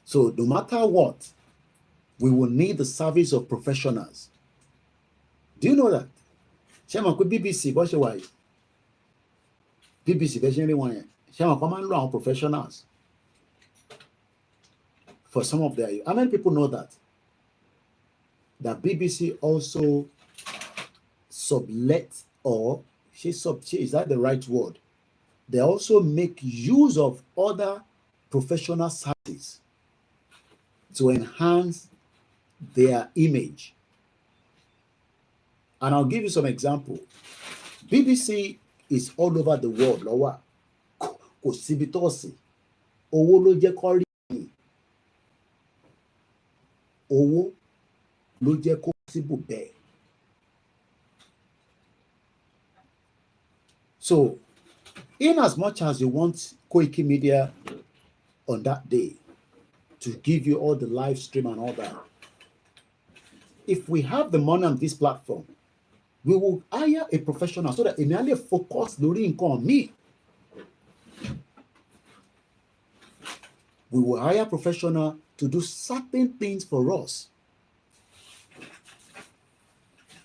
So no matter what, we will need the service of professionals. Do you know that? Ṣé mọ̀ pé BBC bó ṣe wà yìí? BBC bẹ́ẹ̀ ṣe ń rí wọn yẹn. Ṣé mọ̀ pé wọ́n máa ń lo àwọn professionals for some of their. How many people know that? That BBC also sublet or is that the right word? They also make use of other professional services to enhance their image. And I'll give you some example. BBC is all over the world. Lọ́wọ́ kò síbi tó sí. Owó ló jẹ́ kó rí mi. Owó ló jẹ́ kó síbò bẹ́ẹ̀. So, in as much as you want Koikimedia on that day to give you all the live stream and all that, if we have the money on this platform, we will hire a professional so that it may focus lórí nǹkan mi. We will hire a professional to do certain things for us.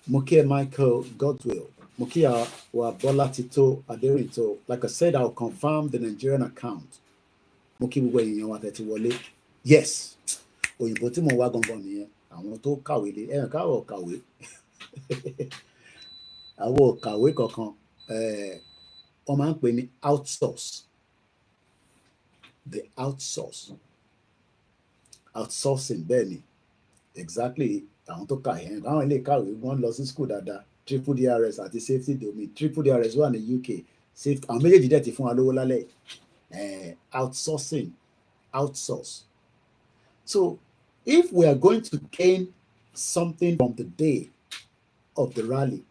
Mokia Michael Godwill, Mokia Wabola Tito Aderinto. Like I said, I'll confirm the Nigerian account. Moki Wale. Yes. Òyìnbó tí mo wá gangan nìyẹn. Àwọn tó kàwé lé ẹ̀yàn káwọ̀ kàwé. Àwọn kàwé kankan wọ́n máa ń pè ní outsource. The outsourcing bẹ́ẹ̀ ni exactly àwọn tó kà yẹn àwọn ilé ìkàwé wọ́n lọ sí school dáadáa triple DRS àti safety domain triple DRS wà ní UK safety àwọn méjèèjì dẹ̀ ti fún wa lówó lálẹ́ outsource. So if we are going to gain something from the day of the rally,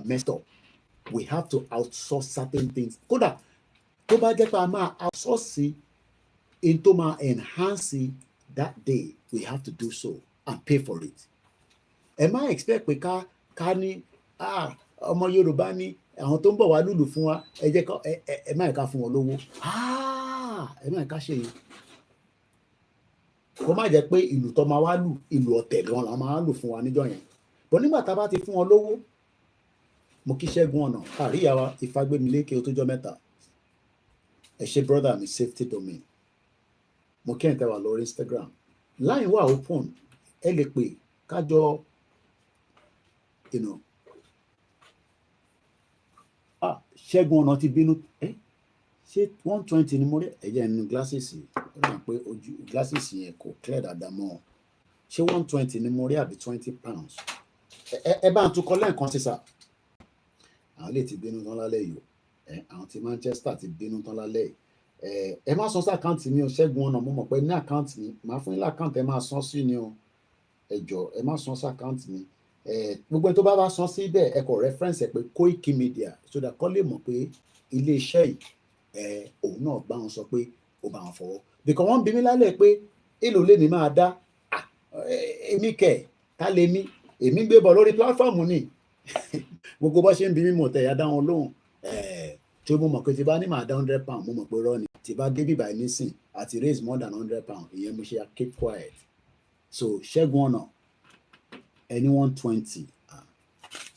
messed up, we have to outsource certain things. Kódà tó bá jẹ́ pé a máa outsource into máa enhance that day, we have to do so and pay for it. Ẹ má expect pé ká ní ọmọ Yorùbá ní àwọn tó ń bọ̀ wá lùlù fún wa ẹ jẹ́ ká ẹ má ká fún wọn lówó. Ẹ má ká ṣe yìí. kó má jẹ́ pé ìlú tó máa wá lù ìlú ọ̀tẹ̀ gan la máa lù fún wa níjọ́ yẹn bọ́ nígbà tá a bá ti fún wọn lówó mo kí Ṣẹ́gun Ọ̀nà àríyáwá Ìfagbémilékè ó tó jọ́ mẹ́ta ẹ ṣe brother mi safety domain mo kí ẹ̀ tẹ́ wà lórí Instagram line wà open ẹ lè pè kájọ Ṣẹ́gun Ọ̀nà ti bínú ṣé 120 ni mo rí ẹ̀jẹ̀ nínú glasses ó dà pé ojú glasses yẹn kò clear dáadáa mọ́ ṣé 120 ni mo rí àbí 20 pounds ẹ bá ń tún kọ lẹ́ẹ̀kan sí sà àwọn lè ti bínú tán lálẹ́ yìí àwọn ti Manchester ti bínú tán lálẹ́ yìí ẹ má san sí àkáǹtì mi o Ṣẹ́gun Ọ̀nà mo mọ̀ pé ní àkáǹtì mi màá fún yín lákáǹtì ẹ máa san sí ni o ẹ jọ̀ọ́ ẹ má san sí àkáǹtì mi gbogbo ẹni tó bá san síbẹ̀ ẹ kọ reference ẹ pé Koikimedia so that kọ́ lè mọ̀ pé ilé iṣẹ́ yìí òun náà bá wọn sọ pé ó bá wọn fọwọ́ because wọ́n bí mi lálẹ́ pé èlò lè ní máa dá èmi kẹ̀ ká lè mí èmi gbé bọ̀ lórí pláfọ́ọ̀mù ni gbogbo bó ṣe ń bí mi mọ̀ tẹ̀yà dá wọn lóhùn tí mo mọ̀ pé tí bá ní máa dá 100 pound mo mọ̀ pé rọ́ ni tí bá dé bíbá nísìn àti raise more than 100 pound ìyẹn mo ṣe keep quiet so Ṣẹ́gun Ọ̀nà ẹni 120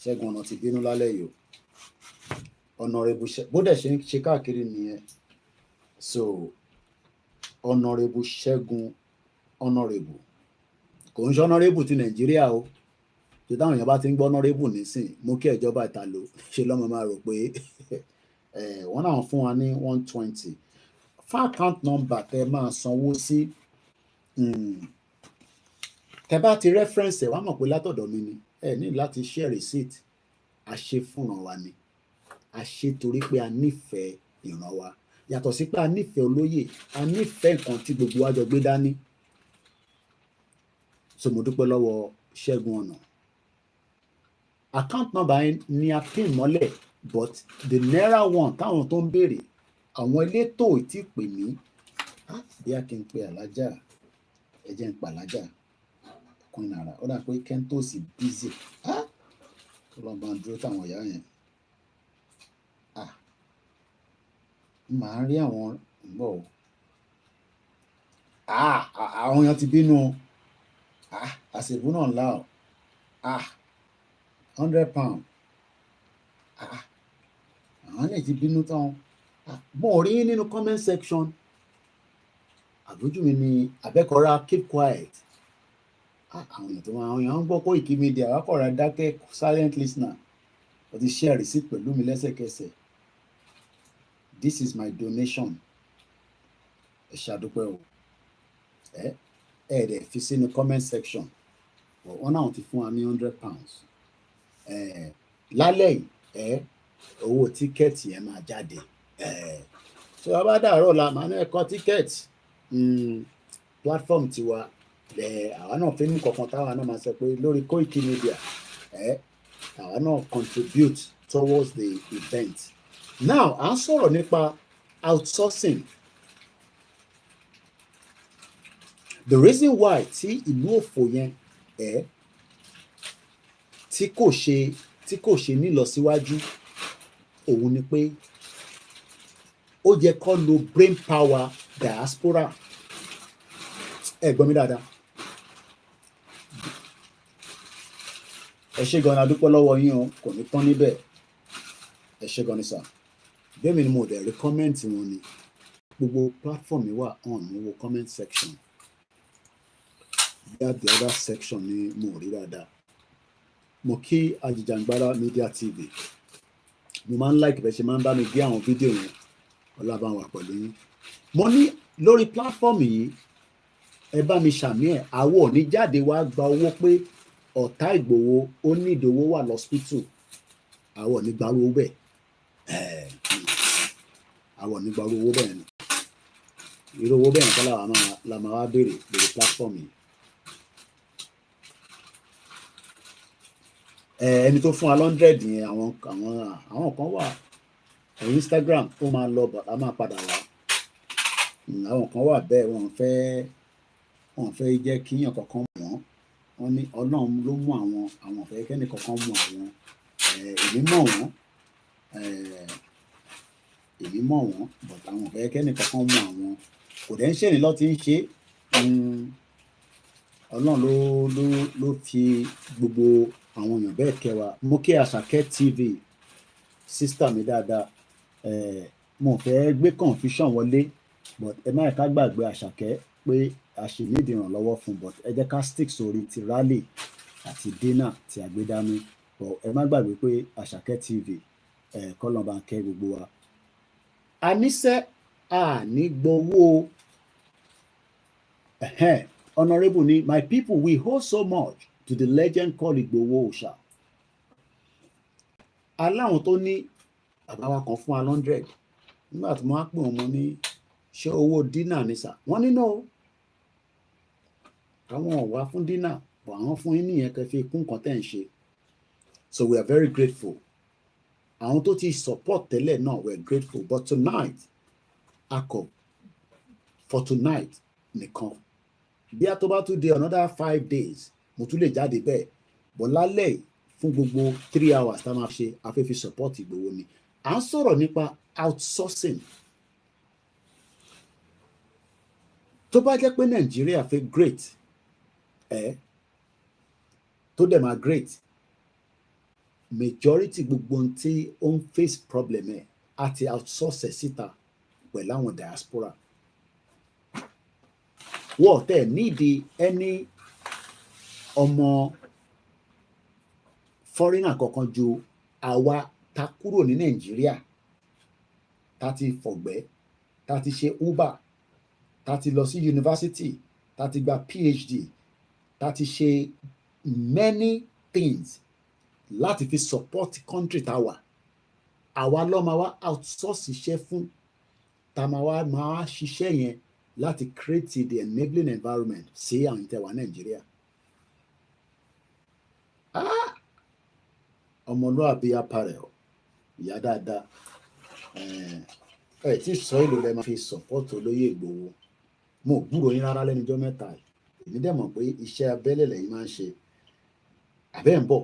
Ṣẹ́gun Ọ̀nà ti bínú lálẹ́ yìí o honorable bó dẹ̀ ṣe ń ṣe káàkiri nìyẹn so honorable Ṣẹ́gun honorable kò ń ṣe honorable ti Nàìjíríà o tó táwọn èèyàn bá ti ń gbọ́ honorable nísìn mú kí ìjọba ìtàló ṣe lọ́mọ máa rò pé wọ́n náà fún wa ní 120 fún account number tẹ máa sanwó sí tẹ bá ti reference ẹ wá mọ̀ pé látọ̀dọ̀ mi ni ẹ ní láti share receipt àṣefúnra wa ni àṣe torí pé a nífẹ̀ẹ́ ìran wa yàtọ̀ sí pé a nífẹ̀ẹ́ olóyè a nífẹ̀ẹ́ nǹkan tí gbogbo wa jọ gbé dání so mo dúpẹ́ lọ́wọ́ Ṣẹ́gun Ọ̀nà account number yẹn ni a pín mọ́lẹ̀ but the naira one táwọn tó ń béèrè àwọn elétò tí pè mí bí a kì í pe alájà ẹ jẹ́ ń pa alájà kún náírà ó dà pé kẹ́ńtòsì busy tó lọ́ọ́ bá ń dúró táwọn ìyá yẹn màá rí àwọn bọ̀ àwọn èèyàn ti bínú àṣèbú náà ńlá o 100 pound àwọn lè ti bínú tán mo rí nínú comment section àbójú mi ni abẹ́kọ̀ọ́ra keep quiet àwọn èèyàn tó máa ń gbọ́ Koikimedia àwákọ̀ọ́ra dákẹ́ silent listener ó ti share receipt pẹ̀lú mi lẹ́sẹ̀kẹsẹ̀ this is my donation ẹ ṣàdúpẹ́ o dẹ̀ fi sínú comment section wọ́n náà ti fún wa ní 100 pounds lálẹ́ yìí owó tíkẹ́ẹ̀tì yẹn máa jáde tí wọ́n bá dàárọ̀ la máa ní ẹ̀kọ́ tíkẹ́ẹ̀tì platform tiwa àwa náà fi ní kọ̀ọ̀kan táwa náà máa sọ pé lórí Koikimedia àwa náà contribute towards the event now à ń sọ̀rọ̀ nípa outsourcing the reason why tí ìlú òfò yẹn tí kò ṣe nílọsíwájú òun ni pé ó yẹ kó lo brain power diaspora ẹ gbọ́ mi dáadáa ẹ ṣé gan-an adúpẹ́ lọ́wọ́ yín o kò ní tán níbẹ̀ ẹ ṣé gan-an ní sà bẹ́ẹ̀ mi ni mo dẹ̀ rí kọ́mẹ́ǹtì wọn ni gbogbo platform mi wà on ní wo comment section that the other section ni mo rí dáadáa mo kí Ajìjàngbara Media TV mo máa ń like bẹ́ẹ̀ ṣe máa ń bá mi gbé àwọn fídíò yẹn ọlábàwà pẹ̀lú yín mo ní lórí platform yìí ẹ bá mi ṣàmì ẹ̀ àwọ̀ ò ní jáde wá gba owó pé ọ̀tá Ìgbòho ó ní ìdòwò wà lọ́sítù àwọ̀ ò ní gba owó bẹ́ẹ̀ àwọ̀ ò ní gba owó bẹ́ẹ̀ ni irú owó bẹ́ẹ̀ nǹkan la máa wá béèrè lórí platform yìí. Ẹni tó fún wa 100 yẹn àwọn kan wà Instagram ó máa lọ a máa padà wá àwọn kan wà bẹ́ẹ̀ wọ́n fẹ́ jẹ́ kíyàn kankan mọ̀ wọ́n ní Ọlọ́run ló mú àwọn fẹ́ kẹ́ni kankan mú àwọn èmi mọ̀ wọ́n but àwọn fẹ́ kẹ́ni kankan mú àwọn kò dẹ́ ń ṣe ní lọ́ ti ń ṣe Ọlọ́run ló fi gbogbo àwọn èèyàn bẹ́ẹ̀ kẹwàá. Mo kí Àṣàkẹ́ TV sísítà mi dáadáa. Mo fẹ́ gbé confusion wọlé, but ẹ má yẹ ká gbàgbé Àṣàkẹ́ pé a ṣì need ìrànlọ́wọ́ fún, but ẹ jẹ́ ká stick sórí ti rally àti dinner tí a gbé dání. But ẹ má gbàgbé pé Àṣàkẹ́ TV kọ́lọ́n bá ń kẹ́ gbogbo wa. Àníṣe àní gbowó honourable ni my people we owe so much to the legend called Igboho Òòṣà. Aláwọn tó ní àbáwá kan fún 100 nígbà tí mo wá pè wọ́n mo ní ṣé owó dínà ní sà, wọ́n ní no àwọn ò wá fún dínà bọ̀ àwọn fún yín nìyẹn kẹ́ fi kún nǹkan tẹ́ ń ṣe. So we are very grateful. Àwọn tó ti support tẹ́lẹ̀ náà we are grateful, but tonight akọ for tonight nìkan bí a tó bá tún di another 5 days mo tún lè jáde bẹ́ẹ̀, bọ̀ lálẹ́ fún gbogbo 3 hours tá a máa ṣe afẹ́fẹ́ support Ìgbòho ni. À ń sọ̀rọ̀ nípa outsourcing. Tó bá jẹ́ pé Nàìjíríà fẹ́ great tó dẹ̀ máa great, majority gbogbo ohun tí ó ń face problem ẹ̀ àti outsource síta pẹ̀lú àwọn diaspora. Wọ́n tẹ̀ nídìí ẹni ọmọ foreigner kankan ju àwa ta kúrò ní Nàìjíríà ta ti fọ̀gbẹ́, ta ti ṣe Uber, ta ti lọ sí university, ta ti gba PhD, ta ti ṣe many things láti fi support country ta wà. Àwa ló máa wá outsource iṣẹ́ fún, ta máa ṣiṣẹ́ yẹn láti create the enabling environment sí àwọn ìtẹ̀wà Nàìjíríà. Ọmọlúwàbí apparel ìyá dáadáa tí sọ èlò lẹ máa fi support olóyè Ìgbòho. Mo gbúrò yín rárá lẹ́nujọ́ mẹ́ta yìí. Èmi dẹ̀ mọ̀ pé iṣẹ́ abẹ́lẹ̀ lẹ́yìn máa ń ṣe. Àbẹ́ ń bọ̀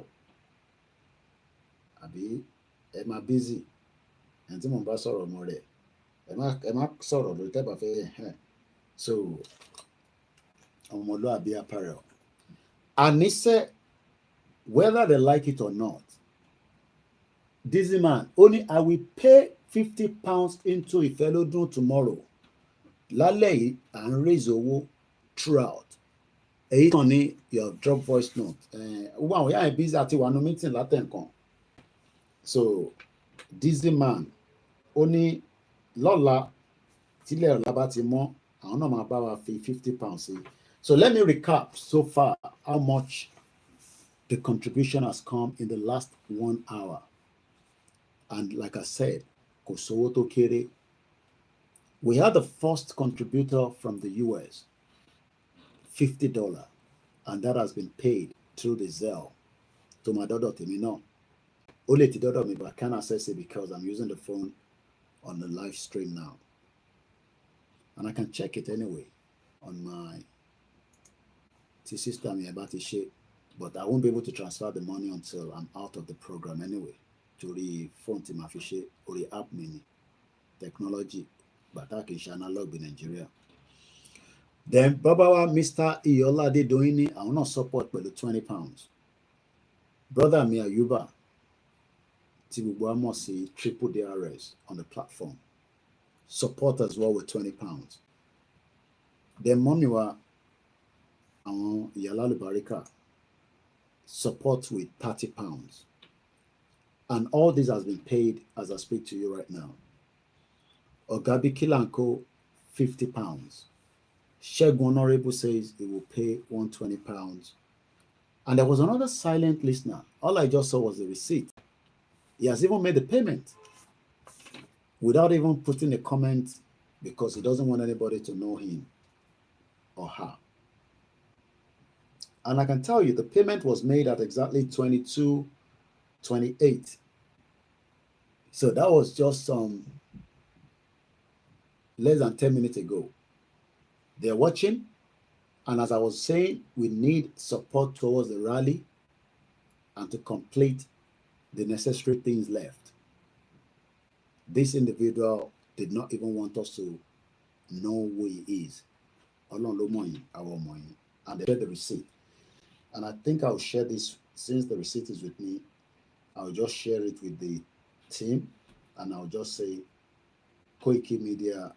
àbí ẹ máa busy ẹni tí mo bá sọ̀rọ̀ ọmọ rẹ̀ ẹ má sọ̀rọ̀ lórí tẹ́ bá fẹ́ so ọmọlúwàbí apparel. Àníṣe whether they like it or not, this man only I will pay £50 into IFELODUN tomorrow. Lálẹ́ yìí à ń raise owó throughout. Èyí kan ní your drop voice note. Owó àwọn ìyá yẹn busy àti wà nínú meeting látẹ̀ǹkan. So this man ó ní lọ́la tílẹ̀ ọ̀la bá ti mọ́ àwọn náà máa bá wa fi £50 sí. So let me recap so far how much the contribution has come in the last 1 hour. And like I said, kò sówó tó kéré. We had the first contributor from the US, $50, and that has been paid through the Zelle to my daughter Timino. Only to daughter me, but I can't access it because I'm using the phone on the live stream now. And I can check it anyway on my system here about shit, but I won't be able to transfer the money until I'm out of the program anyway. To the phone to my fish or the app mini technology, but I can analog in Nigeria. Then Babawa Mr. Iyolade Doini, I will not support by the £20. Brother Mia Yuba, Tibubuamo see triple DRS on the platform. Support as well with £20. Then Moniwa Yalali Barika support with £30. And all this has been paid as I speak to you right now. Ogabi Kilanko, £50. Shegun Honorable says he will pay £120. And there was another silent listener. All I just saw was the receipt. He has even made the payment without even putting a comment because he doesn't want anybody to know him or her. And I can tell you the payment was made at exactly 22:28. So that was just less than 10 minutes ago. They're watching, and as I was saying, we need support towards the rally and to complete the necessary things left. This individual did not even want us to know who he is. and they share the receipt. And I think I'll share this, since the receipt is with me, I'll just share it with the team, and I'll just say Koikimedia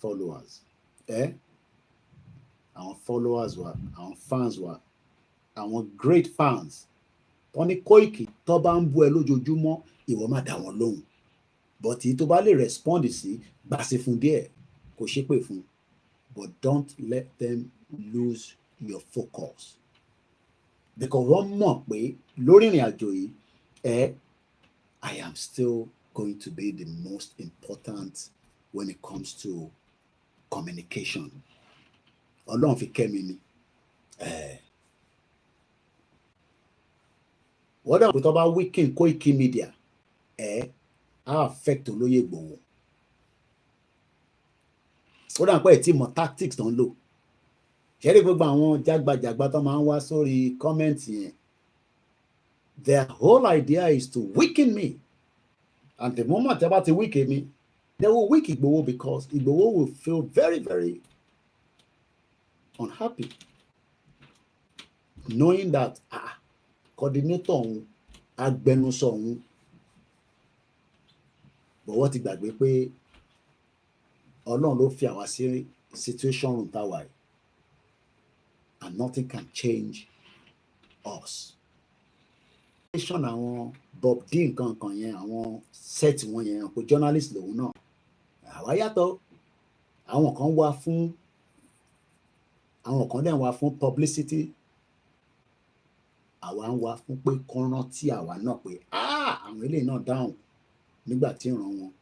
followers. Our followers were, our fans were, our great fans. Wọ́n ní Koiki tó bá ń bú ẹ lójoojúmọ́, ìwọ má dá wọn lóhùn. But èyí tó bá lè respond sí, gbàsí fún díẹ̀, kò ṣépè fún. But don't let them lose your focus. Because wọ́n mọ̀ pé lórí ìrìn àjò yìí, I am still going to be the most important when it comes to communication. Ọlọ́run fi kẹ́ mi ni. Wọ́n dà pé tó bá weaken Koikimedia, á affect olóyè Ìgbòho. Ó dà pé ẹ̀ tí mọ tactics tó ń lò. Ṣẹ́rí gbogbo àwọn jágbajàgba tó máa ń wá sórí kọ́mẹ́ǹtì yẹn. Their whole idea is to weaken me. And the moment they're about to weaken me, they will weaken Igboho, because Igboho will feel very, very unhappy, knowing that coordinator òun, agbẹnusọ òun, but wọ́n ti gbàgbé pé Ọlọ́run ló fi àwa sí situation room táwa yìí, and nothing can change us. Àwọn Bob D nǹkan yẹn, àwọn set wọn yẹn, kò journalist lòun náà. Àwa yàtọ̀, àwọn kan wá fún, àwọn kan dẹ̀ wá fún publicity. Àwa ń wá fún pé kán rántí àwa náà pé àwọn eléyìí náà dáhùn nígbà tí ìran wọn.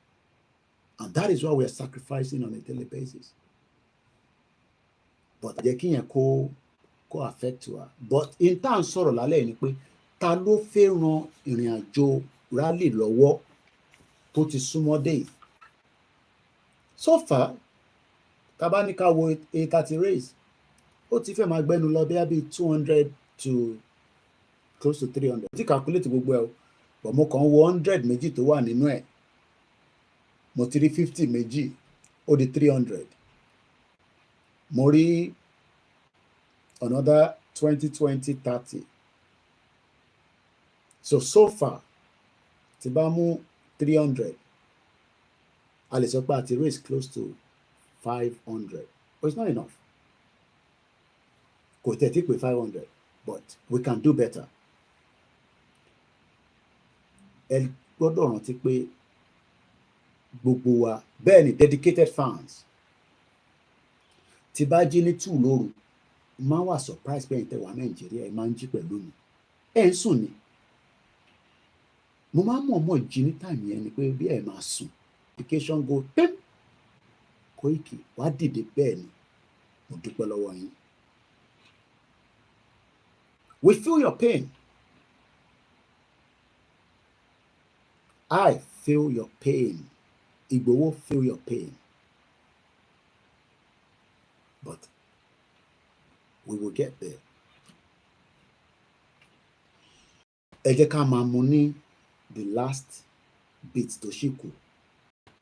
And that is why we are sacrificing on a daily basis. But jẹ́ kí yẹn kó affect wa. But in tá à ń sọ̀rọ̀ lálẹ́ ni pé ta ló fẹ́ ran ìrìn àjò rally lọ́wọ́ tó ti súnmọ́ dé yìí? So far, tá bá ní ká wo èyí tá ti raise, ó ti fẹ́ máa gbẹ́nu lọ bí 200 to close to 300. Tí calculate gbogbo ẹ̀ o, but mo kàn wo 100 méjì tó wà nínú ẹ̀, mo ti rí 50 méjì, ó di 300. Mo rí another 20, 30. So far, tí bá mú 300, a lè sọ pé a ti raise close to 500. But it's not enough. Kò tẹ̀ tí pé 500, but we can do better. Ẹ gbọ́dọ̀ rántí pé gbogbo wa, bẹ́ẹ̀ ni dedicated fans, tí bá jí ní 2 lóru, máa wà surprise pé ìtẹ̀wá Nàìjíríà ẹ máa ń jí pẹ̀lú mi. Ẹ ń sùn ni. Mo máa ń mọ̀ jí ní time yẹn ni pé bí ẹ máa sùn, notification go pim, Koiki wá dìde, bẹ́ẹ̀ ni. Mo dúpẹ́ lọ́wọ́ yín. We feel your pain. I feel your pain. Igboho feel your pain. But we will get there. Ẹ jẹ́ ká máa mú ní the last bit tó ṣì kù.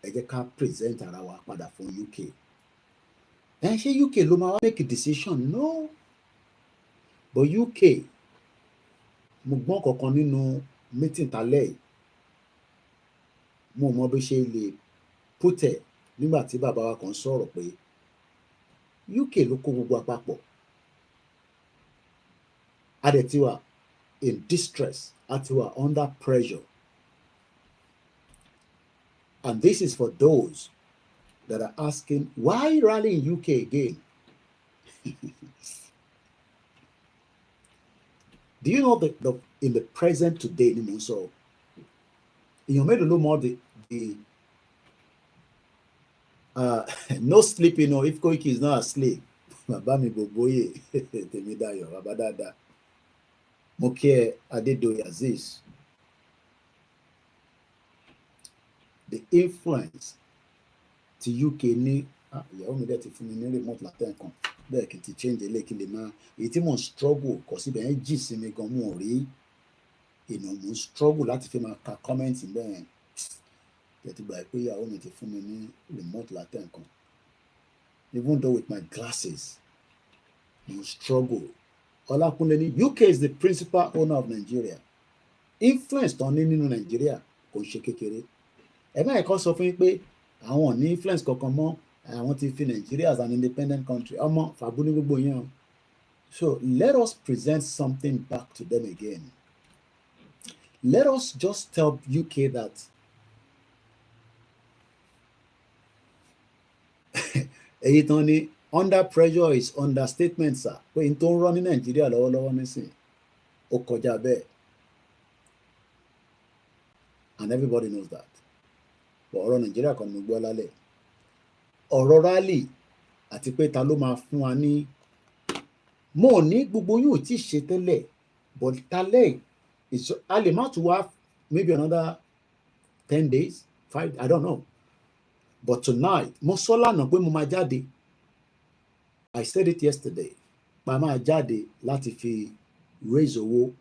Ẹ jẹ́ ká present ara wa padà fún UK. Ṣé UK ló máa wá make a decision? No. But UK, mo gbọ́n kankan nínú meeting talẹ́ yìí. Mo mọ bí ṣe lè put ẹ̀ nígbà tí bàbá wa kan sọ̀rọ̀ pé UK ló kó gbogbo àpapọ̀. A dẹ̀ ti wà in distress, a ti wà under pressure. And this is for those that are asking, why rally in UK again? Do you know that in the present today, ni mo sọ, èèyàn mélòó ló mọ̀ the no sleeping, or if Koiki is not asleep, bàbá mi Boboye, Tèmídayọ̀, bàbá dáadáa, mo kí ẹ Adédoyin Azeez. The influence ti UK ní, ìyàwó mi dẹ̀ ti fún mi ní remote látẹ̀kàn, bẹ́ẹ̀ kì í ti change eléyìí kí lè máa, èyí tí mò ń struggle kò síbẹ̀ yẹn jì sí mi gan, mo rí mò ń struggle láti fi máa ka comment bẹ́ẹ̀. Tẹ̀tí gbà pé ìyàwó mi ti fún mi ní remote látẹ̀kàn, even though with my glasses you struggle. Olakunle, UK is the principal owner of Nigeria. Influence tó ní nínú Nigeria kò ṣe kékeré. Ẹ má ẹ̀kọ́ sọ fún yín pé àwọn ò ní influence kankan mọ́, àwọn ti fi Nigeria as an independent country. Ọmọ fàbú ní gbogbo yẹn. So let us present something back to them again. Let us just tell UK that èyí tán ni under pressure is understatement, sir. Pé n tó ń rán ní Nàìjíríà lọ́wọ́lọ́wọ́ nísìn ó kọjá bẹ́ẹ̀. And everybody knows that. But ọ̀rọ̀ Nàìjíríà kan ni mo gbọ́ lálẹ́. Ọ̀rọ̀ rally àti pé ta ló máa fún wa ní. Mo ní gbogbo yóò tí ṣe tẹ́lẹ̀, but talẹ́ a lè má tún wá maybe another 10 days, 5, I don't know. But tonight, mo sọ lánàá pé mo máa jáde. I said it yesterday. Pa máa jáde láti fi raise owó.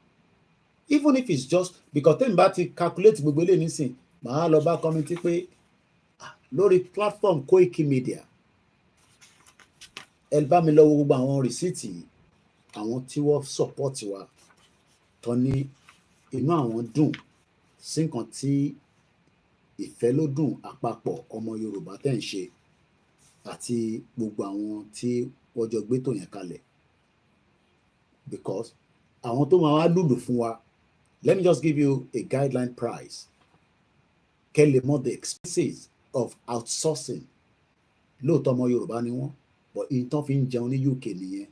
Even if it's just because tẹ́mi bá ti calculate gbogbo eléyìí nísìn, màá lọ bá committee pé lórí platform Koikimedia. Ẹ bá mi lọ wo gbogbo àwọn rìsíìtì àwọn tí wọ́n support wa tó ní inú àwọn dùn sí nǹkan tí ìfẹ́lódùn àpapọ̀ ọmọ Yorùbá tẹ̀ ń ṣe àti gbogbo àwọn tí wọ́n jọ gbé tò yẹn kalẹ̀. Because àwọn tó máa wá lùlù fún wa, let me just give you a guideline price. Kẹ́ lè mọ̀ the expenses of outsourcing. Lóòótọ́ ọmọ Yorùbá ni wọ́n, but ìtàn fi ń jẹun ní UK nìyẹn.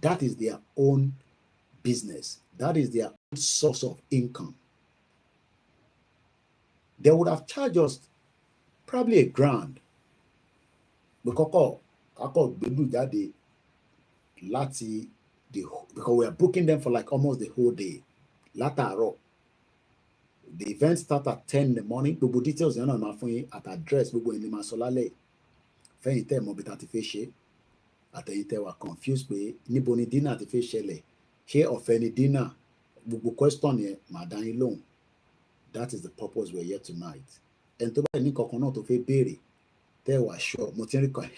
That is their own business. That is their own source of income. They would have charged us probably $1,000. Because we are booking them for like almost the whole day. Látàárọ̀. The event starts at 10 in the morning. Gbogbo details yẹn náà máa fún yín at address gbogbo ẹni máa sọ lálẹ́. Fẹ́yìn tẹ́ mọ̀ bí ta ti fẹ́ ṣe. Àtẹ̀yìn tẹ́ wà confused pé níbo ni dinner ti fẹ́ ṣẹlẹ̀. Ṣé ọ̀fẹ́ ni dinner? Gbogbo question yẹn máa dá yín lóhùn. That is the purpose we are here tonight. And tó bá ní kankan náà tó fẹ́ béèrè, tẹ́ wà sure, mo ti rí kan,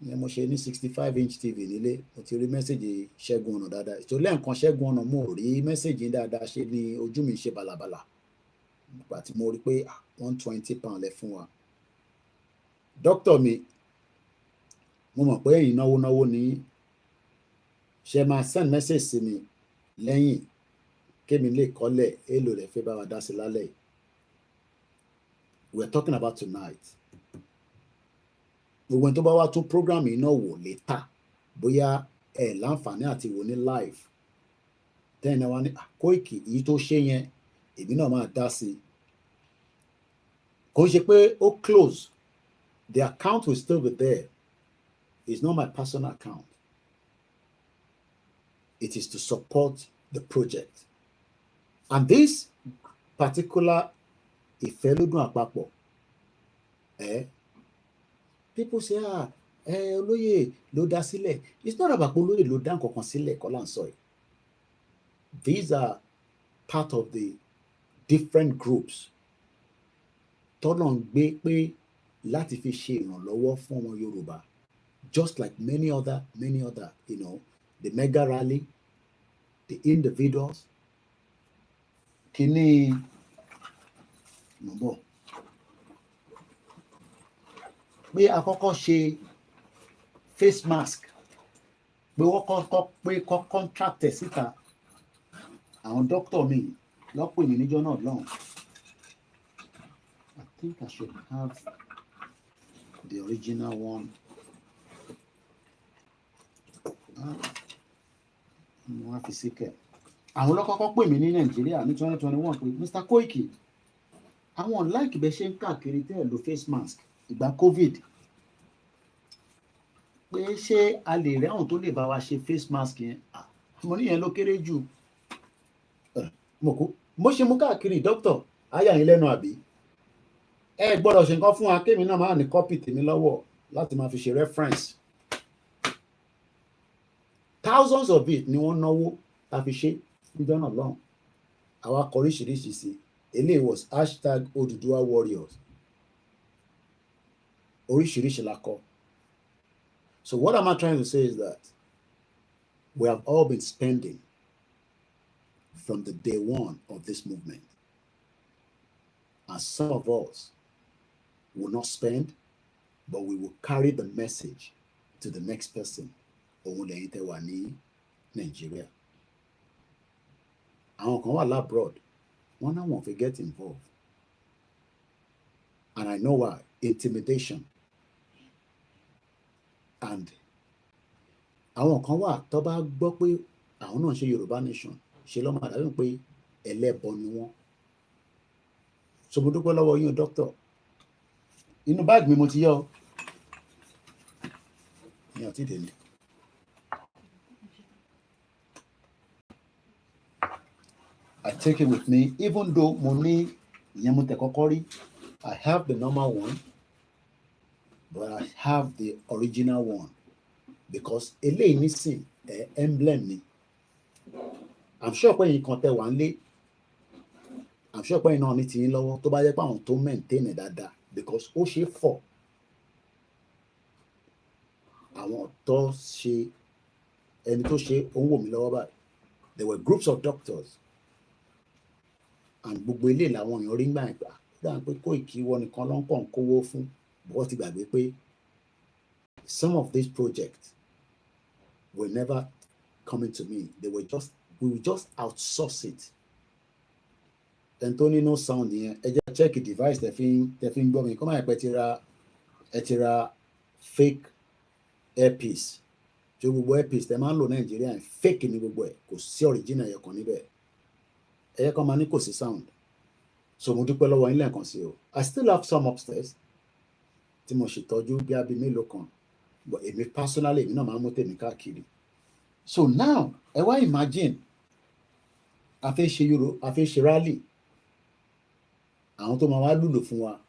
mo ṣe ní 65-inch TV nílé, mo ti rí mẹ́sẹ̀gì Ṣẹ́gun Ọ̀nà dáadáa. Ìṣòro lẹ́ẹ̀kan Ṣẹ́gun Ọ̀nà mo rí mẹ́sẹ̀gì dáadáa ṣe ni ojú mi ṣe bàlàbàlà. Nígbà tí mo rí pé £120 lẹ fún wa. Dókítà mi, mo mọ̀ pé ẹ̀yin náwó ní ṣe máa send message sí mi lẹ́yìn kémi lè kọ́lẹ̀ èlò rẹ̀ fẹ́ bá wa dá sí lálẹ́. We are talking about tonight. Gbogbo ẹni tó bá wá tún program yìí náà wò later, bóyá ẹ láǹfààní àti wò ní live. Then wá ní Koiki èyí tó ṣe yẹn, èmi náà máa dá sí. Kò ṣe pé ó close. The account will still be there. It's not my personal account. It is to support the project. And this particular ìfẹ́lódùn àpapọ̀, people say, olóyè ló dá sílẹ̀. It's not about olóyè ló dá nǹkan kan sílẹ̀ kọ́ là ń sọ yìí. These are part of the different groups tọ́nà ń gbé pé láti fi ṣe ìrànlọ́wọ́ fún ọmọ Yorùbá. Just like many other, the mega rally, the individuals. Kini mọ̀mọ́. Pé àkọ́kọ́ ṣe face mask. Pé wọ́n kọ́ contract ẹ̀ síta. Àwọn doctor mi lọ́pọ̀ mi níjọ́ náà lọ́hùn. I think I should have the original one. Mo wá fi síkẹ̀. Àwọn lọ́kọ́kọ́ pè mí ní Nàìjíríà ní 2021 pé Mr. Koiki, àwọn like bẹ́ ṣe ń káàkiri tẹ́ ẹ̀ lo face mask ìgbà COVID. Pé ṣé a lè rí àwọn tó lè bá wa ṣe face mask yẹn? Mo ní yẹn ló kéré jù. Mo ṣe mú káàkiri doctor, àyà yín lẹ́nu àbí? Ẹ gbọ́dọ̀ ṣe nǹkan fún wa kémi náà máa ní copy tèmi lọ́wọ́ láti máa fi ṣe reference. Thousands of it ni wọ́n náwó ta fi ṣe níjọ́ náà lọ́hùn. Àwa kọ oríṣiríṣi sí. Eléyìí was #Oduduwa Warriors. Oríṣiríṣi la kọ. So what am I trying to say is that we have all been spending from the day one of this movement. And some of us will not spend, but we will carry the message to the next person. Nigeria. Àwọn kan wà abroad, wọ́n náà wọ́n fi get involved. And I know why. Intimidation. And àwọn kan wà tó bá gbọ́ pé àwọn náà ṣe Yorùbá nation, ṣe ló máa dàbí pé ẹlẹ́bọ ni wọ́n. So mo dúpẹ́ lọ́wọ́ yín doctor. Inú báàgì mi mo ti yọ. Ní ọtí dèní. I take it with me, even though mo ní ìyẹn mo tẹ̀ kọ́kọ́ rí. I have the normal one, but I have the original one because eléyìí nísìn emblem ni. I'm sure pé yín kan tẹ wà ń lé. I'm sure pé yín náà ní tiyín lọ́wọ́ tó bá jẹ́ pé àwọn tó maintain ẹ̀ dáadáa because ó ṣe fọ̀. Àwọn tó ṣe ẹni tó ṣe ó ń wò mí lọ́wọ́ báyìí. There were groups of doctors and gbogbo ilé làwọn èèyàn rí gbà ìgbà. Dáhùn pé Koiki wọn nìkan ló ń kàn kówó fún bọ́ ti gbàgbé pé some of these projects were never coming to me. They were just, we will just outsource it. Ẹni no sound yẹn, ẹ jẹ́ check device tẹ fi ń gbọ́ mi. Kọ́ máa pẹ́ ti ra fake earpiece. Ṣé gbogbo earpiece tẹ máa ń lò Nàìjíríà yẹn fake ni gbogbo ẹ̀, kò sí original yẹn kan níbẹ̀. Ẹ yẹ kọ́ máa ní kò sí sound. So mo dúpẹ́ lọ́wọ́ yín lẹ́ẹ̀kan sí o. I still have some upstairs tí mo ṣètọ́jú bí abí mélòó kan, but èmi personally èmi náà máa ń mú tèmi káàkiri. So now ẹ wá imagine a fẹ́ ṣe rally, àwọn tó máa wá lùlù fún wa.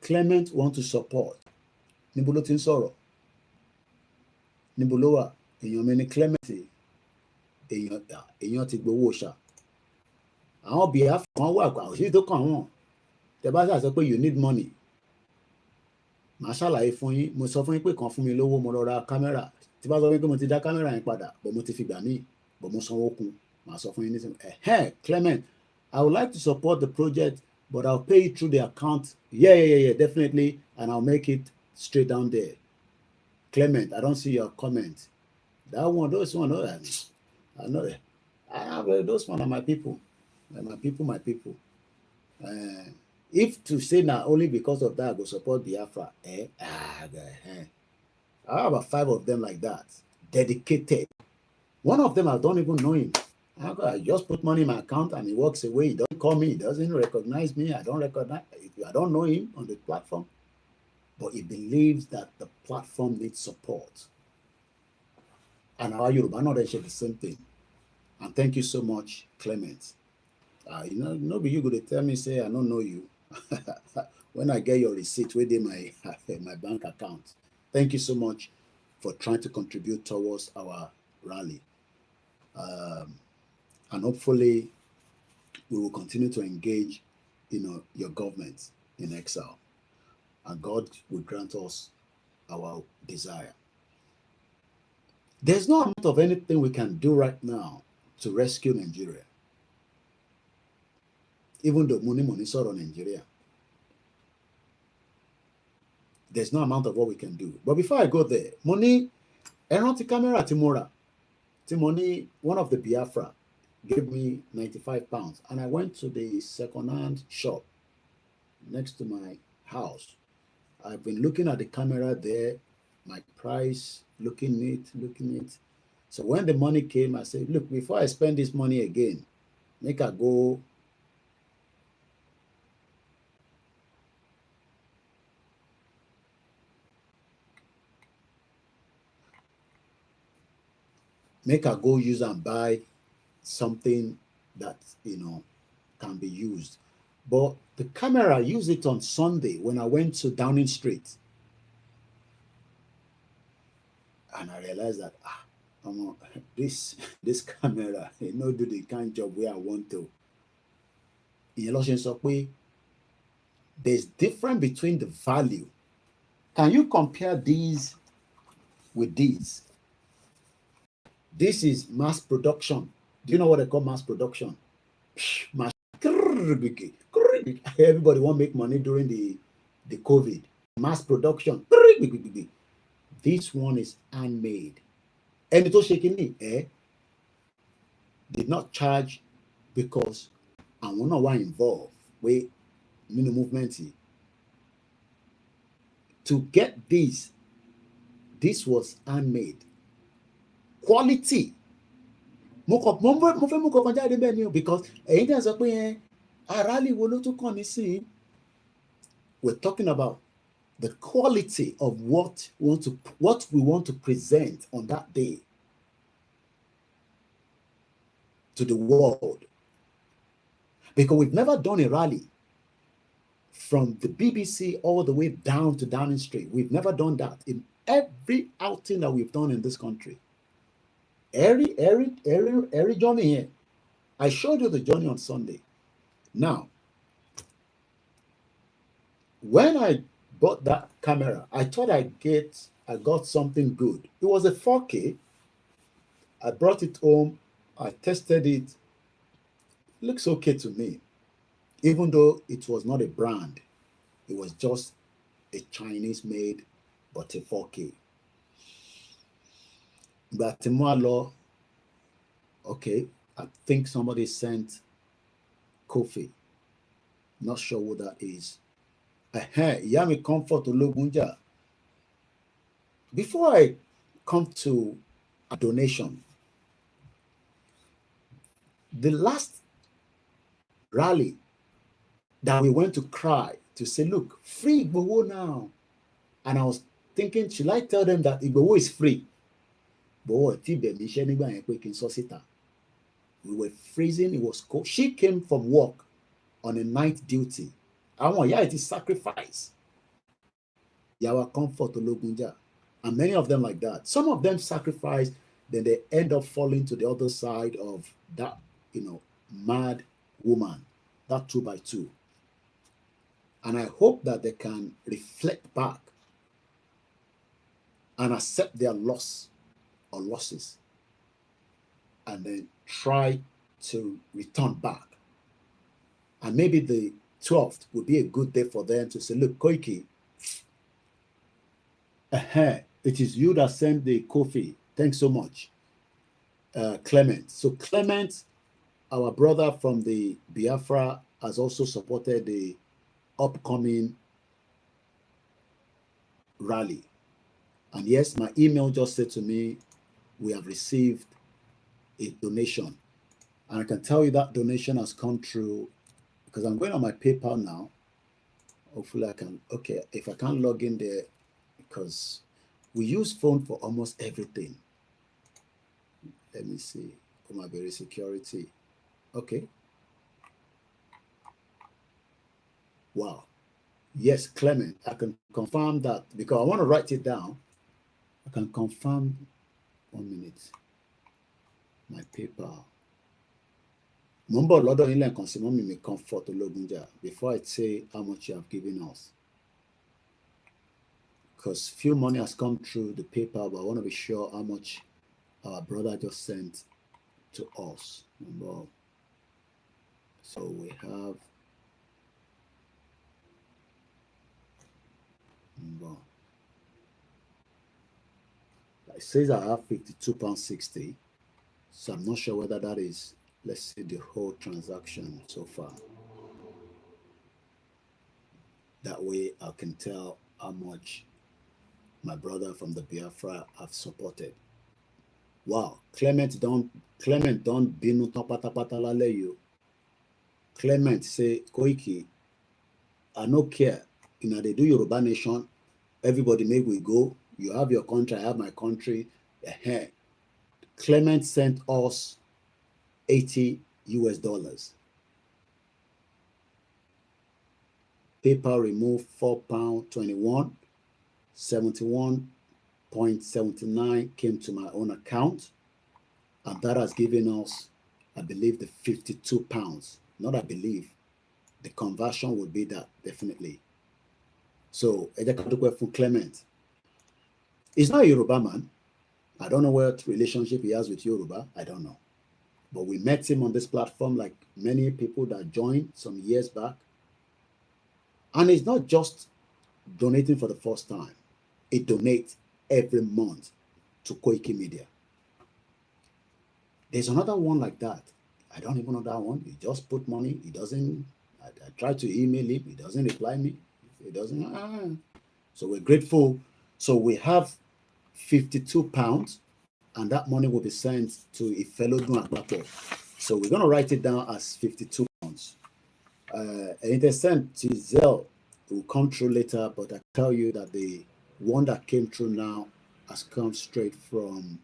Clement want to support. Níbo ló ti ń sọ̀rọ̀? Níbo ló wà? Èèyàn mi ni Clement, èèyàn ti gbowó ṣá. Àwọn Biafra kan wà pa òṣèlú tó kàn wọ́n. Tẹ bá ṣàṣọ pé you need money. Màá ṣàlàyé fún yín, mo sọ fún yín pé kan fún mi lówó, mo lọ ra kámẹ́rà. Tí bá sọ pé mo ti dá kámẹ́rà yẹn padà, bọ̀ mo ti fi gbà mí, bọ̀ mo sanwó kún. Màá sọ fún yín nísìnyí. Clement, I would like to support the project, but I'll pay it through the account. Yeah, definitely, and I'll make it straight down there. Clement, I don't see your comment. That one, those one, I know. I have those one are my people. My people. If to say now only because of that I go support Biafra, I have about 5 of them like that, dedicated. One of them I don't even know him. I just put money in my account and he walks away. He doesn't call me. He doesn't recognize me. I don't know him on the platform, but he believes that the platform needs support. And our Yoruba know they share the same thing. And thank you so much, Clement. Nobody you go to tell me say I don't know you. When I get your receipt within my bank account. Thank you so much for trying to contribute towards our rally. And hopefully we will continue to engage your government in exile. And God will grant us our desire. There's no amount of anything we can do right now to rescue Nigeria. Even though money sort on Nigeria. There's no amount of what we can do. But before I go there, money, the camera Timora, one of the Biafra gave me 95 pounds. And I went to the second-hand shop next to my house. I've been looking at the camera there, my price, looking it. So when the money came, I said, look, before I spend this money again, make I go use and buy something that, can be used. But the camera, I used it on Sunday when I went to Downing Street. And I realized that, this camera, do the kind of job where I want to. There's difference between the value Can you compare these with these? This is mass production. Do you know what they call mass production? Mass. Everybody want to make money during the COVID. Mass production. This one is handmade. And it was shaking did not charge because àwọn náà wà involved with nínú movement. To get this was handmade. Quality. Mo fẹ́ mú kankan jáde bẹ́ẹ̀ ni o, because ẹ̀yin tẹ́ sọ pé àrálì wo ló tún kàn ní sí. We're talking about the quality of what we want to present on that day to the world. Because we've never done a rally from the BBC all the way down to Downing Street. We've never done that in every outing that we've done in this country. Every journey here. I showed you the journey on Sunday. Now, when I bought that camera, I thought I got something good. It was a 4K. I brought it home. I tested it. Looks okay to me, even though it was not a brand. It was just a Chinese made, but a 4K. But tomorrow, okay, I think somebody sent coffee. Not sure what that is. Yami Comfort Ologunja. Before I come to a donation, the last rally that we went to cry to say, look, free Igboho now. And I was thinking, should I tell them that Igboho is free? We were freezing, it was cold. She came from work on a night duty. It is sacrifice. Yawa Comfort Ologunja. And many of them like that. Some of them sacrifice, then they end up falling to the other side of that, mad woman, that 2x2. And I hope that they can reflect back and accept their loss or losses and then try to return back. And maybe the 12th would be a good day for them to say, look, Koiki, it is you that sent the coffee. Thanks so much, Clement. So Clement, our brother from the Biafra, has also supported the upcoming rally. And yes, my email just said to me, we have received a donation. And I can tell you that donation has come through because I'm going on my PayPal now. Hopefully I can, okay, if I can't log in there, because we use phone for almost everything. Let me see, Omabere security. Okay. Wow. Yes, Clement, I can confirm that because I want to write it down. I can confirm, 1 minute, my PayPal. Comfort Ologunja before I say how much you have given us. Because few money has come through the PayPal, but I want to be sure how much our brother just sent to us. So we have it says I have £52.60. So I'm not sure whether that is, let's see the whole transaction so far. That way I can tell how much my brother from the Biafra have supported. Wow, Clement don't binu pata lale you. Clement say, Koiki, I no care. They do Yoruba nation. Everybody make we go. You have your country, I have my country. Clement sent us $80 US. PayPal removed £4.21. 71.79 came to my own account, and that has given us, I believe, the £52. Not I believe, the conversion would be that, definitely. So ẹ jẹ́ ká dúpẹ́ fún Clement. He's not a Yoruba man. I don't know what relationship he has with Yoruba. I don't know. But we met him on this platform like many people that joined some years back. And it's not just donating for the first time. It donates every month to Koikimedia. There's another one like that. I don't even know that one. He just put money. He doesn't. I try to email him. He doesn't reply me. He doesn't. So we're grateful. So we have £52, and that money will be sent to IFELODUN APAPO. So we're going to write it down as £52. And they sent to Zelle. It will come through later, but I tell you that the one that came through now has come straight from,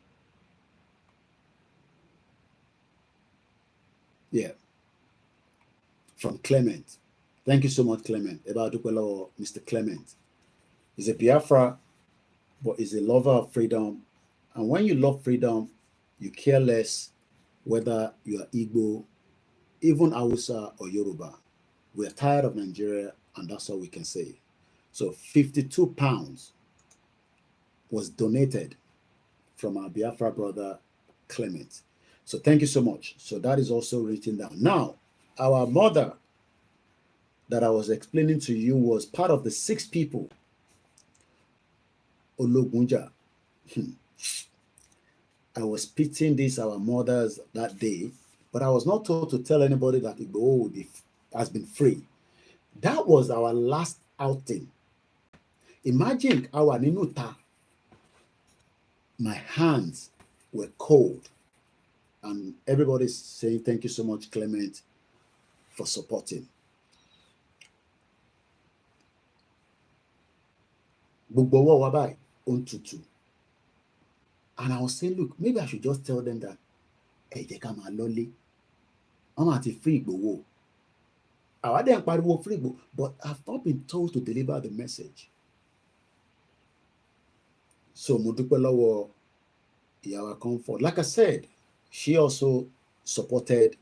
from Clement. Thank you so much, Clement. Mr. Clement. He's a Biafra, but he's a lover of freedom. And when you love freedom, you care less whether you are Igbo, even Hausa or Yoruba. We are tired of Nigeria, and that's all we can say. So £52 was donated from our Biafra brother, Clement. So thank you so much. So that is also written down. Now, our mother that I was explaining to you was part of the 6 people. Ologunja. I was pitying these our mothers that day, but I was not told to tell anybody that Igboho has been free. That was our last outing. Imagine our Ninuta. My hands were cold. And everybody's saying, thank you so much, Clement, for supporting. And I was saying, look, maybe I should just tell them that, hey, they come alone. I'm at a free Igboho. I didn't free Igboho, but I've not been told to deliver the message. So Mudupelowo Yawa Comfort. Like I said, she also supported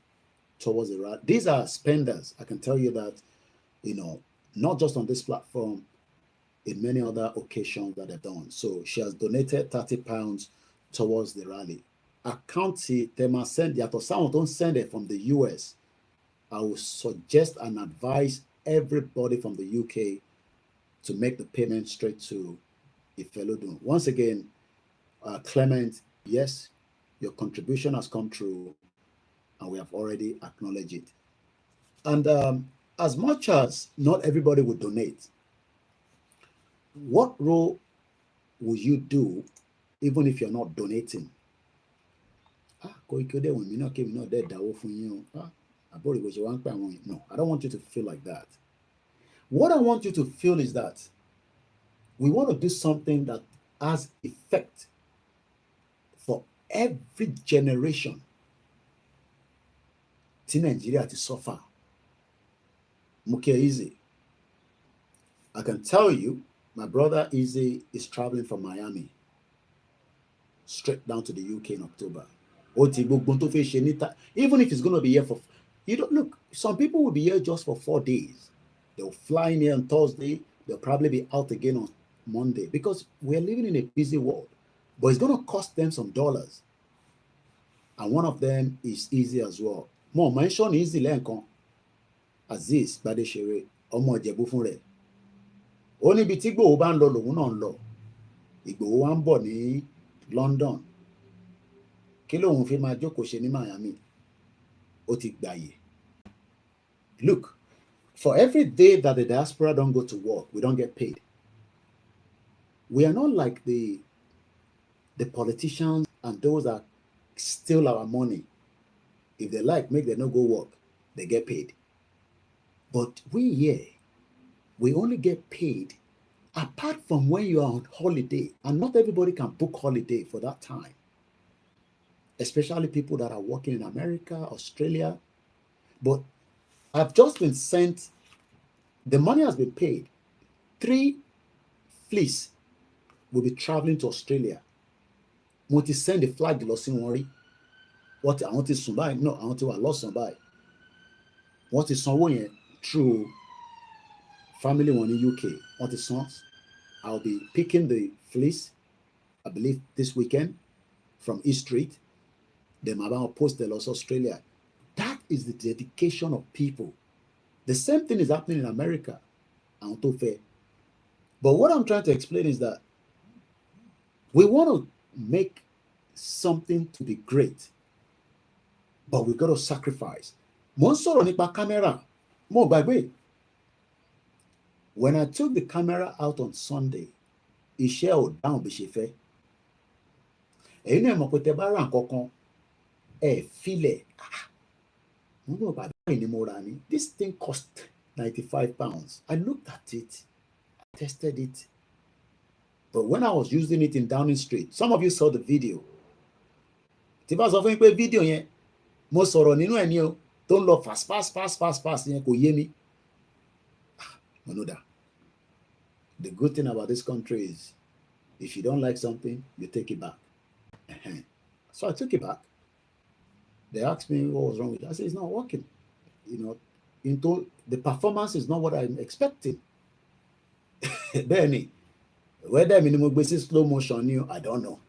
towards the right. These are spenders. I can tell you that, not just on this platform, in many other occasions that they've done. So she has donated £30 towards the rally. Accounti, they must send someone don't send it from the US. I would suggest and advise everybody from the UK to make the payment straight to IFELODUN. Once again, Clement, yes, your contribution has come through, and we have already acknowledged it. And as much as not everybody would donate, what role will you do even if you're not donating? No, I don't want you to feel like that. What I want you to feel is that we want to do something that has effect for every generation. Nigeria to suffer. Easy. I can tell you, my brother Easy is traveling from Miami straight down to the UK in October. Even if he's going to be here for, look, some people will be here just for 4 days. They'll fly in here on Thursday. They'll probably be out again on Monday because we're living in a busy world. But it's going to cost them some dollars. And one of them is Easy as well. More mention Easy Lenkon. Aziz Badeshere, Omo Ijebu fún rẹ̀. Ó níbi tí Igboho bá ń lọ lòun náà ń lọ. Igboho wá ń bọ̀ ní London. Kí lòun fi máa jókòó ṣe ní Miami? Ó ti gbàyè. Look, for every day that the diaspora don't go to work, we don't get paid. We are not like the politicians and those that steal our money. If they like, make them not go work, they get paid. But we here, we only get paid apart from when you are on holiday. And not everybody can book holiday for that time. Especially people that are working in America, Australia. But I've just been sent, the money has been paid. 3 fleets will be traveling to Australia. Mo ti send the flag lọ sí wọn rí. What I want is sùn no, I want to lost somebody. What is sanwó yẹn through family one in UK, what the sons. I'll be picking the fleece, I believe this weekend from East Street. Then I'll post the Los Australia. That is the dedication of people. The same thing is happening in America. But what I'm trying to explain is that we want to make something to be great, but we got to sacrifice. Mo ń sọ̀rọ̀ nípa camera. Mo gbàgbé. When I took the camera out on Sunday, iṣẹ́ ò dáhùn bí ṣe fẹ́. Èyí náà mọ̀ pé tẹ bá ra nǹkan kan, ẹ filẹ̀. Mo ní bàbá yìí ni mo rà ní. This thing cost £95. I looked at it, I tested it. But when I was using it in Downing Street, some of you saw the video. Tí bá sọ fún yín pé fídíò yẹn, mo sọ̀rọ̀ nínú ẹ̀ ní o, tó ń lọ fast yẹn kò yé mi. I know that. The good thing about this country is, if you don't like something, you take it back. So I took it back. They asked me what was wrong with it. I said, it's not working. You know, the performance is not what I'm expecting. Benny, whether minimum basis slow motion, I don't know.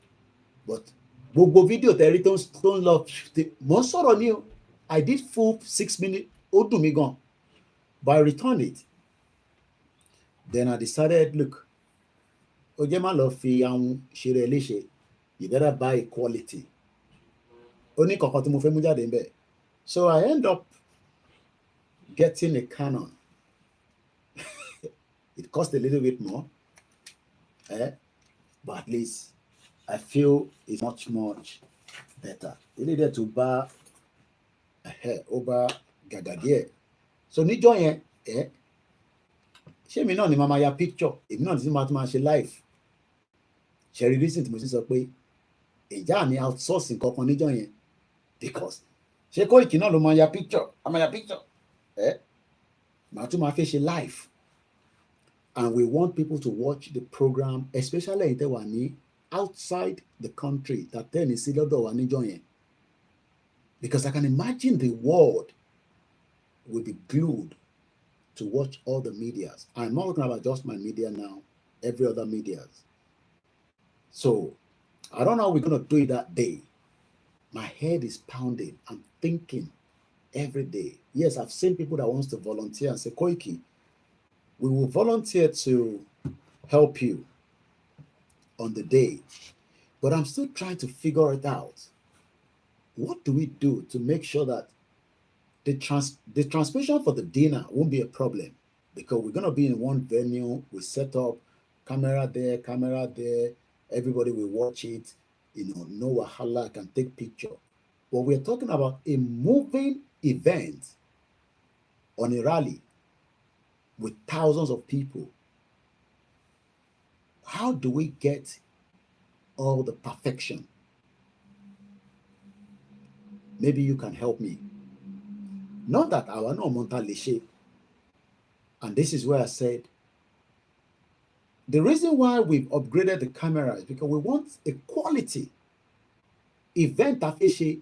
But gbogbo video tẹ̀rí tó ń lọ mo ń sọ̀rọ̀ ní o. I did full 6 minutes. Ó dùn mí gan. But I returned it. Then I decided, look, ó jẹ́ má lọ fi àwọn ṣeré léṣe. You better buy quality. Ó ní kankan tí mo fẹ́ mú jáde ńbẹ̀. So I end up getting a Canon. It cost a little bit more, but at least I feel it's much better. You needed to buy over gàgà. So níjọ́ yẹn, ṣé èmi náà ni màá máa ya picture, èmi náà ni màá tún máa ṣe live. Ṣẹ̀rí reason tí mo sì sọ pé ìjà ni outsourcing kankan níjọ́ yẹn, because ṣé Koiki náà ló máa ya picture, a máa ya picture, màá tún máa fẹ́ ṣe live. And we want people to watch the program, especially in Taiwan, outside the country, that then is because I can imagine the world will be glued to watch all the medias. I'm not talking about just my media now, every other medias. So I don't know how we're going to do it that day. My head is pounding. I'm thinking every day. Yes, I've seen people that wants to volunteer and say, Koiki, we will volunteer to help you on the day. But I'm still trying to figure it out. What do we do to make sure that the transmission for the dinner won't be a problem? Because we're going to be in one venue. We set up camera there, everybody will watch it, no wahala, can take picture. But we're talking about a moving event on a rally with thousands of people. How do we get all the perfection? Maybe you can help me. Not that I want no mental shape. And this is where I said, the reason why we've upgraded the camera is because we want a quality event. Afishe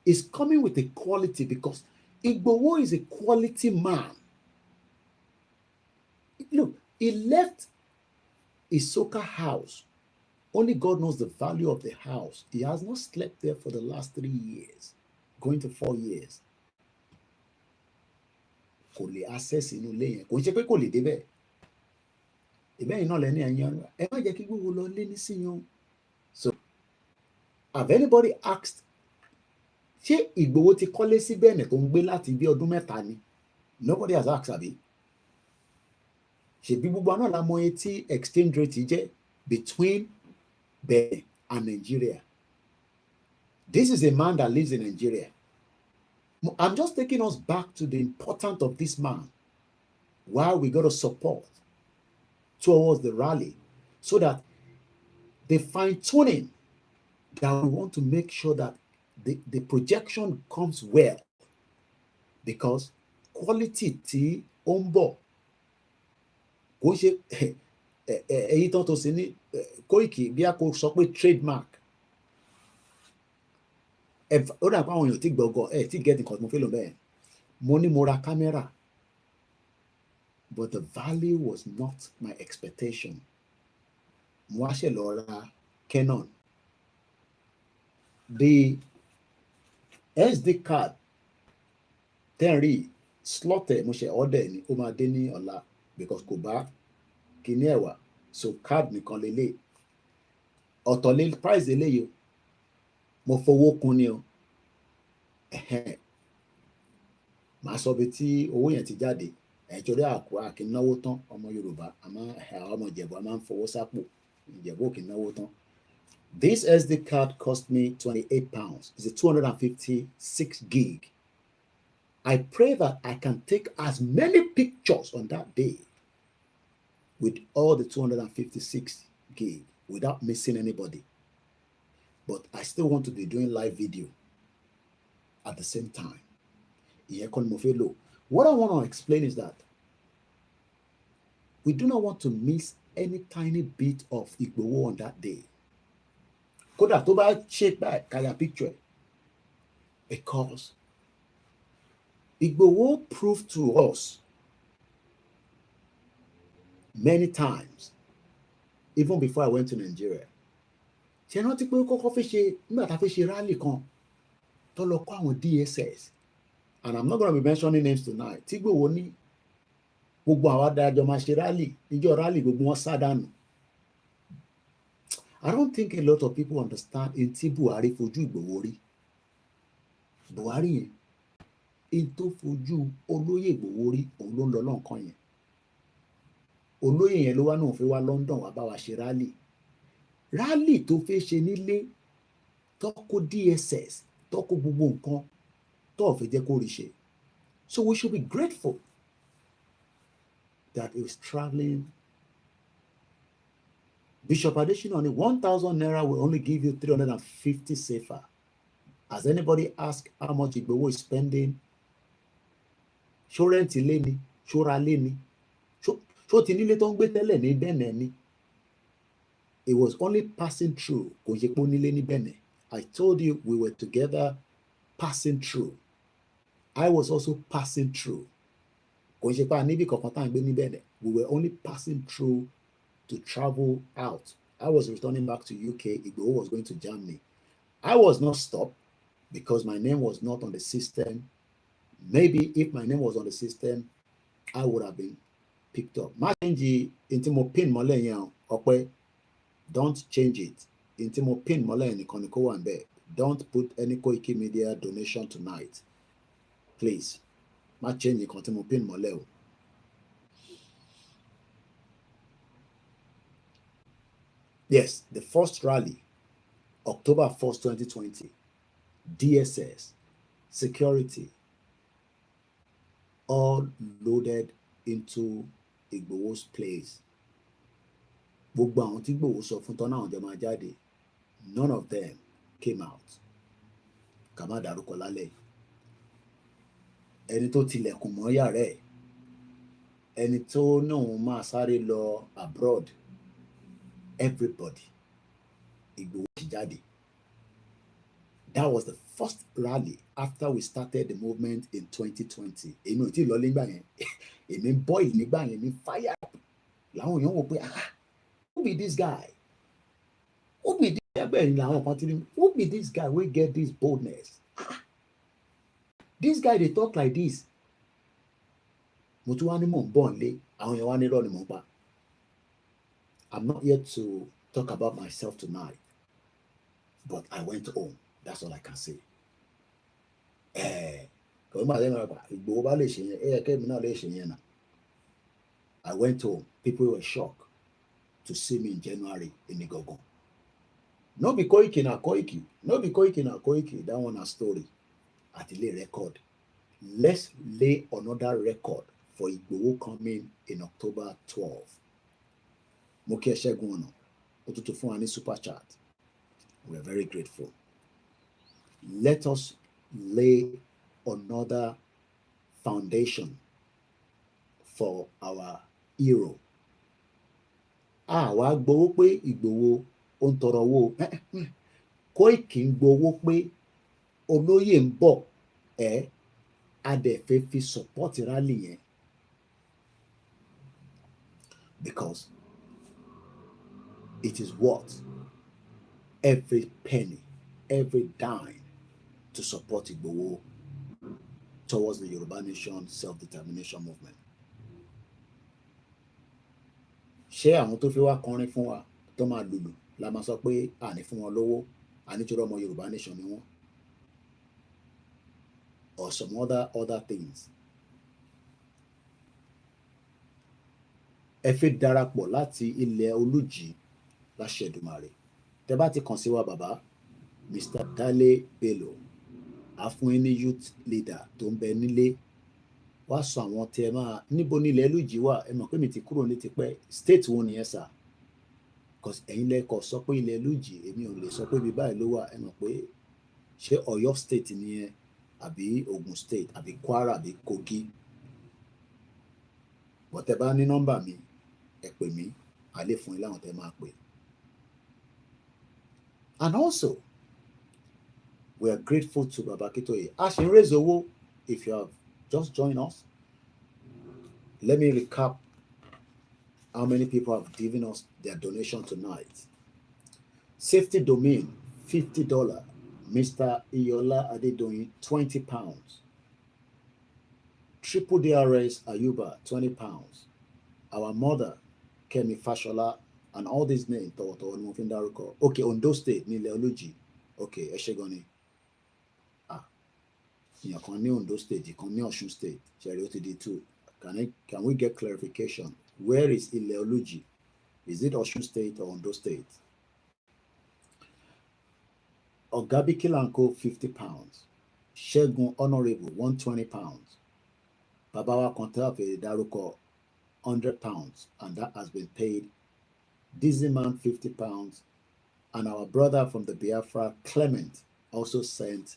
is coming with a quality because Igboho is a quality man. Look, he left his Soka house. Only God knows the value of the house. He has not slept there for the last 3 years, going to 4 years. Kò lè access inú ilé yẹn. Kò ṣe pé kò lè débẹ̀. Ìbẹ́yìn náà lẹ́ni ẹ̀yìn ẹ má jẹ́ kí gbogbo lọ lé nísìnyàn. So, have anybody asked, ṣé Ìgbòho ti kọ́lé sí Bẹ̀nẹ̀ tó ń gbé láti bí ọdún mẹ́ta ni? Nobody has asked, àbí? Ṣèbí gbogbo náà la mọ iye tí exchange rate jẹ́ between Benin and Nigeria. This is a man that lives in Nigeria. I'm just taking us back to the importance of this man. Why we got to support towards the rally, so that the fine-tuning that we want to make sure that the projection comes well, because quality tí ó ń bọ̀ kò ṣe èyí tán tó sí ní Koiki bí a kò sọ pé trademark ó dà pé àwọn èèyàn tí gbọ̀ngàn tí get nǹkan mo fẹ́ lò bẹ́ẹ̀ mo ní mo ra kámẹ́rà but the value was not my expectation. Mo wá ṣe lọ ra Canon. The SD card ten rí slot ẹ̀ mo ṣe order ni ó máa dé ní ọ̀la because kò bá kíní ẹ̀ wá, so card nìkan lélẹ̀. Ọ̀tọ̀ lé price eléyìí o, mo fowó kún ni o. Màá sọ bí tí owó yẹn ti jáde. Torí àkì náwó tán ọmọ Yorùbá àmọ́ ọmọ Ìjẹ̀bú a máa ń fowó sápò, Ìjẹ̀bú kì í náwó tán. This SD card cost me £28. It's a 256 gig. I pray that I can take as many pictures on that day with all the 256 gig without missing anybody. But I still want to be doing live video at the same time. What I want to explain is that we do not want to miss any tiny bit of Igboho on that day. Kódà tó bá ṣe báyìí káyà picture, because Igboho proved to us many times, even before I went to Nigeria. Ṣé rántí pé kọ́kọ́ fẹ́ ṣe nígbà tá a fẹ́ ṣe rally kan tó lọ kọ́ àwọn DSS, and I'm not going to be mentioning names tonight. Tí Igboho ní gbogbo àwọn adájọ́ máa ṣe rally, níjọ́ rally gbogbo wọn sá dànù. I don't think a lot of people understand in tí Buhari fojú Igboho rí. Buhari yẹn, in tó fojú olóyè Igboho rí, òun ló ń lọ lọ́nkàn yẹn. Olóyè yẹn ló wá náà fi wá London wá bá wa ṣe rally. Rally tó fẹ́ ṣe nílé, tó kó DSS, tó kó gbogbo nǹkan, tó fẹ́ jẹ́ kó rí ṣe. So we should be grateful that he was traveling. Bishop Adesina, only 1,000 naira will only give you 350 safer. Has anybody asked how much Igboho is spending? Ṣó rent ilé ni, ṣó ra ilé ni, ṣó ti nílé tó ń gbé tẹ́lẹ̀ ní Benin ni. It was only passing through. Kò ṣe pé ó nílé ní Benin. I told you we were together passing through. I was also passing through. Kò ṣe pé a níbi kankan tá à ń gbé ní Benin. We were only passing through to travel out. I was returning back to UK. Igboho was going to Germany. I was not stopped because my name was not on the system. Maybe if my name was on the system, I would have been picked up. Má change into mo pin mọ́lẹ̀ yẹn ọpẹ́. Don't change it. Into mo pin mọ́lẹ̀ yẹn nìkan ni kó wà níbẹ̀. Don't put any Koikimedia donation tonight. Please. Má change nǹkan tí mo pin mọ́lẹ̀ o. Yes, the first rally, October 1st, 2020, DSS, security, all loaded into Igboho's place. Gbogbo àwọn tí Igboho sọ fún tọ́nà àwọn jẹ́ máa jáde, none of them came out. Ká má dárúkọ lálẹ́. Ẹni tó tilẹ̀kùn mọ́ yàrá ẹ̀, ẹni tó náà máa sáré lọ abroad. Everybody, Igboho ti jáde. That was the first rally after we started the movement in 2020. Èmi ò tí lọ nígbà yẹn. Èmi boil nígbà yẹn, mi fire. Láwọn èèyàn wò pé, who be this guy? Who be this guy? Who be this guy wey get this boldness? This guy dey talk like this. Mo tún wá ní mò ń bọ̀ nílé, àwọn èèyàn wá ní irọ́ ni mò ń pa. I'm not here to talk about myself tonight, but I went home. That's all I can say. I went home. People were shocked to see me in January in Igboho. No be Koiki na Koiki. No be Koiki na Koiki. That one a story. At the record. Let's lay another record for Igboho coming in October 12. Moki Ṣẹ́gun Ọ̀nà, Otutu fún wa ní super chat. We are very grateful. Let us lay another foundation for our hero. Àwa gbowó pé Ìgbòho ó ń tọrọ owó. Koiki ń gbowó pé olóyè ń bọ̀, a dẹ̀ fẹ́ fi support rally yẹn. because it is worth every penny, every dime to support Igboho towards the Yoruba Nation self-determination movement. Ṣé àwọn tó fi wá kọrin fún wa tó máa lùlù la máa sọ pé àní fún wọn lówó ànítorí ọmọ Yoruba Nation ni wọ́n, or some other things? Ẹ fi darapọ̀ láti ilẹ̀ Olújì láṣẹ Èdùmàrè. Tẹ́ bá ti kàn sí wa bàbá Mr. Dale Bello, a fún yín ní youth leader tó ń bẹ nílé, wá sọ àwọn tí ẹ máa níbo ní ilẹ̀ Olújì wà. Ẹ mọ̀ pé mi ti kúrò ní tipẹ́, state wo nìyẹn sà? Because ẹ̀yin lẹ́kọ̀ọ́ sọ pé ilẹ̀ Olújì, èmi ò lè sọ pé ibi báyìí ló wà. Ẹ mọ̀ pé ṣé Ọ̀yọ́ state nìyẹn àbí Ogun state àbí Kwara àbí Kogi? But ẹ bá ní nọ́mbà mi ẹ pè mí, a lè fún yín láwọn tẹ́ máa pè. And also, we are grateful to Baba Akintoye. As in raise owó, if you have just joined us, let me recap how many people have given us their donation tonight. Safety Domain, $50. Mr. Iyola Adedoyin, £20. Triple DRS Ayuba, £20. Our mother, Kemi Fashola, and all these names, okay, Ondo State, Nile Oluji. Okay, Eshegoni. You can ní Ondo State, you can ní Osun State, Cherry-OTD2. Can we get clarification? Where is Ile Oluji? Is it Osun State or Ondo State? Ogabi Kilanko, £50. Shegun Honorable, £120. Babawa Kontafe Daruko, £100, and that has been paid. Dizzy Man, £50, and our brother from the Biafra, Clement, also sent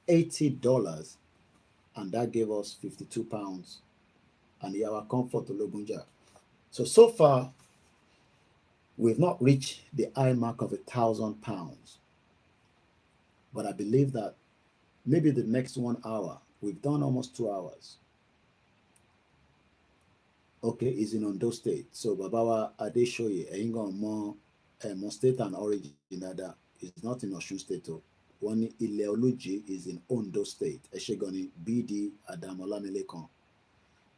$80, and that gave us £52, and Yawa Comfort Ologunja. So far, we've not reached the high mark of £1,000, but I believe that maybe the next 1 hour, we've done almost 2 hours. Okay, is in Ondo State. So Babawa Adeshoye, Mo State and origin that is not in Osun State. One Ile Oluji is in Ondo State. Eshegoni BD Adamola Melekon.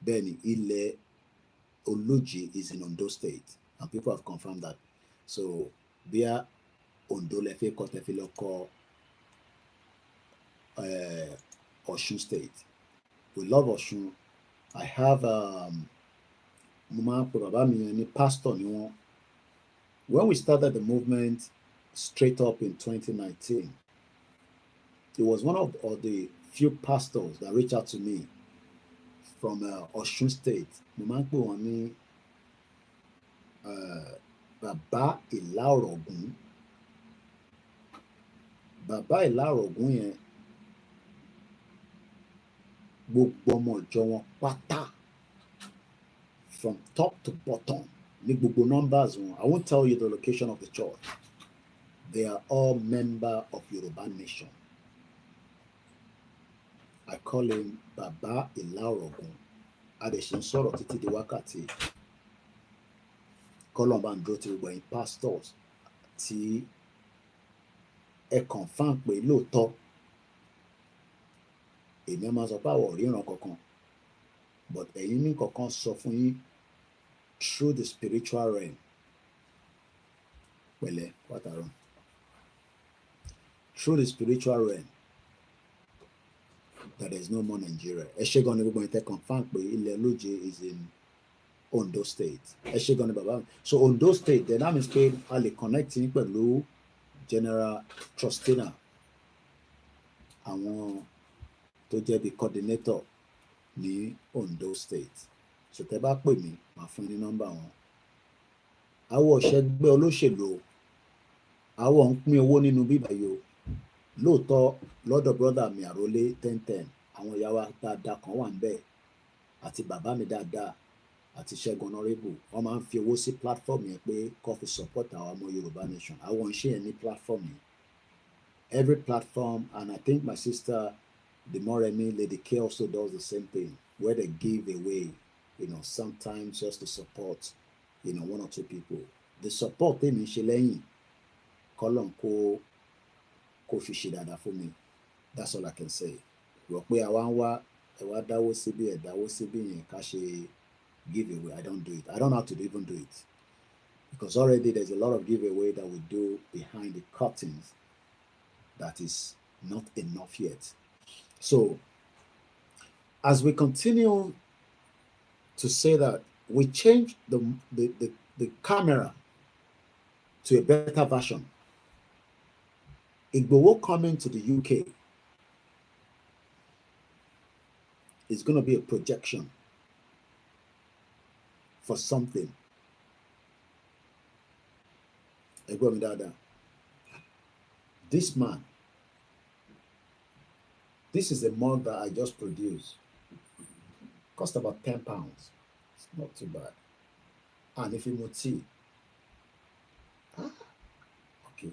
Beni Ile Oluji is in Ondo State. And people have confirmed that. So via Ondo Lefe Kotefiloko Osun State. We love Osun. I have pastor. When we started the movement straight up in 2019, he was one of the few pastors that reached out to me from Osun State. Baba Ilarogun. Baba Ilarogun yẹn gbogbo ọmọ ìjọ wọn pátá, from top to bottom, ní gbogbo numbers wọn. I won't tell you the location of the church. They are all members of Yoruba Nation. I call him Baba Ilarogun. Adeshin sọ̀rọ̀ títí di wákàtí. Kọ́lọ́mbà ń dúró ti gbogbo ẹ̀yin pastors tí ẹ confirm pé lóòótọ́ èmi máa sọ pé àwọn òríran kankan, but ẹ̀yin ní kankan sọ fún yín through the spiritual realm. Pẹ̀lẹ́, wàtàrọ̀. Through the spiritual realm, that there is no more Nigeria. Eshegoni gbogbo ẹ̀yin tẹ́ confirm pé Ile Oluji is in Ondo State. Eshegoni baba. So Ondo State, then that means pé a lè connect yín pẹ̀lú General Trustina, àwọn tó jẹ́ bí coordinator ní Ondo State. So tẹ́ bá pè mí, màá fún ní nọ́mbà wọn. Àwọn òṣègbè olóṣèlú, àwọn ń pín owó nínú bíbá yìí o. Lóòótọ́ lọ́dọ̀ brother mi àrólé 1010, àwọn ìyá wa dáadáa kan wà níbẹ̀, àti bàbá mi dáadáa, àti Ṣẹ́gun Honorable. Wọ́n máa ń fi owó sí platform yẹn pé kó fi support àwọn ọmọ Yorùbá Nation. Àwọn ìṣe yẹn ní platform yẹn. Every platform, and I think my sister Demoremi, Lady K also does the same thing, where they give away, sometimes just to support, one or two people. The support tèmi ṣe lẹ́yìn kọ́lọ́n kó fi ṣe dáadáa fún mi. That's all I can say. Rò pé àwa ń wá ẹ wá dáwó síbí ẹ dáwó síbí yẹn ká ṣe giveaway. I don't do it. I don't know how to even do it. Because already there's a lot of giveaway that we do behind the curtains that is not enough yet. So as we continue to say that we change the camera to a better version. Igboho coming to the UK is going to be a projection for something. This man, this is a mug that I just produced. Cost about £10. It's not too bad. And if you want tea, okay.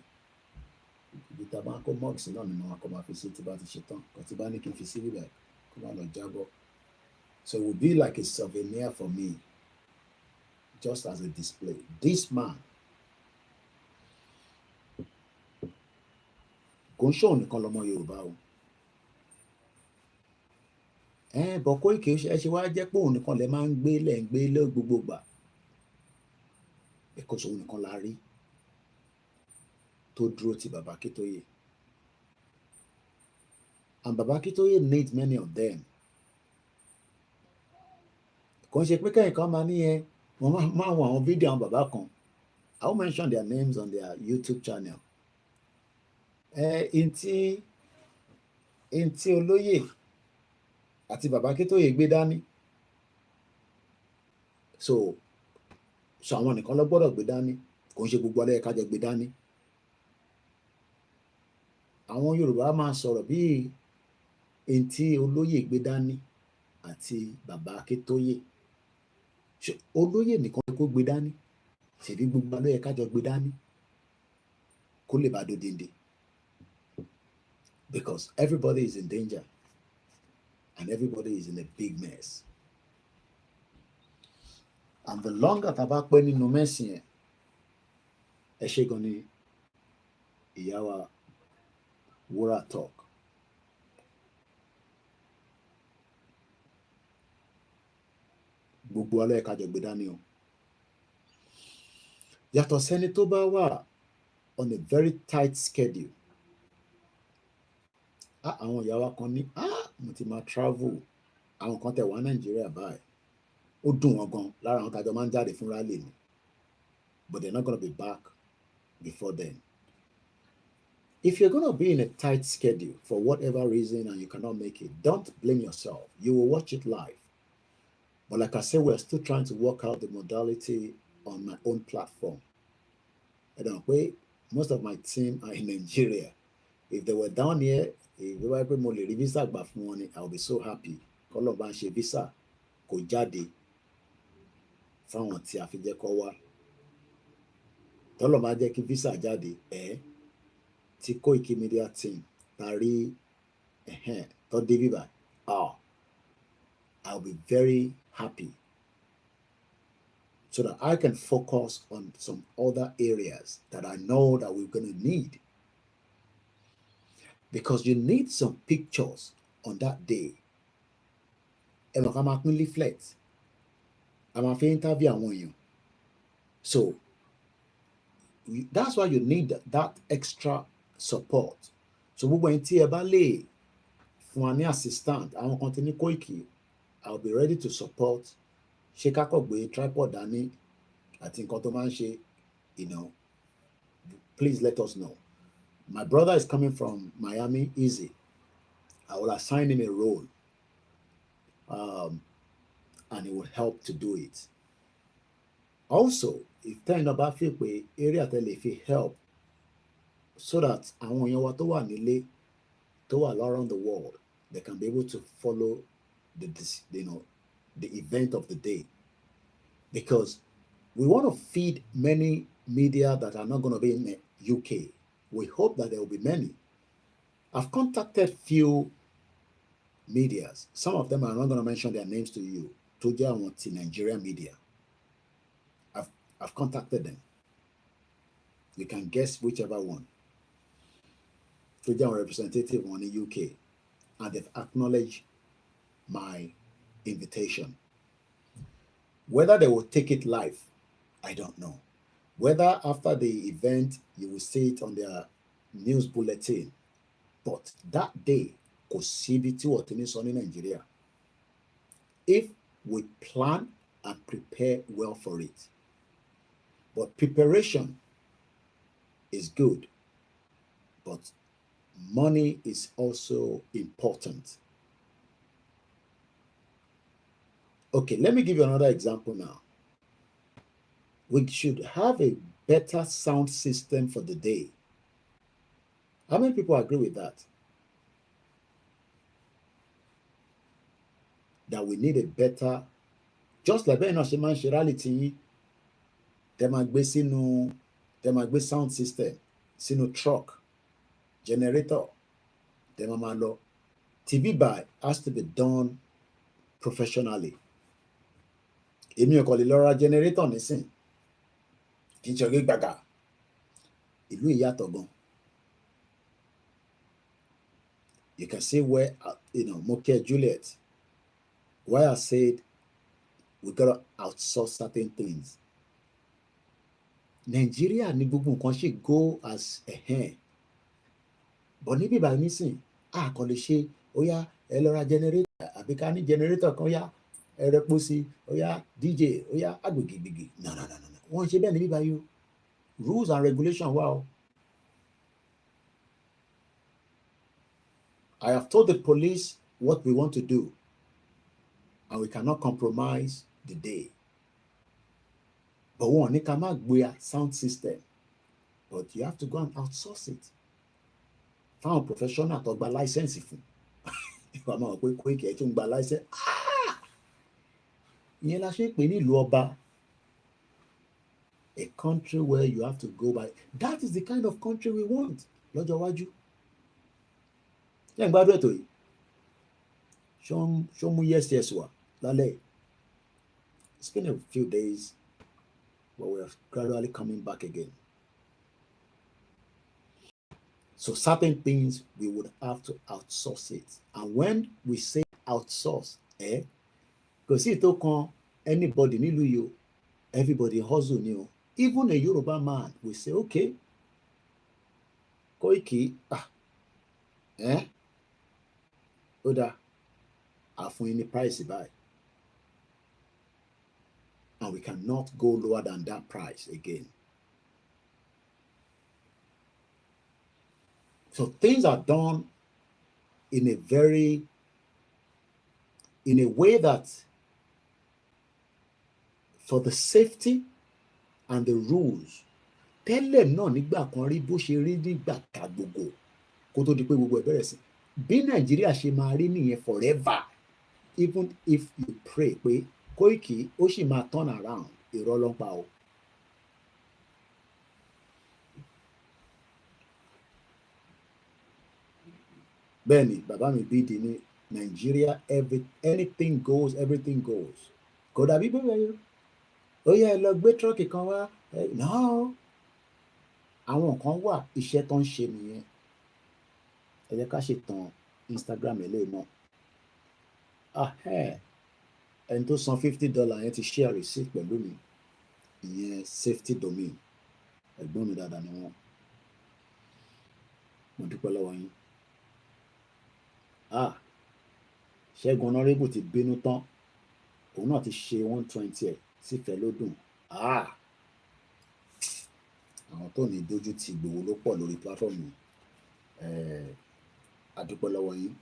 The tobacco mugs in on the come fi sit about the shiton. Because the bank can see like come on jabo. So it would be like a souvenir for me, just as a display. This man, kò ń ṣòun nìkan lọmọ Yorùbá o. But Koiki ẹ ṣe wá jẹ́ pé òun nìkan lẹ máa ń gbé lẹ́ gbogbo gbà. Because òun nìkan la rí tó dúró ti Bàbá Akíntóyè. And Bàbá Akíntóyè needs many of them. Kò ń ṣe pé kẹ́yìn kan máa ní ẹ wọ́n máa wọ àwọn fídíò àwọn bàbá kan. I will mention their names on their YouTube channel. Ntí olóyè àti Bàbá Akíntóyè gbé dání. So àwọn nìkan ló gbọ́dọ̀ gbé dání. Kò ń ṣe gbogbo alẹ́ ká jọ gbé dání. Àwọn Yorùbá máa sọ̀rọ̀ bí ntí olóyè gbé dání àti Bàbá Akíntóyè. Olóyè nìkan kó gbé dání. Ṣèbí gbogbo alẹ́ ká jọ gbé dání. Kó lè bá dòdìndé. Because everybody is in danger and everybody is in a big mess. And the longer tá bá pẹ́ nínú mẹ́sìn yẹn, ẹ ṣé gan ni ìyá wa Wúrà talk. Gbogbo alẹ́ ká jọ gbé dání o. Yàtọ̀ sẹ́ni tó bá wà on a very tight schedule. Àwọn ìyá wa kan ní mo ti máa travel. Àwọn kan tẹ̀ wá Nàìjíríà báyìí. Ó dùn wọn gan lára àwọn tájọ máa ń jáde fún rally ni. But they're not going to be back before then. If you're going to be in a tight schedule for whatever reason and you cannot make it, don't blame yourself. You will watch it live. But like I said, we're still trying to work out the modality on my own platform. I don't know, most of my team are in Nigeria. If they were down here, if they were able to visa back for money, I'll be so happy. Call up and visa kò jáde fáwọn tí a fi jẹ́ kó wá. Tọ́lọ̀ máa jẹ́ kí visa jáde tí Koikimedia team parí tó dé bíbá. I'll be very happy so that I can focus on some other areas that I know that we're going to need. Because you need some pictures on that day. I'm a leaflet. I'm a interview àwọn èèyàn. So that's why you need that extra support. So gbogbo ẹni tí ẹ bá lè fún wa ní assistant, àwọn kan tí ní Koiki, I'll be ready to support. Ṣé ká kọ̀ gbé tripod dání àti nǹkan tó máa ń ṣe, please let us know. My brother is coming from Miami, easy. I will assign him a role. And it will help to do it. Also, if tẹ́yìn náà bá fi pé area tẹ́lẹ̀ fi help so that àwọn èèyàn wa tó wà nílé tó wà around the world, they can be able to follow the event of the day. Because we want to feed many media that are not going to be in the UK. We hope that there will be many. I've contacted few medias. Some of them are not going to mention their names to you. To Nigerian media. I've I've contacted them. You can guess whichever one. Freedom representative on the UK, and they've acknowledged my invitation. Whether they will take it live, I don't know. Whether after the event you will see it on their news bulletin, but that day, Kosibiti or Tinisoni Nigeria, if we plan and prepare well for it. But preparation is good, but money is also important. Okay, let me give you another example now. We should have a better sound system for the day. How many people agree with that? That we need a better, just like when Oshiman reality, they might be sound system, sino truck, generator, they might lo. TV buy has to be done professionally. Èmi ò kàn lè lọ ra generator nísìn kí n ṣe ọ̀gẹ́ gbàgà ìlú ìyàtọ̀ gan. You can see where Mokia Juliet, why I said we gotta outsource certain things. Nigeria ní gbogbo nǹkan ṣe go as a but níbi ìbàdàn nísìn a kàn lè ṣe ó yá ẹ lọ ra generator àbí ká ní generator kan yá ẹ rẹpo sí ó yá DJ ó yá agbègbègbè no wọ́n ṣe bẹ́ẹ̀ níbi ìbàdàn rules and regulations wà o. I have told the police what we want to do, and we cannot compromise the day. But one, you cannot gbé sound system, but you have to go and outsource it. Found professional tó gba license fún. Ìwà máa pé Koiki ẹ̀ tún gba license. Ìyẹn la ṣe pè ní ìlú ọba. A country where you have to go by. That is the kind of country we want. Lọ́jọ́ iwájú. Ṣé ń gbádùn ètò yìí? Ṣó mú yes wá lálẹ́. It's been a few days, but we are gradually coming back again. So certain things we would have to outsource it. And when we say outsource, kò sí tó kan anybody nílùú yìí, everybody hustle ni o. Even a Yoruba man will say, okay, Koiki, ó dá àfún yín ní price báyìí. And we cannot go lower than that price again. So things are done in a way that for the safety and the rules. Tẹ́lẹ̀ náà nígbà kan rí bó ṣe rí nígbà ká gbogbo kó tó di pé gbogbo ẹ̀ bẹ̀rẹ̀ sí. Bí Nàìjíríà ṣe máa rí nìyẹn forever, even if you pray pé Koiki ó sì máa turn around, irọ́ ló ń pa o. Bẹ́ẹ̀ni bàbá mi bí di ní Nigeria, anything goes, everything goes. Kò dàbí bẹ́ẹ̀ yẹn. Ó yẹ lọ gbé tírọ́ọ̀kì kan wá. No. Àwọn kan wà iṣẹ́ tó ń ṣe nìyẹn. Ẹ jẹ́ ká ṣètàn Instagram eléyìí náà. Ẹni tó san $50 yẹn ti share receipt pẹ̀lú mi. Ìyẹn safety domain. Ẹ̀gbọ́n mi dáadáa ni wọ́n. Mo dúpẹ́ lọ́wọ́ yín. Ṣẹ́gun Honorable ti bínú tán. Òun náà ti ṣe 120 ẹ̀ sí IFELODUN. Àwọn tó ní dojú ti Igboho ló pọ̀ lórí platform yìí. A dúpẹ́ lọ́wọ́ yín.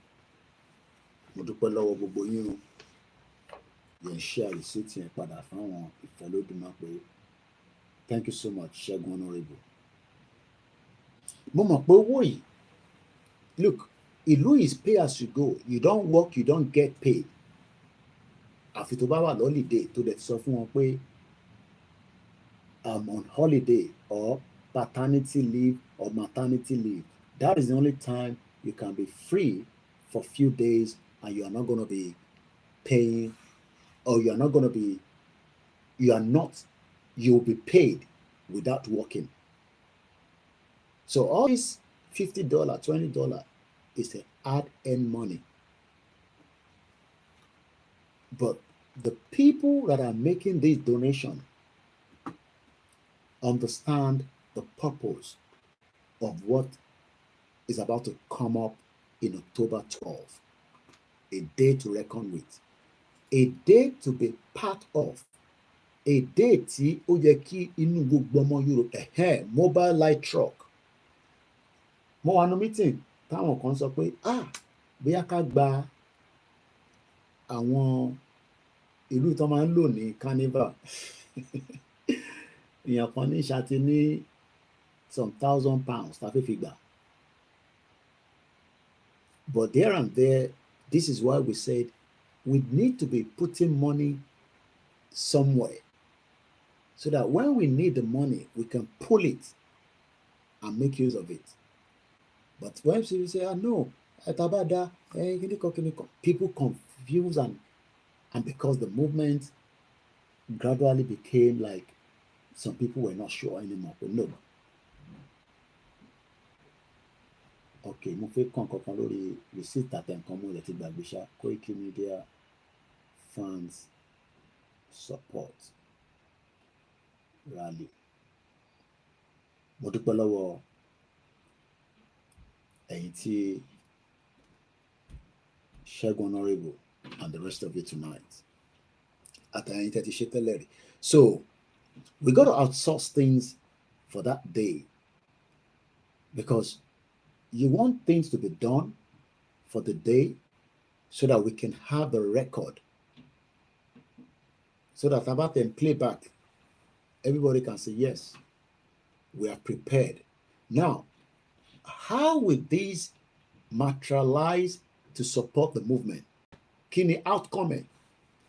Mo dúpẹ́ lọ́wọ́ gbogbo yín o. Yẹn share receipt yẹn padà fáwọn IFELODUN náà pé thank you so much Ṣẹ́gun Honorable. Mo mọ̀ pé owó yìí, look, ìlú is pay as you go. You don't work, you don't get paid. Àfi tó bá wà lọ́lídé tó dẹ̀ sọ fún wọn pé I'm on holiday or paternity leave or maternity leave. That is the only time you can be free for a few days and you are not going to be paying, or you are not you'll be paid without working. So all this $50, $20 is a hard-earned money. But the people that are making this donation understand the purpose of what is about to come up in October 12th. A day to reckon with, a day to be part of, a day tí ó yẹ kí inú gbogbo ọmọ Europe mobile light truck. Mo wà ní meeting táwọn kan sọ pé bóyá ká gba àwọn ìlú tó máa ń lò ní carnival èèyàn kan ní ṣáàtì ní some £1,000 tá fi gbà. But there and there, this is why we said we need to be putting money somewhere so that when we need the money, we can pull it and make use of it. But when people say, no, people confuse and because the movement gradually became like some people were not sure anymore. But no. Okay, mo fẹ́ kàn kankan lórí receipt àtẹ̀ǹkan mú ilẹ̀ tí gbàgbé ṣá Koikimedia funds support rally. Mo dúpẹ́ lọ́wọ́ ẹ̀yin tí Ṣẹ́gun Honorable and the rest of you tonight. Àtàyìn tẹ́ ti ṣe tẹ́lẹ̀ rí. So we got to outsource things for that day because you want things to be done for the day so that we can have the record. So that about them playback, everybody can say, yes, we are prepared. Now, how will these materialize to support the movement? Kini outcome?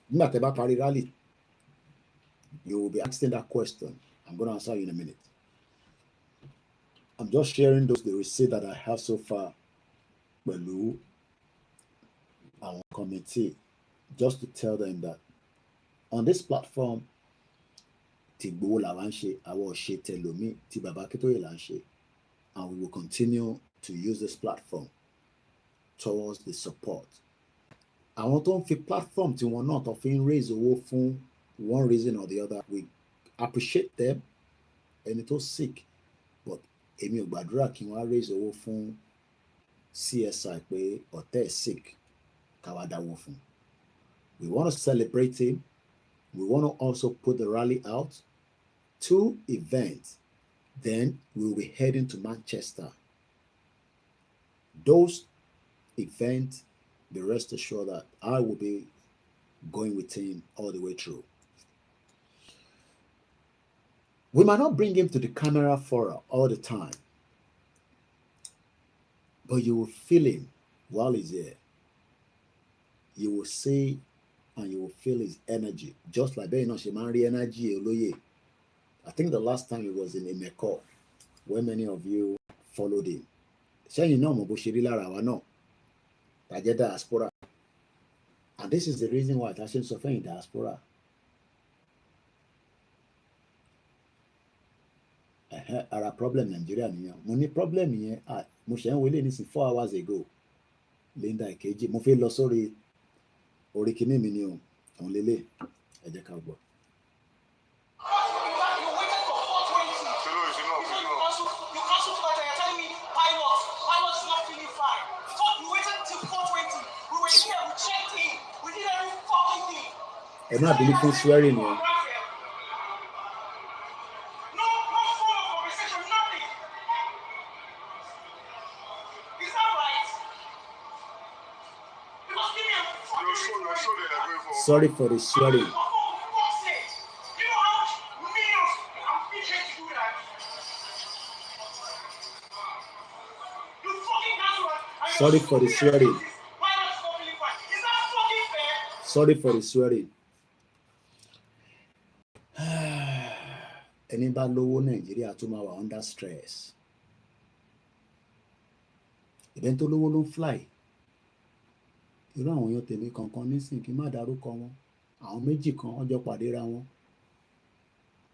Not about party rally. You will be asking that question. I'm going to answer you in a minute. I'm just sharing the receipt that I have so far pẹ̀lú our committee, just to tell them that on this platform, ti Igboho làwa ń ṣe, àwa ò ṣe tẹlòmíì, ti Bàbá Akíntóyè là ń ṣe, and we will continue to use this platform towards the support. Àwọn tó ń fi platform tí wọn náà tó fi ń raise owó fún one reason or the other, we appreciate them. Ẹni tó sick, but èmi ò gbàdúrà kí wọ́n á raise owó fún CSI pé ọ̀tẹ̀ sick káwá dáwó fún. We want to celebrate him. We want to also put the rally out. 2 events. Then we will be heading to Manchester. Those events, be rest assured that I will be going with him all the way through. We might not bring him to the camera for all the time, but you will feel him while he's there. You will see and you will feel his energy, just like Ben Oshimari energy Oloye. I think the last time he was in Imeko, where many of you followed him. Say you know Moboshiri Lara Wano, Tajeda diaspora. And this is the reason why Tashin suffer in diaspora. Our problem Nigeria nìyẹn. Mo ní problem yẹn, mo ṣe ń wọlé nísìn 4 hours ago. Linda Ikeji, mo fẹ́ lọ sórí orí kíní mi ni o, àwọn lélẹ̀, ẹ jẹ́ ká gbọ́. Ẹ má bínú fún swearing o. Sorry for the swearing. Sorry for the swearing. Sorry for the swearing. Ẹni bá lówó Nàìjíríà tó máa wà under stress. Ìbẹ́ni tó lówó ló ń fly. Irú àwọn èèyàn tèmi kankan nísìn kí n má dárúkọ wọn. Àwọn méjì kan ọjọ́ pàdé ra wọn.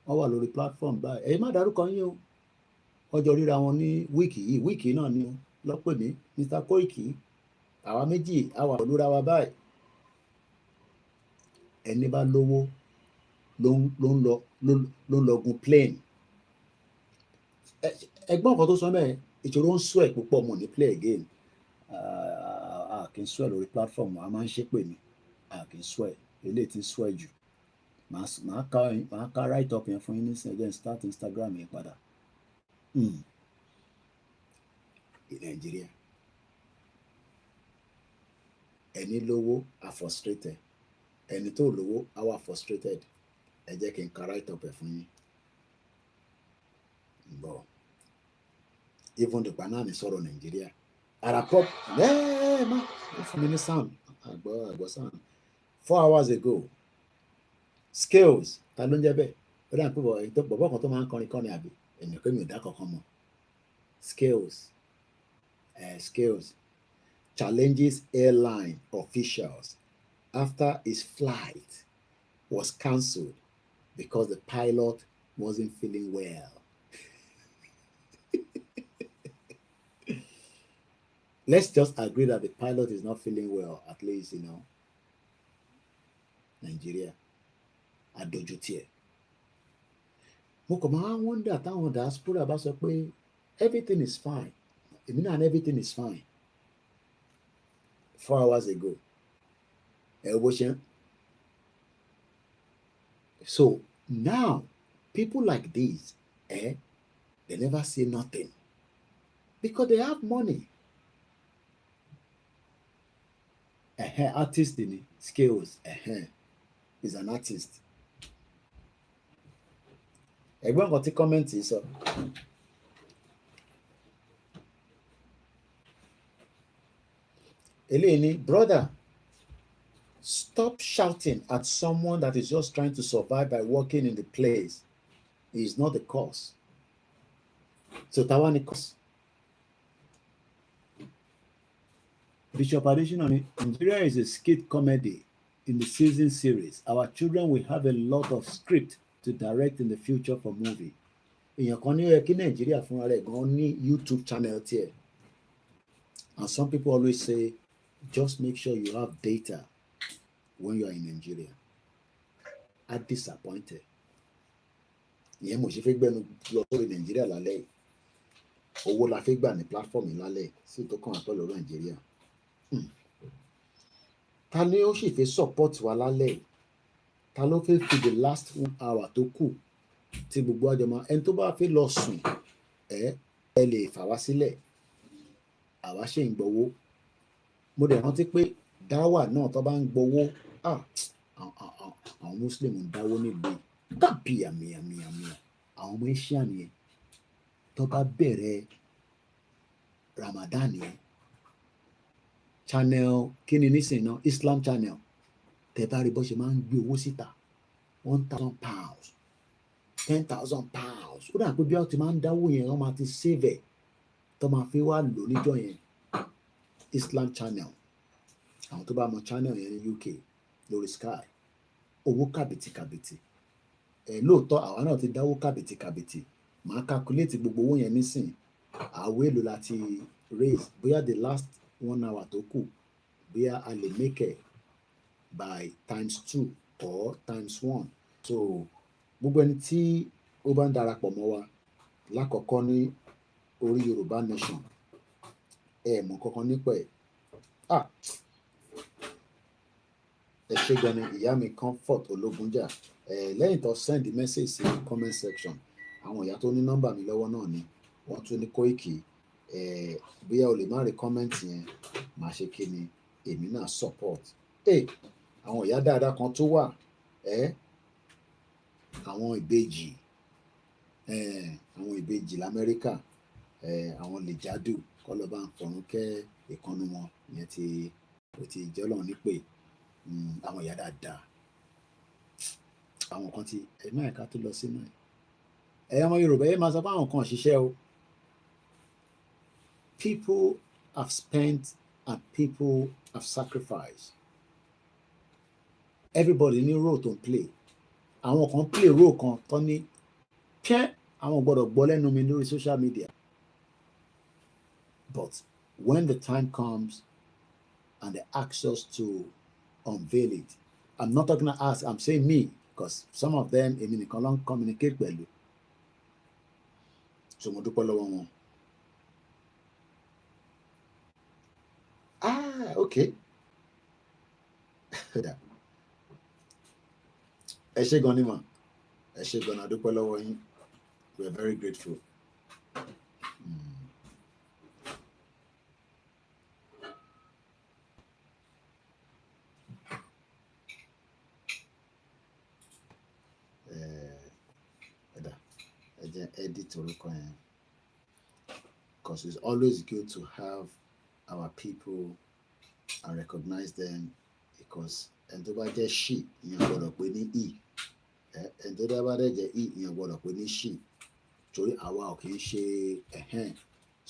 wọ́n wà lórí platform báyìí ẹ̀yin má dárúkọ yín o wọ́n jọ ríra wọn ní wíìkì náà ni lọ́pẹ̀ ní Mr. Koiki àwa méjì àwa olúra wa báyìí ẹni bá lówó ló ń lọ gun plane ẹgbọ́n kan tó sọ mẹ́rin ìṣòro ń sweat púpọ̀ mọ̀ ní play again kì í sweat lórí platform a máa ń ṣépè ní kì í sweat eléyìí ti sweat jù màá ká write up yẹn fún yín nísìnyí again start Instagram yẹn padà Nàìjíríà ẹni lówó are frustrated ẹni tó lówó á wà frustrated ẹ jẹ́ kí n ka write up ẹ̀ fún yín bọ̀ even the banana sọ̀rọ̀ Nàìjíríà àràpọ̀ lẹ́ẹ̀má fún mi ní sound àgbọ̀ sound 4 hours ago skills ta ló ń jẹ́ bẹ́ẹ̀ ó dà pé bọ̀bọ̀ kan tó máa ń kọrin àbí ènìyàn pé mi ò dá kankan mọ̀ skills challenges airline officials after his flight was cancelled because the pilot wasn't feeling well. Let's just agree that the pilot is not feeling well, at least, Nigeria. Adojutie. Mo kàn máa wonder táwọn diaspora bá sọ pé everything is fine. And everything is fine. 4 hours ago. So now, people like these, they never say nothing because they have money. Artist in skills, is an artist. Everyone got to comment so. Eleni, brother, stop shouting at someone that is just trying to survive by working in the place. It is not the cause. So Tawani cause. Bishop addition on it. Nigeria is a skit comedy in the season series. Our children will have a lot of script to direct in the future for movie. Èèyàn kan ní ó yẹ kí Nigeria fúnra rẹ̀ gan ní YouTube channel tiẹ̀. And some people always say, just make sure you have data when you are in Nigeria. I'm disappointed. Ìyẹn mo ṣe fẹ́ gbẹ́nu lọ sórí Nigeria lálẹ́. Owó la fẹ́ gbà ní platform lálẹ́ sí tó kàn àpẹ́ lọ́rọ̀ Nigeria. Ta ni ó sì fẹ́ support wa lálẹ́? Ta ló fẹ́ fi the last 1 hour tó kù tí gbogbo àjọ máa ẹni tó bá fẹ́ lọ sùn ẹ lè fà wá sílẹ̀. Àwa ṣe ń gbowó. Mo dẹ̀ rántí pé dáwà náà tó bá ń gbowó àwọn Muslim ń dáwó nílùú tàbí àmìyàmìyà àwọn ọmọ Asia nìyẹn tó bá bẹ̀rẹ̀ Ramadan yẹn channel kí ni nísìnyí náà Islam channel tẹ bá rí bó ṣe máa ń gbé owó síta £1,000 £10,000 ó dà pé bí wọ́n ti máa ń dáwó yẹn wọ́n máa ti save ẹ̀ tó máa fi wá lò níjọ́ yẹn Islam channel àwọn tó bá mọ channel yẹn ní UK lórí Sky owó kàbìtìkàbìtì lóòótọ́ àwa náà ti dáwó kàbìtìkàbìtì màá calculate gbogbo owó yẹn nísìn àwọ̀ èlò láti raise bóyá the last 1 hour tó kù bóyá a lè make it by ×2 or ×1 so gbogbo ẹni tí ó bá ń darapọ̀ mọ́ wa lákọ̀ọ́kọ́ ní orí Yorùbá Nation mọ̀ kankan nípa ẹ̀ ẹ ṣe gan ni ìyá mi Comfort Ológunjà lẹ́yìn tó send the message sí comment section àwọn ìyá tó ní nọ́mbà mi lọ́wọ́ náà ni wọ́n tún ní Koiki bóyá o lè má rí comment yẹn máa ṣe kí ni èmi náà support àwọn ìyá dáadáa kan tó wà àwọn ìbejì l'Amẹ́ríkà àwọn lè jádù kọ́ lọ́ bá ń fọ̀rún kẹ́ ìkànnì wọn ìyẹn ti jọ́lọ̀ nípè àwọn ìyá dáadáa àwọn kan ti ẹ̀mí ẹ̀ka tó lọ sínú ẹ̀ ọmọ Yorùbá yẹn máa sọ pé àwọn kan ṣiṣẹ́ o people have spent and people have sacrificed everybody ní role to play àwọn kan play role kan tó ní àwọn gbọ́dọ̀ gbọ́ lẹ́nu mi lórí social media. But when the time comes and they ask us to unveil it, I'm not talking to us, I'm saying me, because some of them, èmi nìkan ló ń communicate pẹ̀lú. So mo dúpẹ́ lọ́wọ́ wọn. Okay. Ẹ ṣé gan ni mà. Ẹ ṣé gan, a dúpẹ́ lọ́wọ́ yín. We are very grateful. Edit because it's always good to have our people and recognize them, because and tó bá jẹ́ she ìyẹn gbọ́dọ̀ pè ní e, and tó bá jẹ́ e ìyẹn gbọ́dọ̀ pè ní she, torí àwa ò kì í ṣe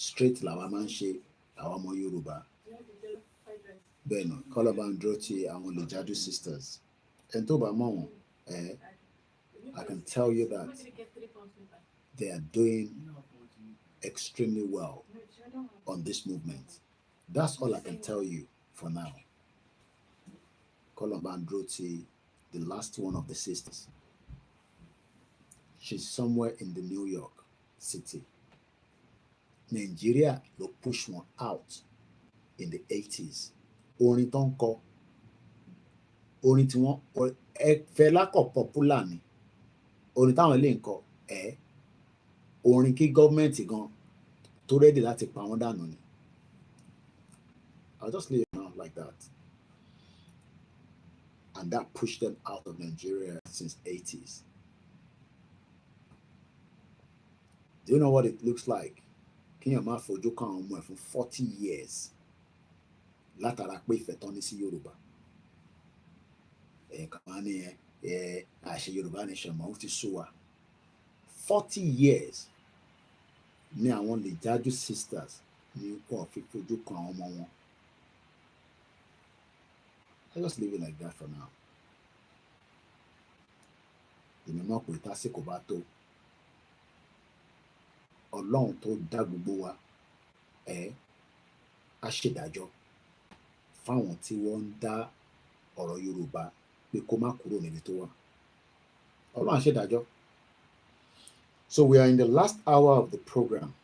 straight làwa máa ń ṣe àwa ọmọ Yorùbá. Bẹ́ẹ̀ náà kọ́lọ̀ bá ń dúró ti àwọn Olùjádù sisters, and tó bá mọ̀ wọ́n I can tell you that they are doing extremely well on this movement. That's all I can tell you for now. Kolobandroti, the last one of the sisters. She's somewhere in the New York City. Nigeria will push one out in the 80s. Orin tó ń kọ, orin tí wọ́n Fẹlá kọ popular ni. Orin táwọn ilé ń kọ orin kí gọ́ọ̀mẹ̀ntì gan tó ready láti pa wọ́n dànù ni. I'll just leave it out like that. And that pushed them out of Nigeria since 80s. Do you know what it looks like? Kí yàn máa fojú kan àwọn ọmọ ẹ̀ fún 40 years látara pé ìfẹ́ tán ní sí Yorùbá. Kàn ní àṣẹ Yorùbá nation mọ́ ó ti sú wa. 40 years ní àwọn Olùjádù sisters ní wọ́n fi fojú kan àwọn ọmọ wọn. I just leave it like that for now. Èmi mọ̀ pé tásìkò bá tó, Ọlọ́run tó dá gbogbo wa á ṣèdájọ́ fáwọn tí wọ́n ń dá ọ̀rọ̀ Yorùbá pé kó má kúrò níbi tó wà. Ọlọ́run á ṣèdájọ́. So we are in the last hour of the program.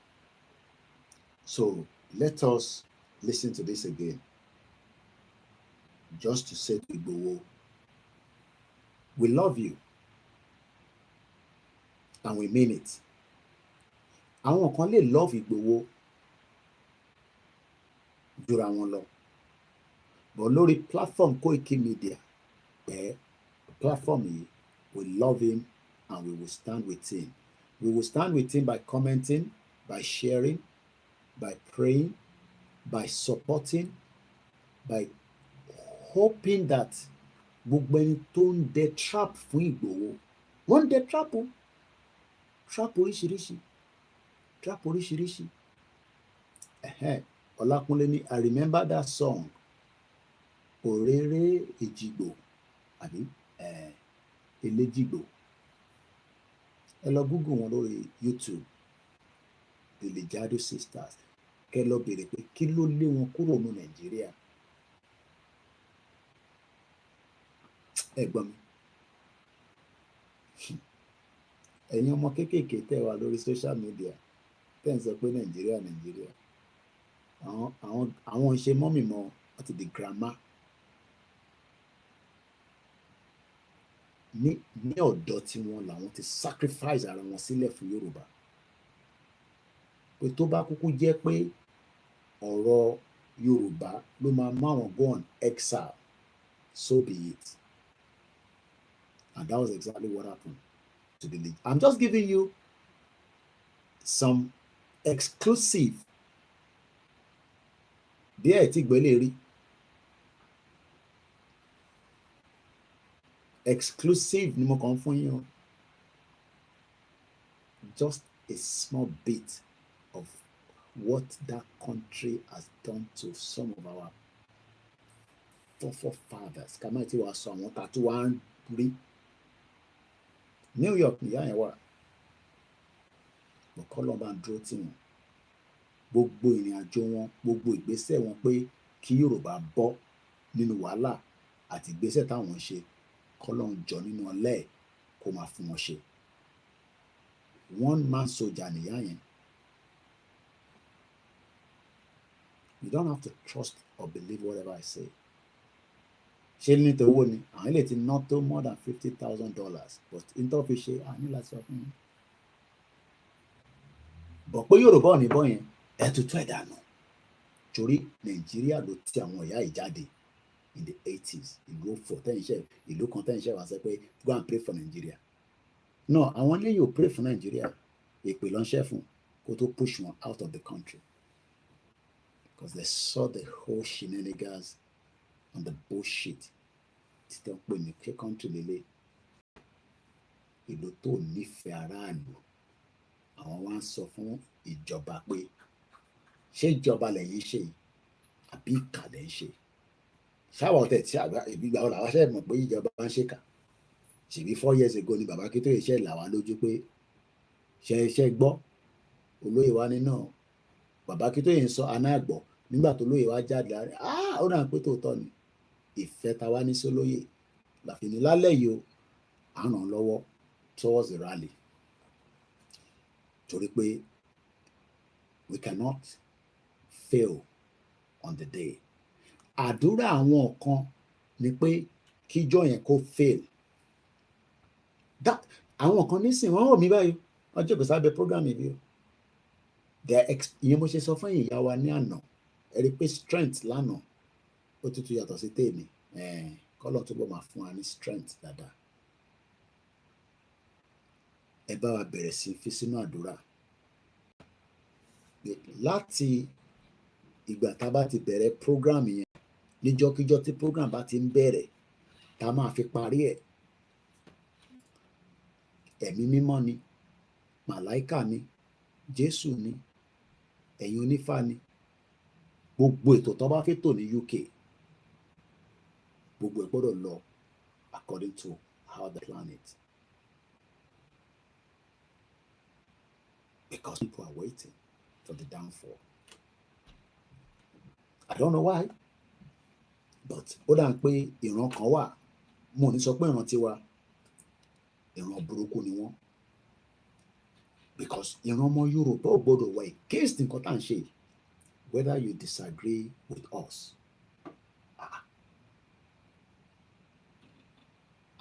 So let us listen to this again. Just to say to Igboho, we love you. And we mean it. Àwọn kan lè love Igboho jura wọn lọ. But lórí platform Koikimedia, platform yìí, we love him and we will stand with him. We will stand with him by commenting, by sharing, by praying, by supporting, by hoping that gbogbo ẹni tó ń dẹ trap fún Igboho, wọ́n ń dẹ trap o, trap oríṣiríṣi, trap oríṣiríṣi. Olakunle ni, I remember that song, Orere Ejigbo, àbí Elejigbo. Ẹ lọ Google wọn lórí YouTube, the Olùjádù sisters. Kẹ́ lọ béèrè pé kí ló lé wọn kúrò ní Nàìjíríà. Ẹ gbọ́ mi. Ẹ̀yin ọmọ kéékèèké tẹ́ wà lórí social media tẹ́ ń sọ pé Nàìjíríà. Àwọn ṣe mọ́mì mọ́ àti the grandma. Ní ọ̀dọ̀ tí wọn làwọn ti sacrifice ara wọn sílẹ̀ fún Yorùbá. Pé tó bá kúkú jẹ́ pé ọ̀rọ̀ Yorùbá ló máa mú àwọn go on exile, so be it. And that was exactly what happened to the league. I'm just giving you some exclusive. Díẹ̀ tí gbẹ́lẹ̀ rí. Exclusive ni mo kàn fún yín o. Just a small bit of what that country has done to some of our forefathers. Kàmá tí wàá sọ àwọn tàtú wá ń rí. New York ni ìyá yẹn wà. kọ́lọ́ bá ń dúró tì wọ́n gbogbo ìrìn àjò wọn gbogbo ìgbésẹ̀ wọn pé kí Yorùbá bọ́ nínú wàhálà àti ìgbésẹ̀ táwọn ń ṣe kọ́lọ́ ń jọ nínú ọlẹ́ ẹ̀ kó máa fún wọn ṣe one man soldier nìyá yẹn. You don't have to trust or believe whatever I say. Ṣé nítorí owó ni àwọn ilé ti ná tó more than $50,000 but nítorí fi ṣe àní láti sọ fún yín. Bọ̀ pé Yorùbá ò ní bọ́ yẹn ẹ tutù ẹ̀ dànù torí Nàìjíríà ló ti àwọn ìyá yìí jáde in the 80s ìlú òfò tẹ́yìnṣẹ́ ìlú kan tẹ́yìnṣẹ́ wá sọ pé go and pray for Nigeria. No, àwọn ilé yóò pray for Nigeria èpè lọ́nṣẹ́ fún kó tó push wọn out of the country because they saw the whole shenanigans and the bullshit tí wọ́n pè ní kí country lélẹ̀ ìlú tó nífẹ̀ẹ́ aráàlú àwọn wá ń sọ fún ìjọba pé ṣé ìjọba lẹ́yìn ṣe àbí ìkà lẹ́yìn ṣe ṣáwọ̀ ọ̀tẹ̀ tí ìgbà wọn làwọn ṣẹ̀ mọ̀ pé ìjọba ń ṣèkà ṣèbí 4 years ago ni bàbá Akíntóyè ṣẹ̀ là wá lójú pé ṣe gbọ́ olóyè wa ní náà bàbá Akíntóyè ń sọ aná àgbọ̀ nígbà tó lóyè wa jáde láàrin ó dà pé tòótọ́ ni ìfẹ́ ta wá ní sólóyè làfi ní lálẹ́ yìí o à ń ràn lọ́wọ́ towards the rally torí pé we cannot fail on the day àdúrà àwọn kan ni pé kíjọ yẹn kó fail àwọn kan nísìn wọn ò mí báyìí wọn jókòó sábẹ́ program yìí o ìyẹn mo ṣe sọ fún ìyá wa ní àná ẹ rí i pé strength lánàá ó tútù yàtọ̀ sí tèmi kọ́lọ̀ tó bọ̀ máa fún wa ní strength dáadáa ẹ bá wa bẹ̀rẹ̀ sí fi sínú àdúrà láti ìgbà tá a bá ti bẹ̀rẹ̀ program yẹn níjọ́kíjọ́ tí program bá ti ń bẹ̀rẹ̀ tá a máa fi parí ẹ̀ ẹ̀mí mímọ́ ni màláíkà ni Jésù ni ẹ̀yin onífá ni gbogbo ètò tó bá fẹ́ tò ní UK gbogbo ẹ̀ gbọ́dọ̀ lọ according to how they plan it because people are waiting for the downfall. I don't know why but ó dà ń pé ìran kan wà mo ní sọ pé ìran tiwa ìran burúkú ni wọ́n because ìran ọmọ Yorùbá ò gbọdọ̀ wà against nǹkan tá à ń ṣe whether you disagree with us.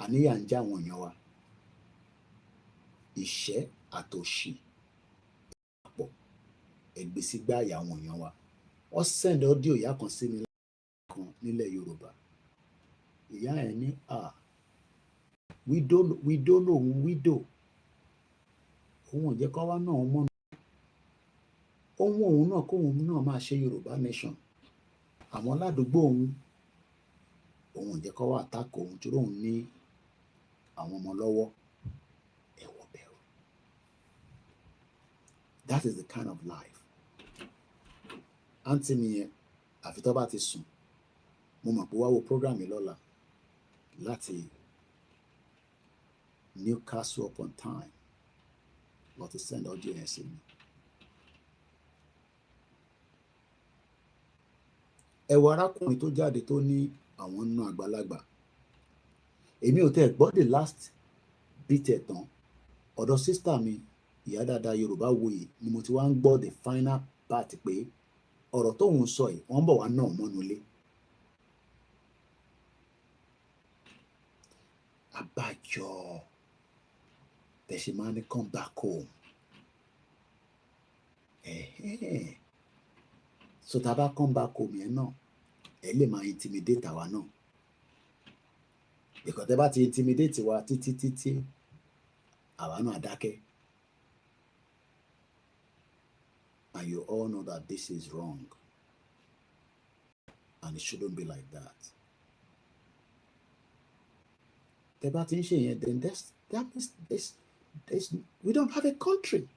Àníyàn ń já àwọn èèyàn wa ìṣẹ́ àtòṣì pọ̀ ẹgbẹ́sígbá àyà àwọn èèyàn wa wọ́n send audio ìyá kan sí mi kan nílẹ̀ Yorùbá ìyá ẹ̀ ní widow lòun widow òun ò jẹ́ kọ́ wá náà mọ́ ohun òun náà kóun náà máa ṣe Yorùbá nation àwọn ládùúgbò òun ò jẹ́ kọ́ wá àtàkò òun tí òun ní àwọn ọmọ lọ́wọ́ ẹ̀wọ̀ bẹ̀rù. That is the kind of life. Àǹtí mi yẹn àfi tó bá ti sùn mo mọ̀ pé wá wo program yìí lọ́la láti Newcastle upon Tyne lọ ti send audio yẹn sí mi. Ẹ̀wọ̀ arákùnrin tó jáde tó ní àwọn nínú àgbàlagbà èmi ò tẹ́ gbọ́ the last bit ẹ̀ tán ọ̀dọ̀ sísítà mi ìyá dáadáa Yorùbá Wuyì ni mo ti wá ń gbọ́ the final part pé ọ̀rọ̀ tóun sọ yìí wọ́n bọ̀ wá náà mọ́nu ilé. Abájọ tẹ̀sí máa ní come back home. So tá a bá come back home yẹn náà ẹ lè máa intimidate àwa náà because tẹ́ bá ti intimidate wa títí àwa náà dákẹ́. And you all know that this is wrong and it shouldn't be like that. Tẹ́ bá ti ń ṣe yẹn then that means we don't have a country.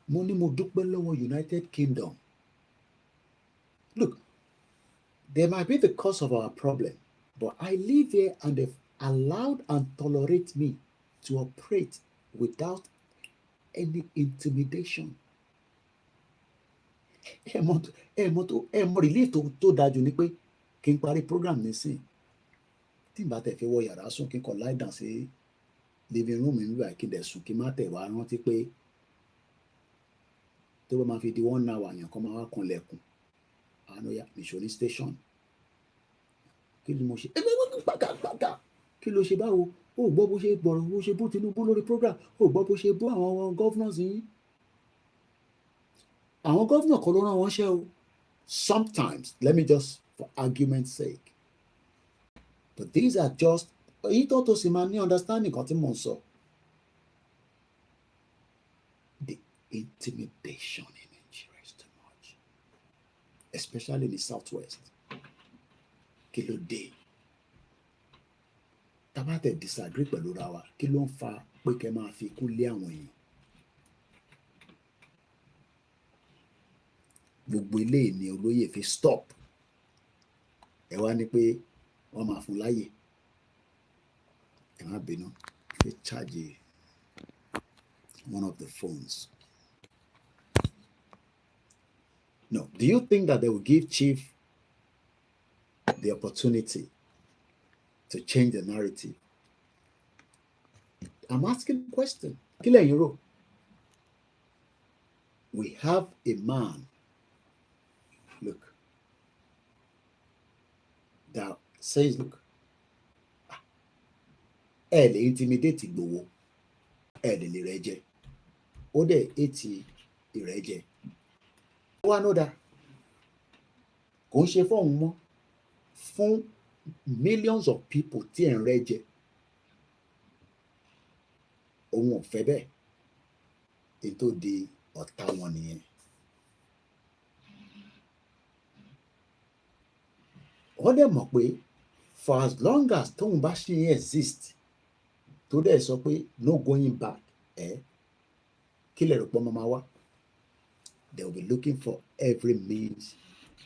Mo ní mo dúpẹ́ lọ́wọ́ United Kingdom. Look, they might be the cause of our problem, but I live here and they've allowed and tolerate me to operate without any intimidation. ẹ mọ relief tó dájú ni pé kí n parí program nísìn tí n bá tẹ̀ fi wọ yàrá sùn kí n kàn lie down sí living room nígbà kí n dẹ̀ sùn kí n má tẹ̀ wá rántí pé tó bá máa fi di 1 hour àyàn kan máa wá kanlẹ̀kùn àánúyà nìṣó ní station kí ni mo ṣe gbàgàgbàgà kí ló ṣe báwo ó gbọ́ bó ṣe gbọ̀rọ̀ bó ṣe bú Tinubu lórí program ó gbọ́ bó ṣe bú àwọn governors yìí àwọn governor kan ló rán wọn ṣẹ́ o sometimes let me just for argument's sake but these are just èyí tó sì máa ní understanding kan tí mò ń sọ the intimidation in Nigeria is too much especially in the southwest kí ló dé tá bá tẹ̀ disagree pẹ̀lú ra wa kí ló ń fa pé kẹ́ máa fi ikú lé àwọn èèyàn gbogbo ilé ni olóyè fi stop ẹ wá ní pé wọ́n máa fún láyè ẹ má bínú fi charge one of the phones. No, do you think that they will give Chief the opportunity to change the narrative? I'm asking a question. Kí lẹ̀yin rò? We have a man, look, that says, look, ẹ lè intimidate Igboho, ẹ lè lè rẹ jẹ, ó dẹ̀ ètì ìrẹ́jẹ. Ó wá nóda, kò ń ṣe fóun mọ́, fún millions of people tí ẹ̀ ń rẹ́ jẹ. Òun ò fẹ́ bẹ́ẹ̀, èyí tó di ọ̀tá wọn nìyẹn. Wọ́n dẹ̀ mọ̀ pé for as long as tóun bá ṣì exist tó dẹ̀ sọ pé no going back kí lè rò pọ́ mọ́ máa wá? They will be looking for every means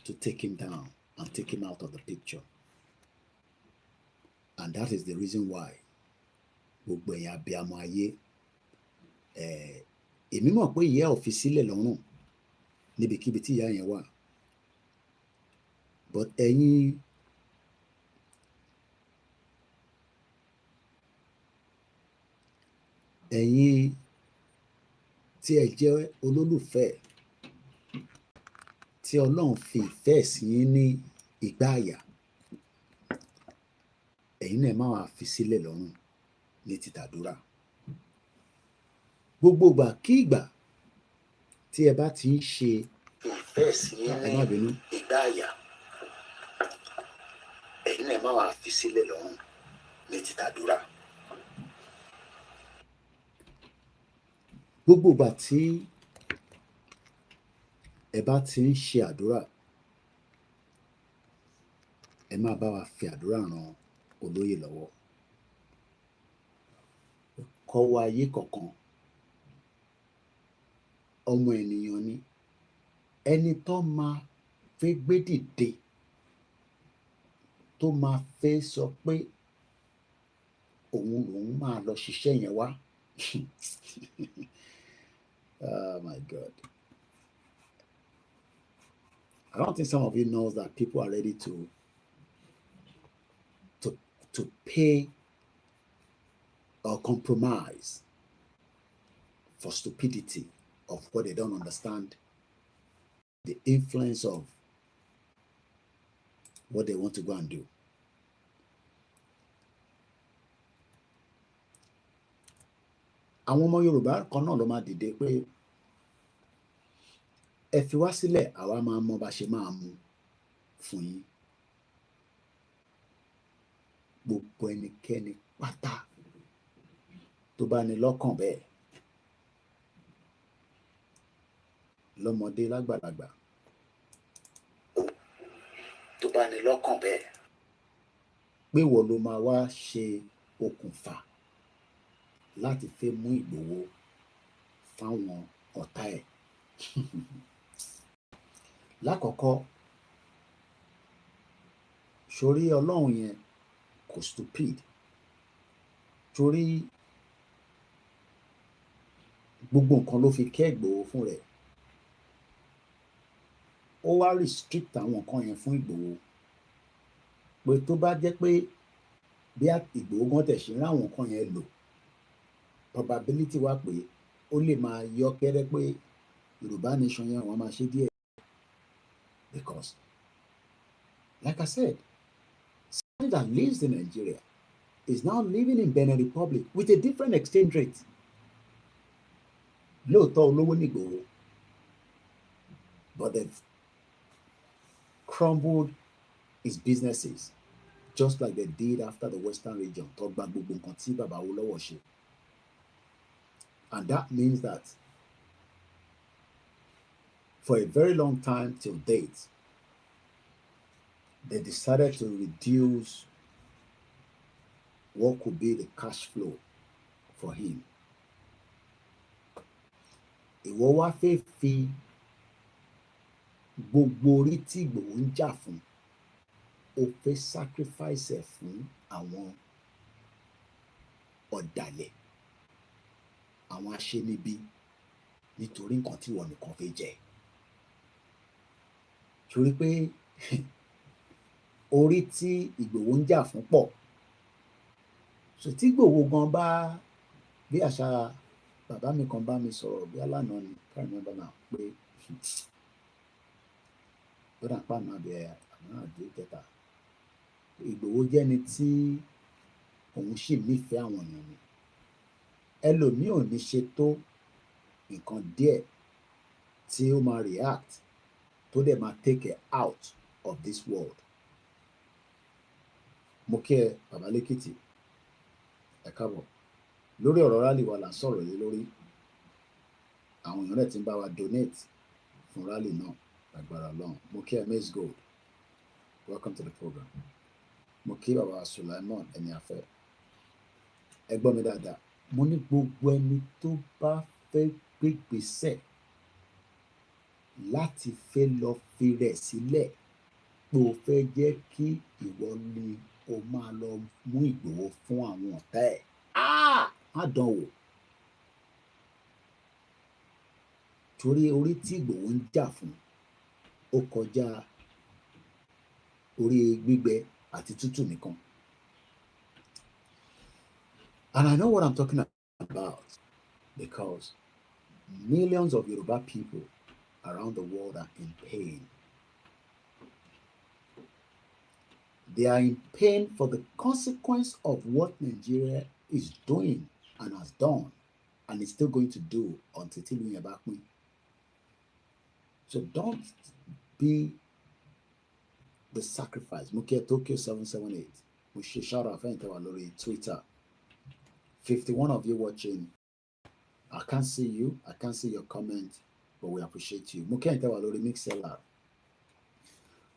to take him down and take him out of the picture. And that is the reason why gbogbo ẹ̀yin abiyamọ ayé èmi mọ̀ pé ìyá ò fi sílẹ̀ lọ́rùn níbikíbi tí ìyá yẹn wà but ẹ̀yin tí ẹ jẹ́ olólùfẹ́ tí Ọlọ́run fi ìfẹ́ sí yín ní ìgbà àyà ẹ̀yin náà máa wá fi sílẹ̀ lọ́rùn ní títàdúrà gbogbo ìgbà kí ìgbà tí ẹ bá ti ń ṣe ìfẹ́ sí yín ní ìgbà àyà ẹ̀yin náà máa wá fi sílẹ̀ lọ́rùn ní títàdúrà gbogbo ìgbà tí ẹ bá ti ń ṣe àdúrà ẹ máa bá wa fi àdúrà ran olóyè lọ́wọ́ kọ́wọ́ ayé kọ̀ọ̀kan ọmọ ènìyàn ni ẹni tó máa fẹ́ gbé dìde tó máa fẹ́ sọ pé òun máa lọ ṣiṣẹ́ yẹn wá oh my God. I don't think some of you know that people are ready to pay or compromise for stupidity of what they don't understand, the influence of what they want to go and do. Àwọn ọmọ Yorùbá kan náà ló máa dìde pé ẹ fi wá sílẹ̀ àwa máa mọ bá ṣe máa mú fún yín. Gbogbo ẹnikẹ́ni pátá tó bá ní lọ́kàn bẹ́ẹ̀ lọ́mọdé lágbàlagbà tó bá ní lọ́kàn bẹ́ẹ̀ pé wọ́n ló máa wá ṣe okùnfà láti fẹ́ mú Ìgbòho fáwọn ọ̀tá ẹ̀. Lákọ̀ọ́kọ́ sórí Ọlọ́run yẹn kò stupid torí gbogbo nǹkan ló fi kẹ́ Ìgbòho fún rẹ̀. Ó wá restrict àwọn nǹkan yẹn fún Ìgbòho pé tó bá jẹ́ pé bí Ìgbòho gan tẹ̀ ṣe ń ráwọn nǹkan yẹn lò, probability wà pé ó lè máa yọ kẹ́rẹ́ pé Yorùbá nation yẹn wọ́n máa ṣe díẹ̀, because like I said, somebody that lives in Nigeria is now living in Benin Republic with a different exchange rate. Lóòótọ́ olówó ní Ìgbòho, but they've crumbled his businesses just like they did after the Western region tó gba gbogbo nǹkan tí bàbá Awólọ́wọ̀ ṣe. And that means that for a very long time till date, they decided to reduce what could be the cash flow for him. Ìwọ wá fẹ́ fi gbogbo orí tí Ìgbòho ń jà fún, ó fẹ́ sacrifice ẹ̀ fún àwọn ọ̀dàlẹ̀, àwọn aṣenibi, nítorí nǹkan tí wọ́n nìkan fẹ́ jẹ. Torí pé orí tí Ìgbòho ń jà fún pọ̀. So tí Ìgbòho gan bá, bí àṣà bàbá mi kan bá mi sọ̀rọ̀ bí alánà ni, can't remember now, pé ó dà pa àná bẹ àná àdé kẹta. Ìgbòho jẹ́ ẹni tí òun sì nífẹ̀ẹ́ àwọn èèyàn ni. Ẹlòmíì ò ní ṣe tó nǹkan díẹ̀ tí ó máa react tó dẹ̀ máa take it out of this world. Mo kí ẹ bàbá lẹ́kìtì, ẹ káàbọ̀. Lórí ọ̀rọ̀ rally wa là ń sọ̀rọ̀ lé lórí. Àwọn èèyàn rẹ̀ ti ń bá wa donate fún rally náà lágbára Ọlọ́run. Mo kí ẹ Miss Gold, welcome to the program. Mo kí bàbá Sulaimon ẹni afẹ́. Ẹ gbọ́ mi dáadáa. Mo ní gbogbo ẹni tó bá fẹ́ gbégbèsè láti fẹ́ lọ fi rẹ̀ sílẹ̀ pé o fẹ́ jẹ́ kí ìwọ ni o máa lọ mú Ìgbòho fún àwọn ọ̀tá ẹ̀. Má dán wò. Torí orí tí Ìgbòho ń jà fún ó kọjá orí gbígbẹ àti tútù nìkan. And I know what I'm talking about because millions of Yoruba people around the world are in pain. They are in pain for the consequence of what Nigeria is doing and has done and is still going to do until Tinubu yẹn bá pín. So don't be the sacrifice. Mo kí ẹ Tokyo 778. Mo ṣe shout out fẹ́yìntì wà lórí Twitter. 51 of you watching. I can't see you. I can't see your comment, but we appreciate you. Mo kí ẹ̀yìntì wà lórí Mixlr.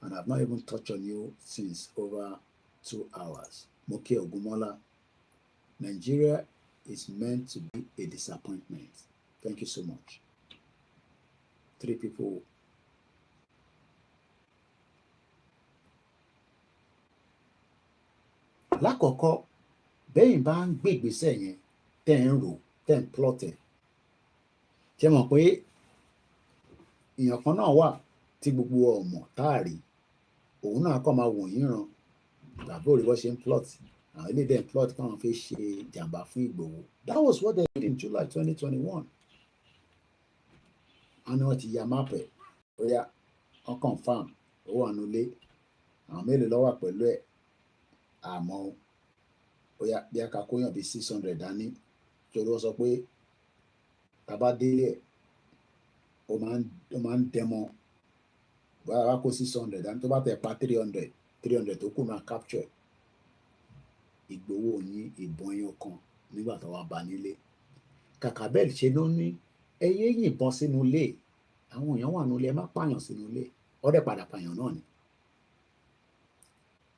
And I've not even touched on you since over 2 hours. Mo kí Ogumola. Nigeria is meant to be a disappointment. Thank you so much. 3 people. Lákọ̀ọ́kọ́, bẹ́yìn bá ń gbé ìgbésẹ̀ yẹn tẹ́ ń rò tẹ́ ń plọ̀tẹ̀. Ṣé mọ̀ pé èèyàn kan náà wà tí gbogbo ọmọ táàrí, òun náà kọ́ máa wò yín ran tàbí òrí wọ́n ṣe ń plot. Àwọn ilé dẹ̀ ń plot káwọn fi ṣe jàǹbá fún Ìgbòho. That was what they did in July 2021. Wọ́n ní wọ́n ti ya mápẹ̀ bóyá wọ́n confam ó wà nulẹ̀. Àwọn mélòó ló wà pẹ̀lú ẹ̀ àmọ́ bóyá bí a kà kóyàn bí 600 dání torí wọ́n sọ pé tàbá délé ẹ̀ ó máa ń dẹmọ bóyá wá kó 600 dání tó bá tẹ̀ pa 300 tó kù náà capture Ìgbòho yín ìbọn ẹyọ kan nígbà tó wá bá nílé. Kàkà bẹ́ẹ̀ ṣe ló ní ẹyẹ yìnbọn sínú ilé, àwọn èèyàn wà nínú ilé, ẹ má pààyàn sínú ilé. Ó dẹ̀ padà pààyàn náà ni.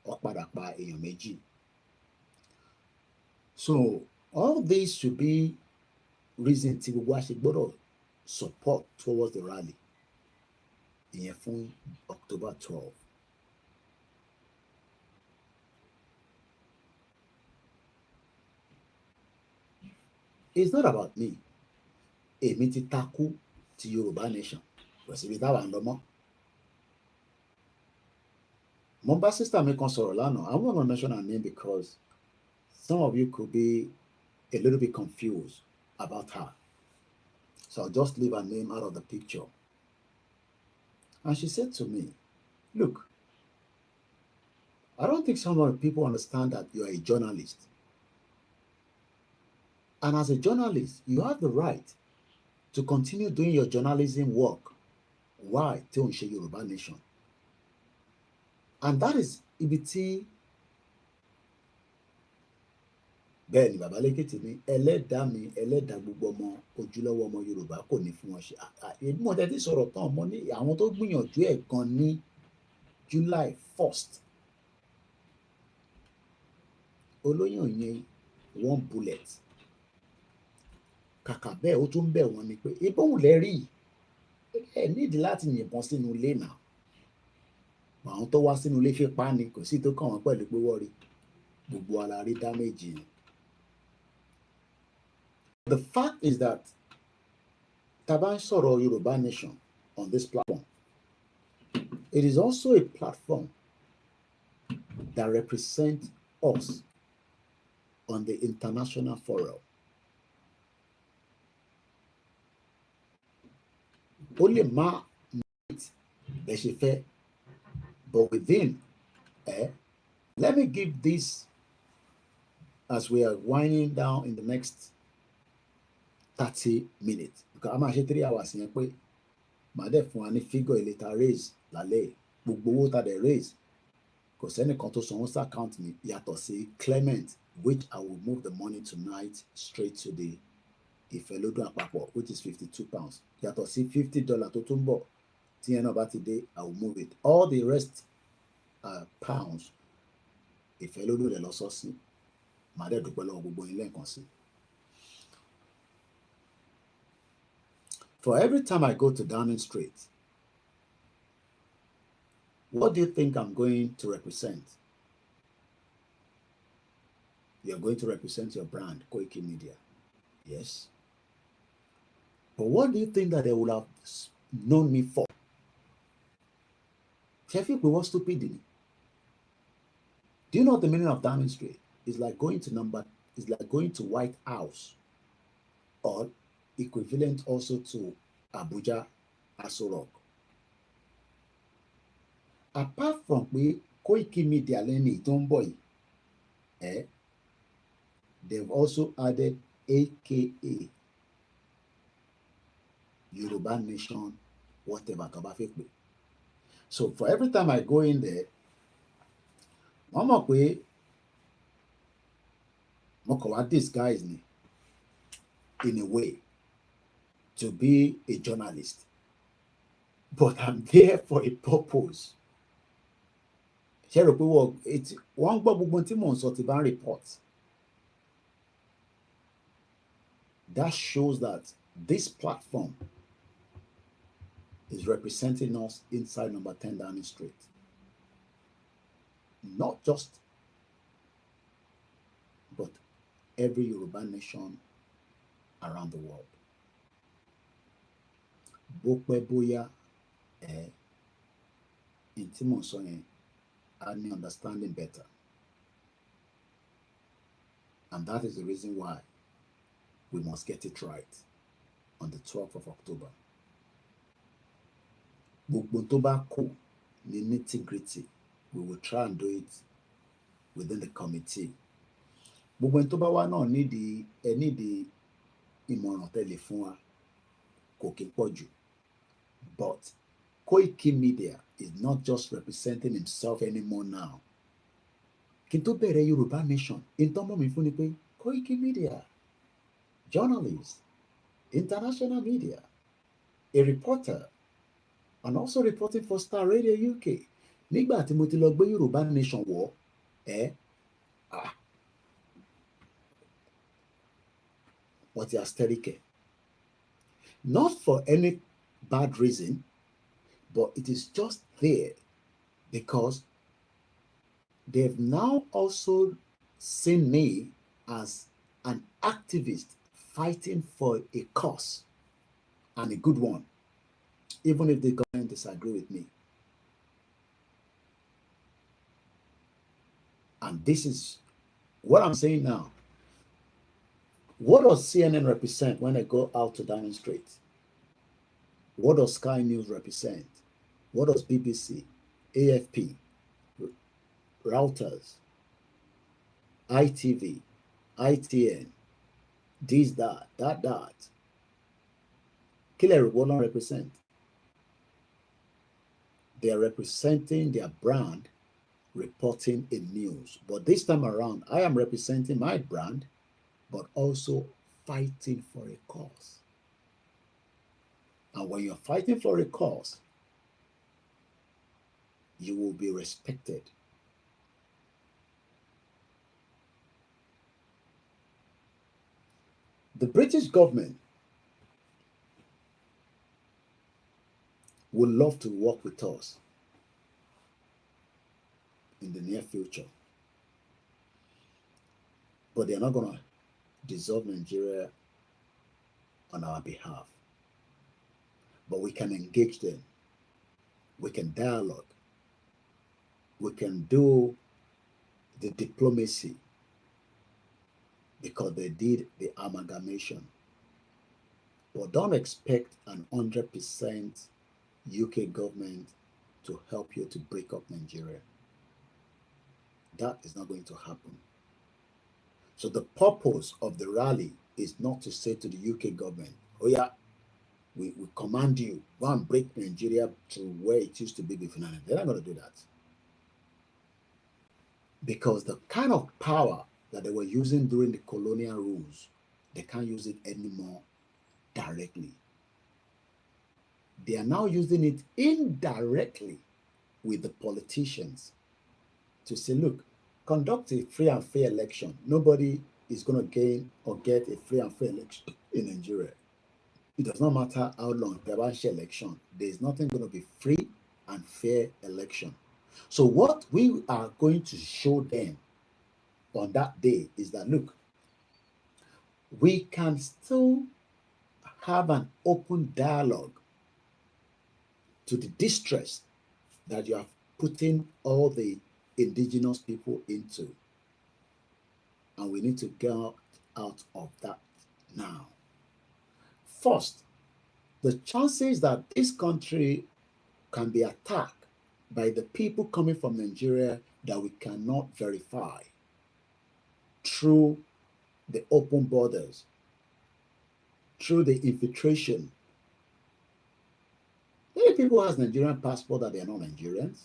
Ó padà pa èèyàn méjì. So all this should be reason tí gbogbo wa ṣe gbọ́dọ̀ support towards the rally. Ìyẹn fún October 12. It's not about me. èmi ti takú ti Yorùbá nation kò síbi táwa ń lọ mọ́. Mo bá sísítà mi kan sọ̀rọ̀ lánàá. I won't gonna mention her name because some of you could be a little bit confused about her. So I'll just leave her name out of the picture. And she said to me, look, I don't think some of the people understand that you're a journalist. And as a journalist, you have the right to continue doing your journalism work. Why? Tí ò ń ṣe Yorùbá nation. And that is ibi tí bẹ́ẹ̀ ni bàbá lẹ́kìtì ní ẹlẹ́dàá mi ẹlẹ́dàá gbogbo ọmọ ojúlówó ọmọ Yorùbá kò ní fún wọn ṣe. Èmi mọ̀ tẹ́tí sọ̀rọ̀ tán ọmọ ní àwọn tó gbìyànjú ẹ̀ gan ní July 1st. Olóyàn yẹn one bullet. Kàkà bẹ́ẹ̀ ó tún bẹ̀ wọ́n ni pé ìbọn lẹ rí ẹ nídìí láti yìnbọn sínú ilé náà. Àwọn tó wá sínú ilé fi pa ni kò sí tó kàn wọ́n pẹ̀lú pé wọ́n rí gbogbo ara rí dáméjì yẹn. The fact is that tá bá ń sọ̀rọ̀ Yorùbá nation on this platform, it is also a platform that represents us on the international forum. Ó lè má meet bẹ́ẹ̀ ṣe fẹ́, but within, let me give this as we are winding down in the next 30 minutes. Because I'm actually 3 hours yẹn pé màá dẹ̀ fún wa ní figure ilé ta raise lálẹ́ gbogbo owó ta dẹ̀ raise kò sẹ́nìkan tó sanwó sí account mi yàtọ̀ sí Clement, which I will move the money tonight straight to the IFELODUN àpapọ̀, which is £52. Yàtọ̀ sí $50 tó tún bọ̀ tí yẹn náà bá ti dé, I will move it. All the rest pounds IFELODUN rẹ̀ lọ sọ sí. Màá dẹ̀ dúpẹ́ lọ́wọ́ gbogbo yín lẹ́ẹ̀kan sí. For every time I go to Downing Street, what do you think I'm going to represent? You're going to represent your brand, Koikimedia. Yes. But what do you think that they would have known me for? Traffic we were stupid. Do you know what the meaning of Downing Street? It's like going to White House, or equivalent also to Abuja, Aso Rock. Apart from we Koikimedia lẹ́ni tó ń bọ̀ yìí, they've also added AKA Yoruba Nation, whatever tó bá fẹ́ pè. So for every time I go in there, wọ́n mọ̀ pé mo kàn wá disguise ni in a way to be a journalist, but I'm there for a purpose. Ṣé rò pé wọ́n gbọ́ gbogbo tí mò ń sọ ti bá ń report? That shows that this platform is representing us inside number 10 Downing Street. Not just, but every Yoruba nation around the world. Bó pẹ́ bóyá, in tí mò ń sọ yẹn, I need understanding better. And that is the reason why we must get it right on the 12th of October. Gbogbo tó bá kù ní nitty-gritty, we will try and do it within the committee. Gbogbo tó bá wá náà nídìí ìmọ̀ràn tẹ́lẹ̀ fún wa kò kí pọ̀ jù. But Koikimedia is not just representing himself anymore now. Kí n tó bẹ̀rẹ̀ Yorùbá Nation, ìtọ́mọ̀ mi fún ni pé Koikimedia, journalist, international media, a reporter, and also reporting for Star Radio UK. Nígbà tí mo ti lọ gbé Yorùbá Nation wọ̀, what is hysterical? Not for any bad reason, but it is just there because they've now also seen me as an activist fighting for a cause. and a good one, even if the government disagree with me. And this is what I'm saying now. What does CNN represent when I go out to demonstrate? What does Sky News represent? What does BBC, AFP, Reuters, ITV, ITN, this, that, that? Killer what don't represent? They are representing their brand, reporting in news. But this time around, I am representing my brand, but also fighting for a cause. And when you're fighting for a cause, you will be respected. The British government would love to work with us in the near future, but they're not going to dissolve Nigeria on our behalf. But we can engage them. We can dialogue. We can do the diplomacy because they did the amalgamation. But don't expect an 100% UK government to help you to break up Nigeria. That is not going to happen. So the purpose of the rally is not to say to the UK government, oh yeah, we command you, go and break Nigeria to where it used to be before. They're not going to do that. Because the kind of power that they were using during the colonial rules, they can't use it anymore directly. They are now using it indirectly with the politicians to say, look, conduct a free and fair election. Nobody is going to gain or get a free and fair election in Nigeria. It does not matter how long the election. There is nothing going to be free and fair election. So what we are going to show them on that day is that, look, we can still have an open dialogue to the distress that you are putting all the indigenous people into. And we need to get out of that now. First, the chances that this country can be attacked by the people coming from Nigeria that we cannot verify through the open borders, through the infiltration. Many people has Nigerian passport that they are not Nigerians.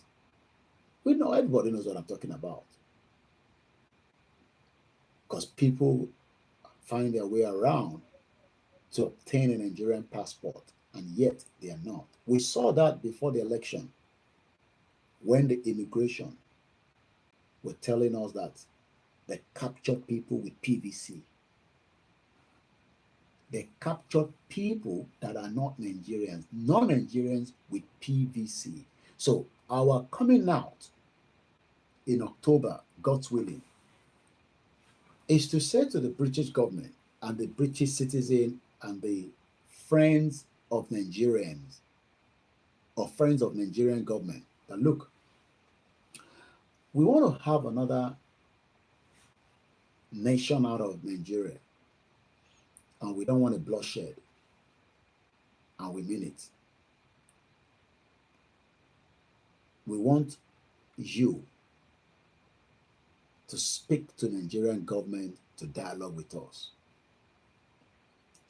We know, everybody knows what I'm talking about. Because people find their way around to obtain a Nigerian passport, and yet they are not. We saw that before the election, when the immigration were telling us that they captured people with PVC. They captured people that are not Nigerians, non-Nigerians with PVC. So our coming out in October, God's willing, is to say to the British government and the British citizen and the friends of Nigerians or friends of Nigerian government that, look, we want to have another nation out of Nigeria, and we don't want a bloodshed, and we mean it. We want you to speak to Nigerian government to dialogue with us.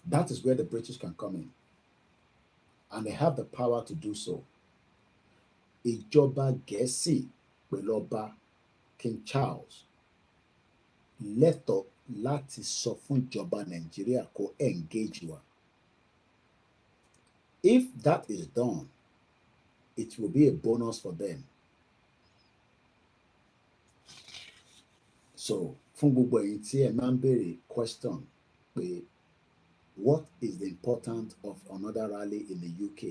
That is where the British can come in, and they have the power to do so. Ìjọba Gẹ̀ẹ́sì pẹ̀lú ọba King Charles lẹ́tọ̀ọ́ láti sọ fún ìjọba Nàìjíríà kó engage wa. If that is done, it will be a bonus for them. So, fún gbogbo ẹ̀yin tí ẹ máa ń béèrè question pé what is the importance of another rally in the UK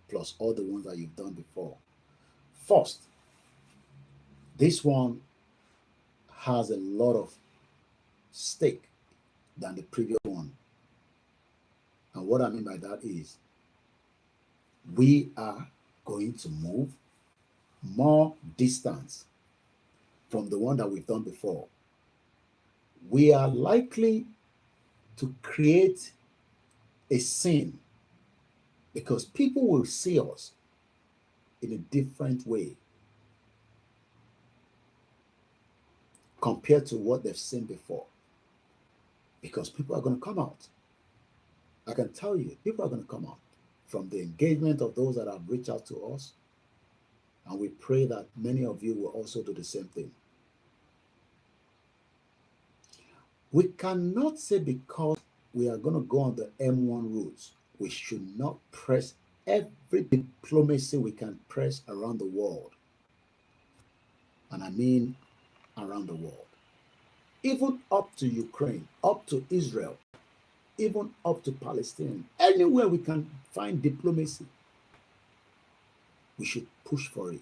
plus all the ones that you've done before? First, this one has a lot of stake than the previous one. And what I mean by that is we are going to move more distance from the one that we've done before. We are likely to create a scene because people will see us in a different way compared to what they've seen before. Because people are going to come out. I can tell you, people are going to come out from the engagement of those that have reached out to us. And we pray that many of you will also do the same thing. We cannot say because we are going to go on the M1 route, we should not press every diplomacy we can press around the world. And I mean around the world. Even up to Ukraine, up to Israel, even up to Palestine, anywhere we can find diplomacy, we should push for it.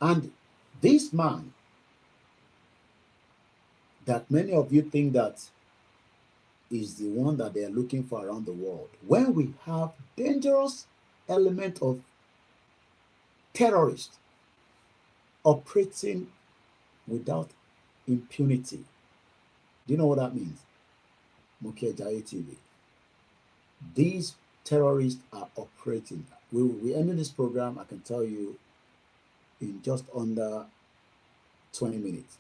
And this man that many of you think that is the one that they are looking for around the world, when we have dangerous element of terrorists operating without impunity. Do you know what that means? Mukejaye TV. These terrorists are operating. We ended this program, I can tell you, in just under 20 minutes.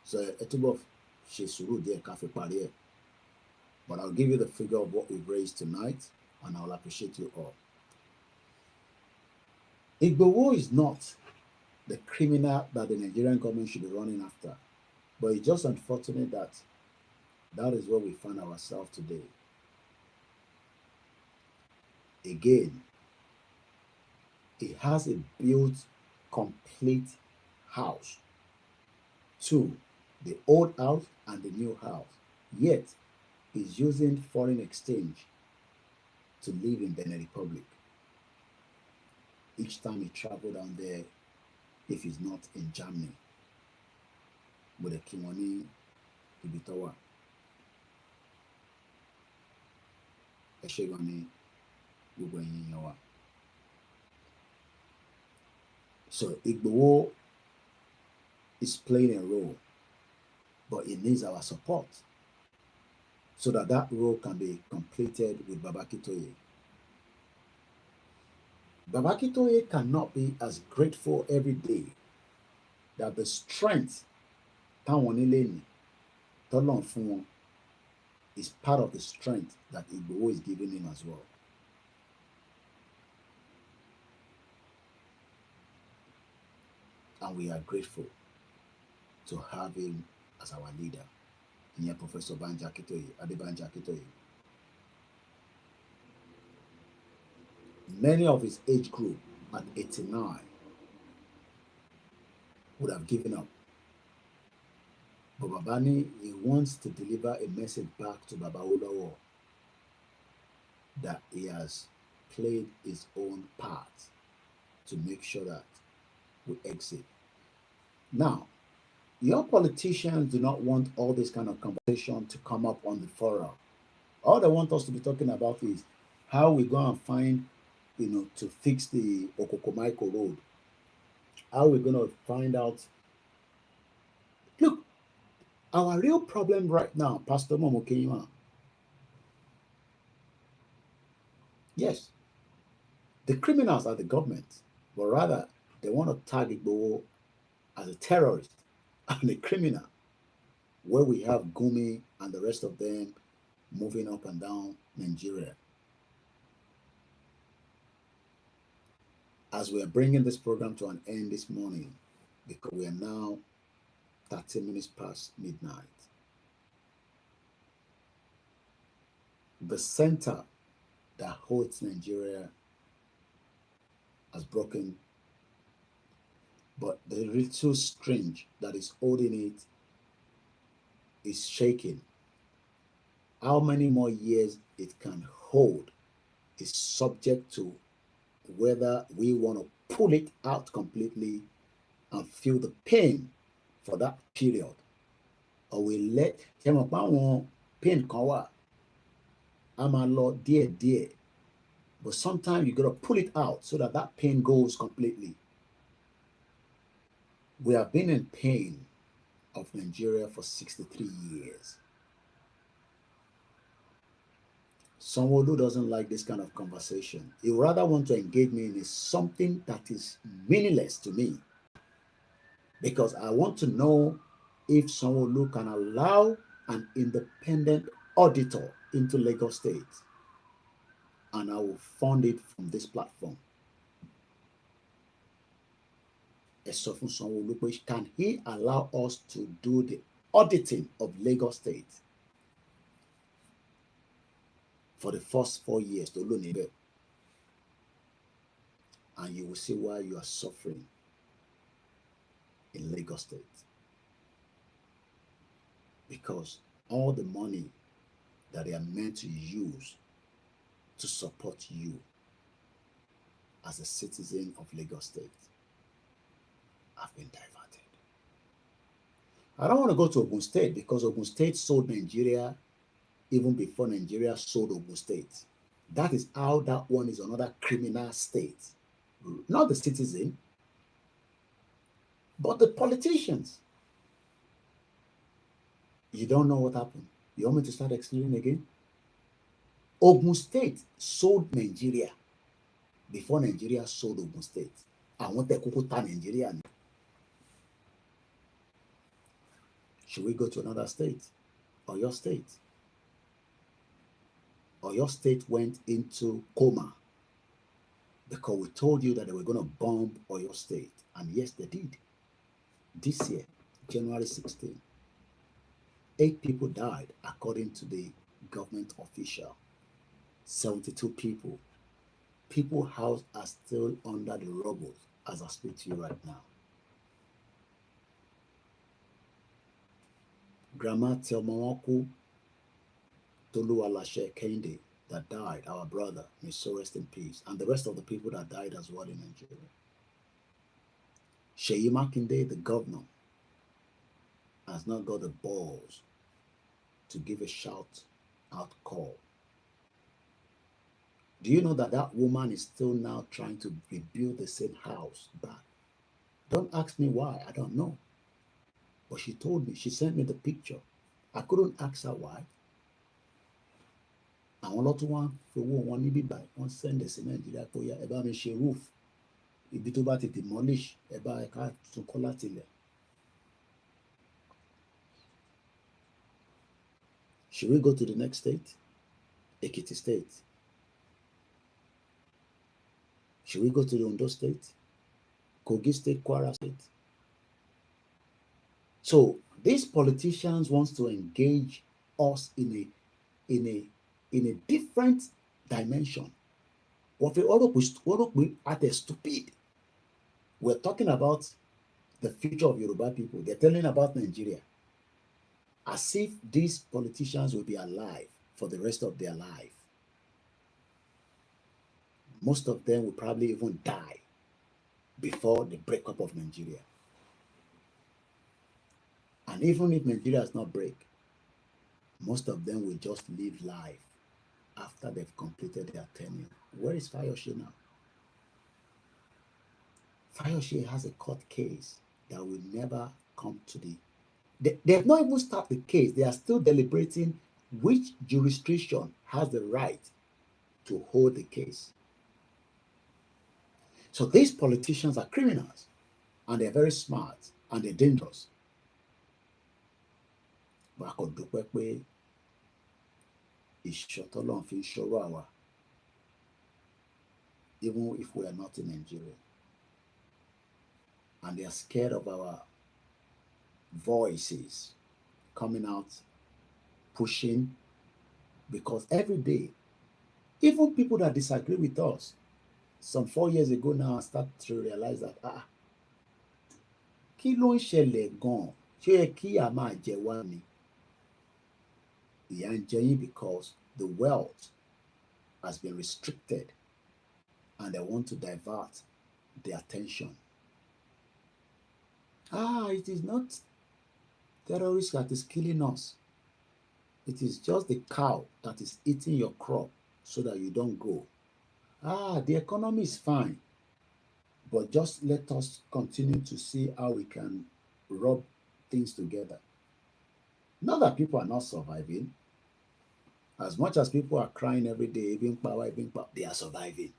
So a tube of Shesuru there cafe party. But I'll give you the figure of what we've raised tonight, and I'll appreciate you all. Igboho is not the criminal that the Nigerian government should be running after. But it's just unfortunate that that is where we find ourselves today. Again, he has a built complete house. 2, the old house and the new house. Yet, he's using foreign exchange to live in Benin Republic. Each time he traveled down there, if he's not in Germany, with a Kimoni Ibitowa, Eshegoni, Ugwenyawa. So Igboho is playing a role, but it needs our support so that that role can be completed with Babakitoye. Babakitoye cannot be as grateful every day that the strength is part of the strength that Igboho is giving him as well. And we are grateful to have him as our leader. Here, Professor Banja Akitoye, Adebanja Akitoye. Many of his age group at 89 would have given up. But Babani, he wants to deliver a message back to Baba Olawo that he has played his own part to make sure that we exit. Now, your politicians do not want all this kind of conversation to come up on the forum. All they want us to be talking about is how we go and find, to fix the Okokomaiko road. How we're going to find out. Look, our real problem right now, Pastor Momokeima, yes, the criminals are the government, but rather they want to tag Igboho as a terrorist and a criminal, where we have Gumi and the rest of them moving up and down Nigeria. As we are bringing this program to an end this morning, because we are now 30 minutes past midnight, the center that holds Nigeria has broken, but the little string that is holding it is shaking. How many more years it can hold is subject to whether we want to pull it out completely and feel the pain for that period, or we let pain kan wà a máa lọ díẹ̀díẹ̀, but sometimes you got to pull it out so that that pain goes completely. We have been in pain of Nigeria for 63 years. Sanwo-Olu doesn't like this kind of conversation. He rather want to engage me in something that is meaningless to me, because I want to know if Sanwo-Olu can allow an independent auditor into Lagos State, and I will fund it from this platform. Can he allow us to do the auditing of Lagos State for the first 4 years to Olunibe? And you will see why you are suffering in Lagos State. Because all the money that they are meant to use to support you as a citizen of Lagos State have been diverted. I don't want to go to Ogun State, because Ogun State sold Nigeria even before Nigeria sold Ogun State. That is how that one is another criminal state. Not the citizen, but the politicians. You don't know what happened. You want me to start explaining again? Ogun State sold Nigeria before Nigeria sold Ogun State. I want to kukuta Nigeria. Should we go to another state? Oyo State. Oyo State went into coma because we told you that they were going to bomb Oyo State. And yes, they did. This year, January 16, 8 people died according to the government official. 72 people. People's houses are still under the rubble as I speak to you right now. Grandma Telmawaku Toluwalashe Kende that died, our brother, may so rest in peace, and the rest of the people that died as well in Nigeria. Seyi Makinde, the governor, has not got the balls to give a shout out call. Do you know that that woman is still now trying to rebuild the same house back? Don't ask me why, I don't know. But she told me, she sent me the picture. I couldn't ask her why. Àwọn lọ́tún wá fowó wọn níbí báyìí, wọ́n sẹ́ndẹ̀ sí Nàìjíríà pé ẹ bá mi ṣe roof. Ibi tó bá ti demolish, ẹ bá ẹ̀ka tún kọ́ láti ilẹ̀. Should we go to the next state? Ekiti State. Should we go to the Ondo State? Kogi State, Kwara State? So these politicians want to engage us in a different dimension. What we are stupid. We're talking about the future of Yoruba people. They're telling about Nigeria. As if these politicians will be alive for the rest of their life. Most of them will probably even die before the breakup of Nigeria. And even if Nigeria does not break, most of them will just live life after they've completed their tenure. Where is Fayose now? Fayose has a court case that will never come to the... They have not even started the case. They are still deliberating which jurisdiction has the right to hold the case. So these politicians are criminals, and they're very smart, and they're dangerous. But I could do pé ìṣọ̀tọ́lọ́run fi ṣọ́rọ̀ àwa, even if we are not in Nigeria. And they are scared of our voices coming out, pushing, because every day, even people that disagree with us, some 4 years ago now, I start to realize that, kí ló ń ṣẹlẹ̀ gan-an? Ṣé kí a máa jẹ wá ni? Ìyà ń jẹ yín because the wealth has been restricted and they want to divert the attention. It is not terrorists that is killing us. It is just the cow that is eating your crop so that you don't go. The economy is fine, but just let us continue to see how we can rub things together. Not that people are not surviving. As much as people are crying every day, even power, they are surviving.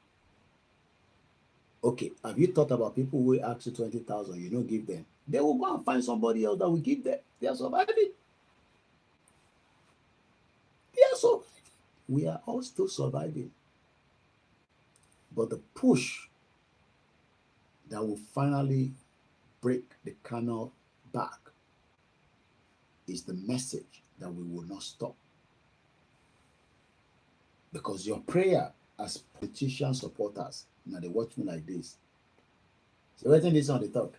Okay, have you thought about people who ask you 20,000, you don't give them? They will go and find somebody else that will give them. They are surviving. They are surviving. We are all still surviving. But the push that will finally break the canal back is the message that we will not stop. Because your prayer as politician supporters, now they watch me like this. So waiting this on the talk.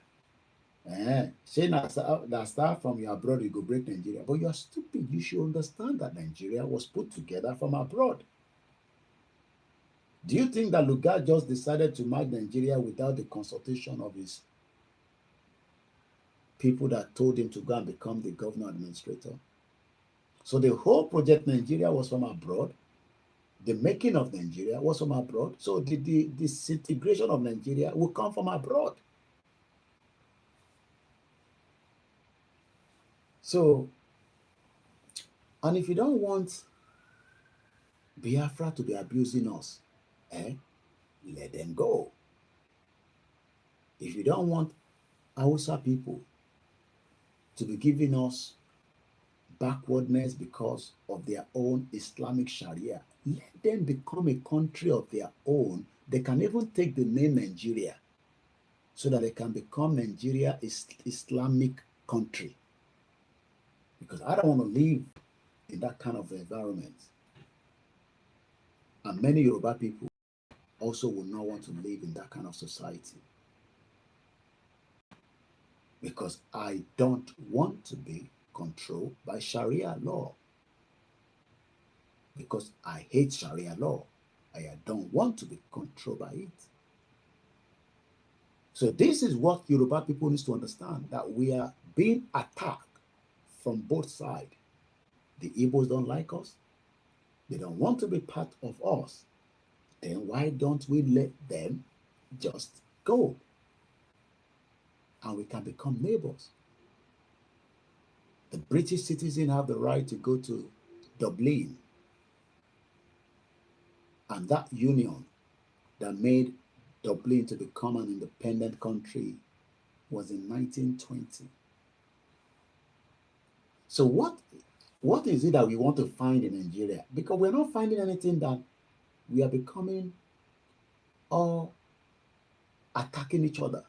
Say that start from your abroad, you go break Nigeria. But you're stupid. You should understand that Nigeria was put together from abroad. Do you think that Lugard just decided to mark Nigeria without the consultation of his people that told him to go and become the governor administrator? So the whole project Nigeria was from abroad. The making of Nigeria was from abroad. So the disintegration of Nigeria will come from abroad. So, and if you don't want Biafra to be abusing us, let them go. If you don't want Hausa people to be giving us backwardness because of their own Islamic Sharia, let them become a country of their own. They can even take the name Nigeria so that they can become Nigeria Islamic country. Because I don't want to live in that kind of environment. And many Yoruba people also will not want to live in that kind of society. Because I don't want to be controlled by Sharia law. Because I hate Sharia law. I don't want to be controlled by it. So this is what Yoruba people need to understand, that we are being attacked from both sides. The Igbos don't like us. They don't want to be part of us. Then why don't we let them just go? And we can become neighbors. The British citizens have the right to go to Dublin. And that union that made Dublin to become an independent country was in 1920. So what is it that we want to find in Nigeria? Because we're not finding anything, that we are becoming all attacking each other.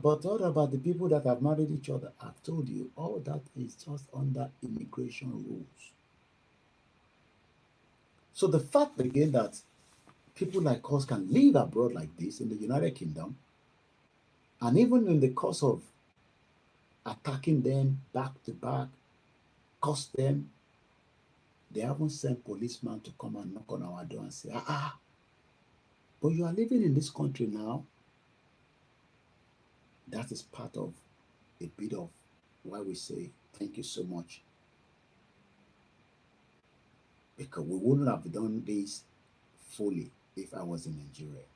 But what about the people that have married each other? I've told you, all that is just under immigration rules. So the fact again that people like us can live abroad like this in the United Kingdom, and even in the course of attacking them back to back, cost them, they haven't sent policemen to come and knock on our door and say, but you are living in this country now. That is part of a bit of why we say thank you so much. Because we wouldn't have done this fully if I was in Nigeria.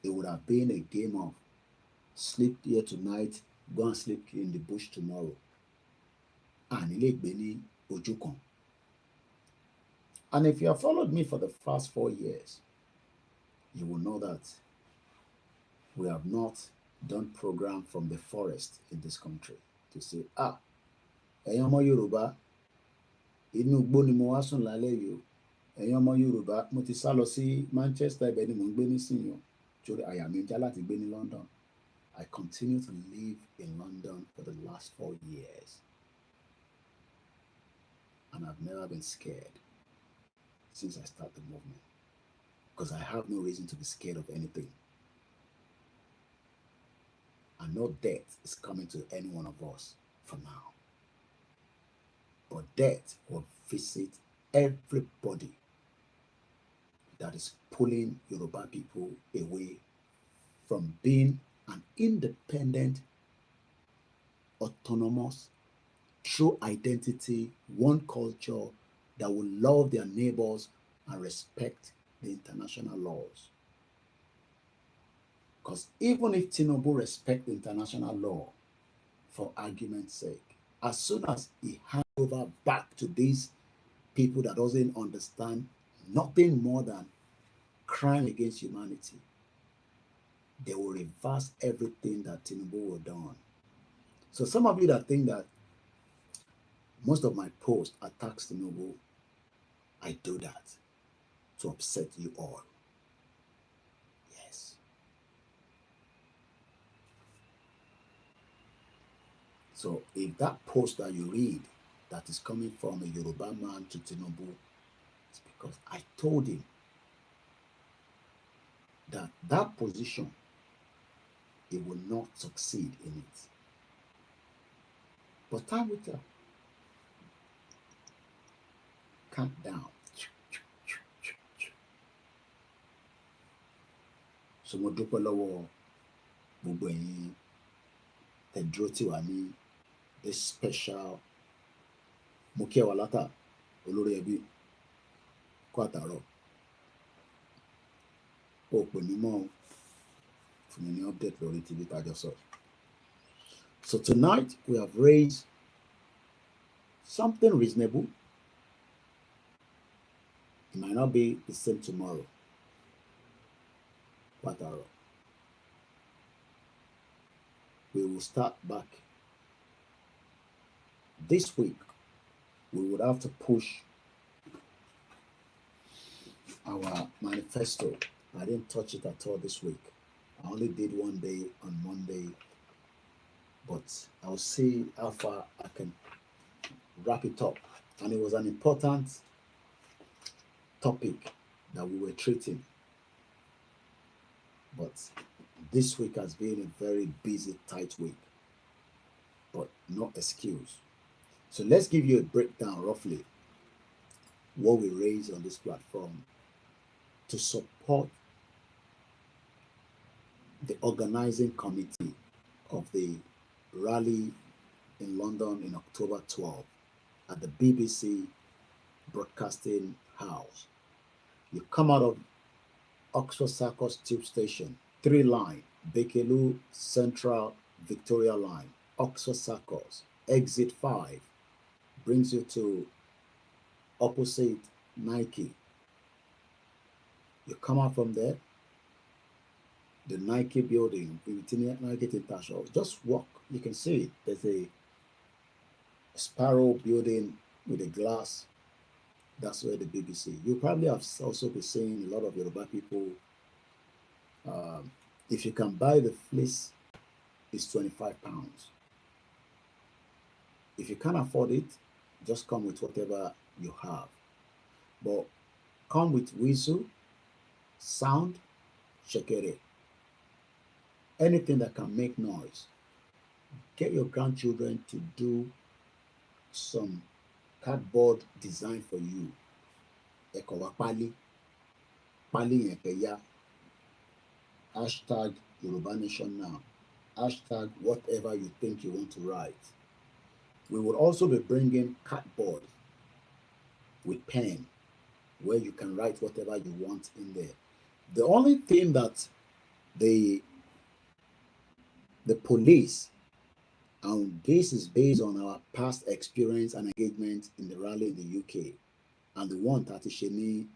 It would have been a game of sleep here tonight, go and sleep in the bush tomorrow. And if you have followed me for the past 4 years, you will know that we have not done program from the forest in this country to say, ẹ̀yin ọmọ Yorùbá, inú igbó ni mo wá sùn lálẹ́ yìí o. Ẹ̀yin ọmọ Yorùbá, mo ti sá lọ sí Manchester, ibẹ̀ ni mo ń gbé nísìnyí o. Torí àyà mi já láti gbé ní London. I continue to live in London for the last 4 years. And I've never been scared since I started the movement. Because I have no reason to be scared of anything. And no death is coming to any one of us for now. but death will visit everybody that is pulling Yoruba people away from being an independent, autonomous, true identity, one culture that will love their neighbors and respect the international laws. Because even if Tinubu respects the international law, for argument's sake, as soon as he hands over back to these people that doesn't understand nothing more than crime against humanity, they will reverse everything that Tinubu will done. So some of you that think that most of my posts attacks Tinubu, I do that to upset you all. Yes. So if that post that you read that is coming from a Yoruba man to Tinubu, it's because I told him that that position, he will not succeed in it. But time will tell. Count down. So mo dúpẹ́ lọ́wọ́ gbogbo ẹ̀yin tẹ́ dúró tì wá ní this special mo kí ẹ wá látà olórí ẹbí kó àtàrọ̀ ó pè mí mọ́ fún mi ní update lórí TV tájọ sọ. So tonight we have raised something reasonable. It might not be the same tomorrow. Wataro. We will start back. This week, we would have to push our manifesto. I didn't touch it at all this week. I only did one day on Monday, but I'll see how far I can wrap it up. And it was an important topic that we were treating. But this week has been a very busy, tight week, but no excuse. So let's give you a breakdown roughly what we raised on this platform to support the organizing committee of the rally in London in October 12 at the BBC Broadcasting House. You come out of Oxford Circus Tube Station, 3 line, Bekelu Central Victoria Line, Oxford Circus, exit 5, brings you to opposite Nike. You come out from there, the Nike building, Nike International, just walk, you can see it. There's a Sparrow building with a glass. That's where the BBC. You probably have also been seeing a lot of Yoruba people. If you can buy the fleece, it's £25. If you can't afford it, just come with whatever you have. But come with whistle, sound, shekere. Anything that can make noise. Get your grandchildren to do some cardboard design for you. Ekowa pali, pali yekeya. Hashtag Yoruba Nation Now. Hashtag whatever you think you want to write. We will also be bringing cardboard with pen where you can write whatever you want in there. The only thing that the police, and this is based on our past experience and engagement in the rally in the UK and the one that Isheni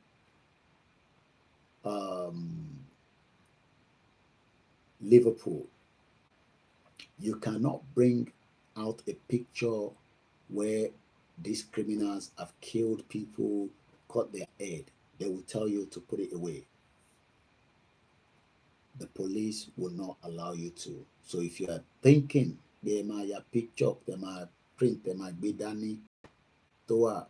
Liverpool, you cannot bring out a picture where these criminals have killed people, cut their head. They will tell you to put it away. The police will not allow you to. So if you are thinking they might picture, they might print, they might be done to a,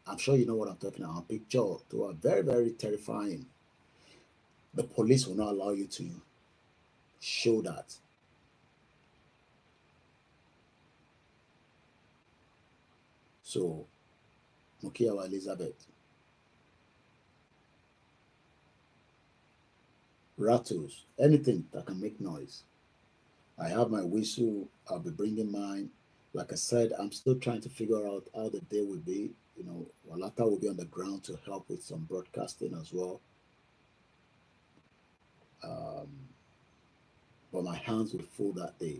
I'm sure you know what I'm talking about, picture to a very, very terrifying. The police will not allow you to show that. So, Mukiawa Elizabeth. Rattles, anything that can make noise. I have my whistle, I'll be bringing mine. Like I said, I'm still trying to figure out how the day will be. You know, Walata will be on the ground to help with some broadcasting as well. But my hands will full that day.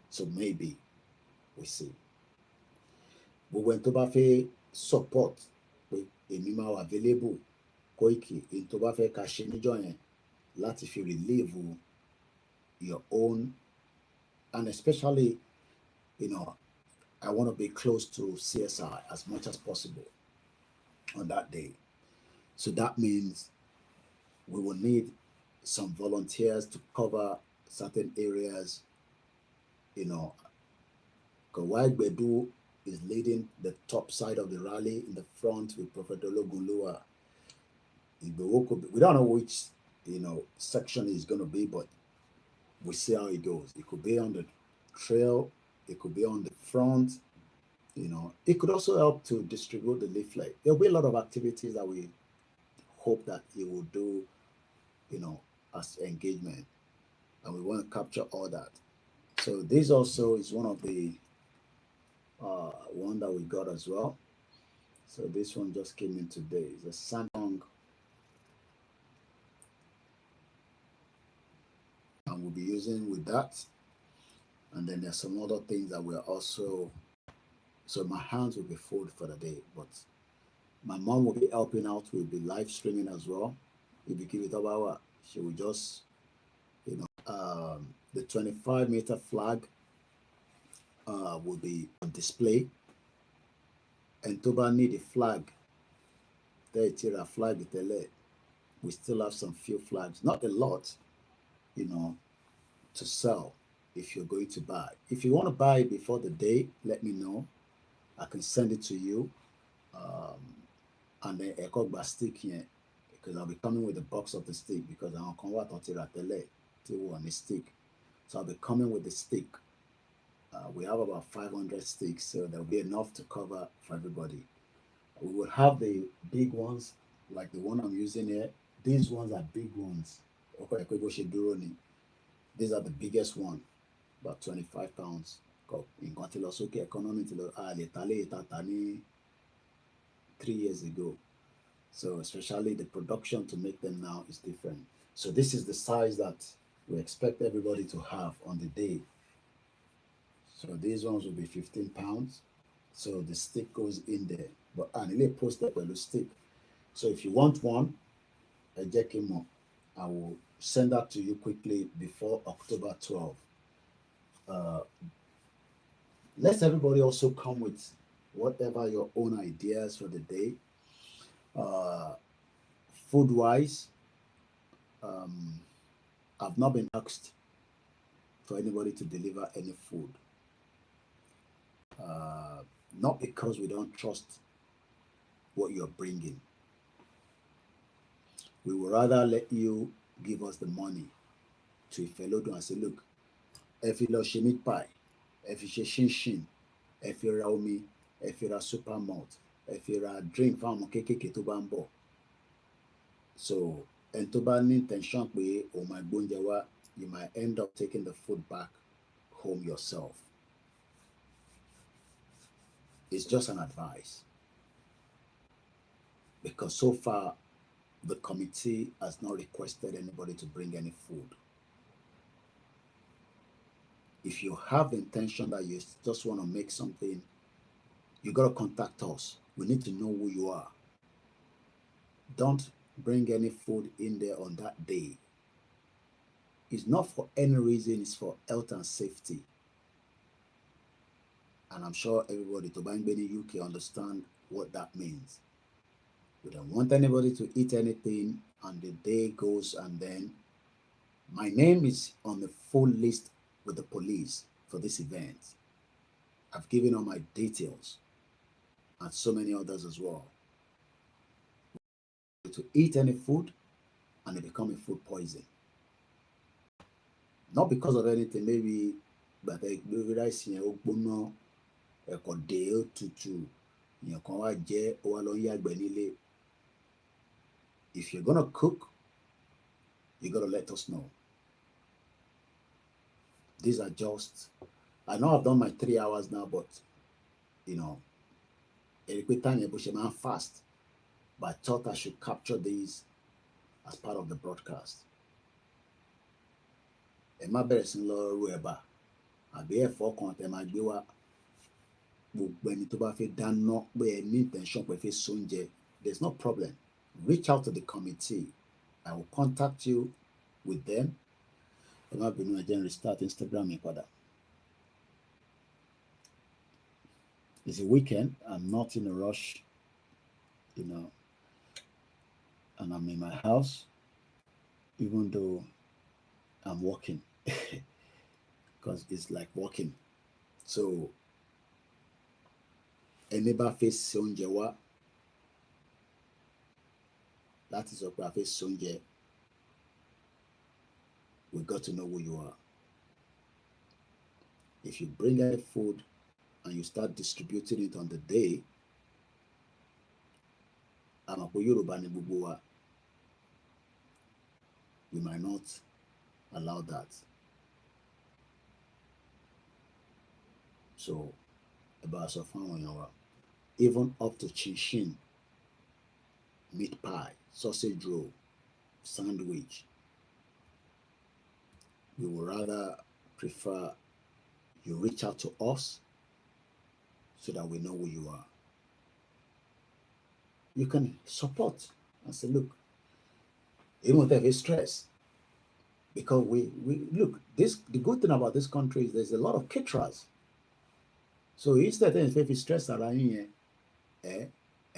So maybe we see. But when Tobafe support, we are available. Koiki, in Tobafe Kashini join, láti fi relieve your own, and especially, you know, I want to be close to CSI as much as possible on that day. So that means we will need some volunteers to cover certain areas, you know. Kawai Bedu is leading the top side of the rally in the front with Prophet Ologunlua. We don't know which, you know, section is going to be, but we see how it goes. It could be on the trail, it could be on the front, you know. It could also help to distribute the leaflet. There'll be a lot of activities that we hope that he will do, you know, as engagement, and we want to capture all that. So this also is one of the one that we got as well. So this one just came in today. It's a Samsung, and we'll be using with that. And then there's some other things that we're also, so my hands will be full for the day, but my mom will be helping out. We'll be live streaming as well. If you give it about, she will just, you know, the 25-meter flag will be on display. And Toba need a flag. A flag, we still have some few flags, not a lot, you know, to sell if you're going to buy. If you want to buy before the day, let me know. I can send it to you. And then I got my stick here because I'll be coming with the box of the stick because I'm convert on a stick. So I'll be coming with the stick. We have about 500 sticks, so there'll be enough to cover for everybody. We will have the big ones, like the one I'm using here. These ones are big ones. These are the biggest one, about 25 pounds. Economy 3 years ago. So especially the production to make them now is different. So this is the size that we expect everybody to have on the day. So these ones will be 15 pounds. So the stick goes in there. But I post up with the stick. So if you want one, I will send that to you quickly before October 12. Let everybody also come with whatever your own ideas for the day. Food-wise, I've not been asked for anybody to deliver any food. Not because we don't trust what you're bringing. We would rather let you give us the money to IFELODUN and say, look, if you love meat pie, if you shin shin, if you ra omi, if you ra super malt, if you ra drink from kekeke to bambo. So, and to ban intention pé o ma gbóúnjẹ wá, you might end up taking the food back home yourself. It's just an advice. Because so far, the committee has not requested anybody to bring any food. If you have the intention that you just want to make something, you got to contact us. We need to know who you are. Don't bring any food in there on that day. It's not for any reason, it's for health and safety. And I'm sure everybody to Bangbeni UK understand what that means. We don't want anybody to eat anything and the day goes, and then my name is on the full list with the police for this event. I've given all my details and so many others as well. To eat any food and it become a food poison. Not because of anything, maybe, but ẹ̀kọ́ dé ó tutù èèyàn kan wá jẹ́ ó wá lọ ń yàgbẹ́ nílé. If you're gonna cook, you gotta let us know. These are just, I know I've done my 3 hours now, but you know, every time you push a man fast, but I thought I should capture these as part of the broadcast. Ẹ má bẹ̀rẹ̀ sí lọ ru ẹ̀bà àbí ẹ̀fọ́ kan tẹ́ máa gbé wá. Gbogbo ẹni tó bá fẹ́ dáná pé ẹ ní intention pé fẹ́ sóúnjẹ, there's no problem. Reach out to the committee. I will contact you with them. Ẹ má bínú, ẹ jẹ́ n restart Instagram mi padà. It's a weekend. I'm not in a rush, you know, and I'm in my house, even though I'm working, because it's like working. So, ẹni bá fẹ́ ṣe oúnjẹ wá láti sọ pé a fẹ́ ṣe oúnjẹ, we got to know who you are. If you bring any food and you start distributing it on the day, àmọ́ pé Yorùbá ni gbogbo wa, we might not allow that. So, ẹ bá sọ fún àwọn èèyàn wa, even up to chin-chin, meat pie, sausage roll, sandwich, we would rather prefer you reach out to us so that we know who you are. You can support and say, look, you won't have a stress. Because we look, this, the good thing about this country is there's a lot of caterers. So instead of if you stress around here, and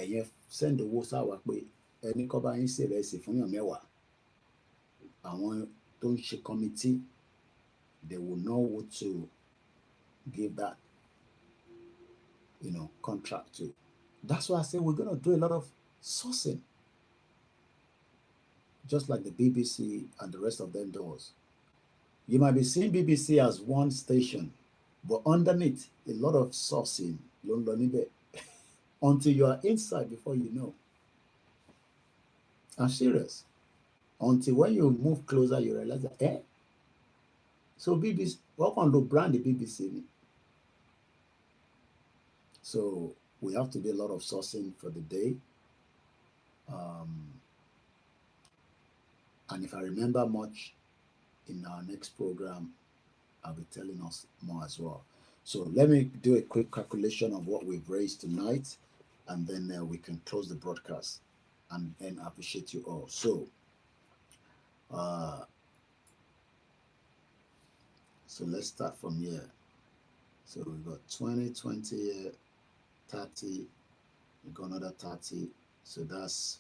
you send the WhatsApp pé ẹni kọ́ bá yín ṣe ìrẹsì fún yàn mẹ́wàá. Àwọn tó ń ṣe committee, they will know what to give that, you know, contract to. That's why I say we're going to do a lot of sourcing, just like the BBC and the rest of them does. You might be seeing BBC as one station, but underneath, a lot of sourcing. Until you are inside before you know. I'm serious. Until when you move closer, you realize that, so BBC, what on the brand the BBC? So we have to do a lot of sourcing for the day. And if I remember much in our next program, I'll be telling us more as well. So let me do a quick calculation of what we've raised tonight, and then we can close the broadcast and then appreciate you all. So, so let's start from here. So we've got 20, 20 here, 30, we got another 30. So that's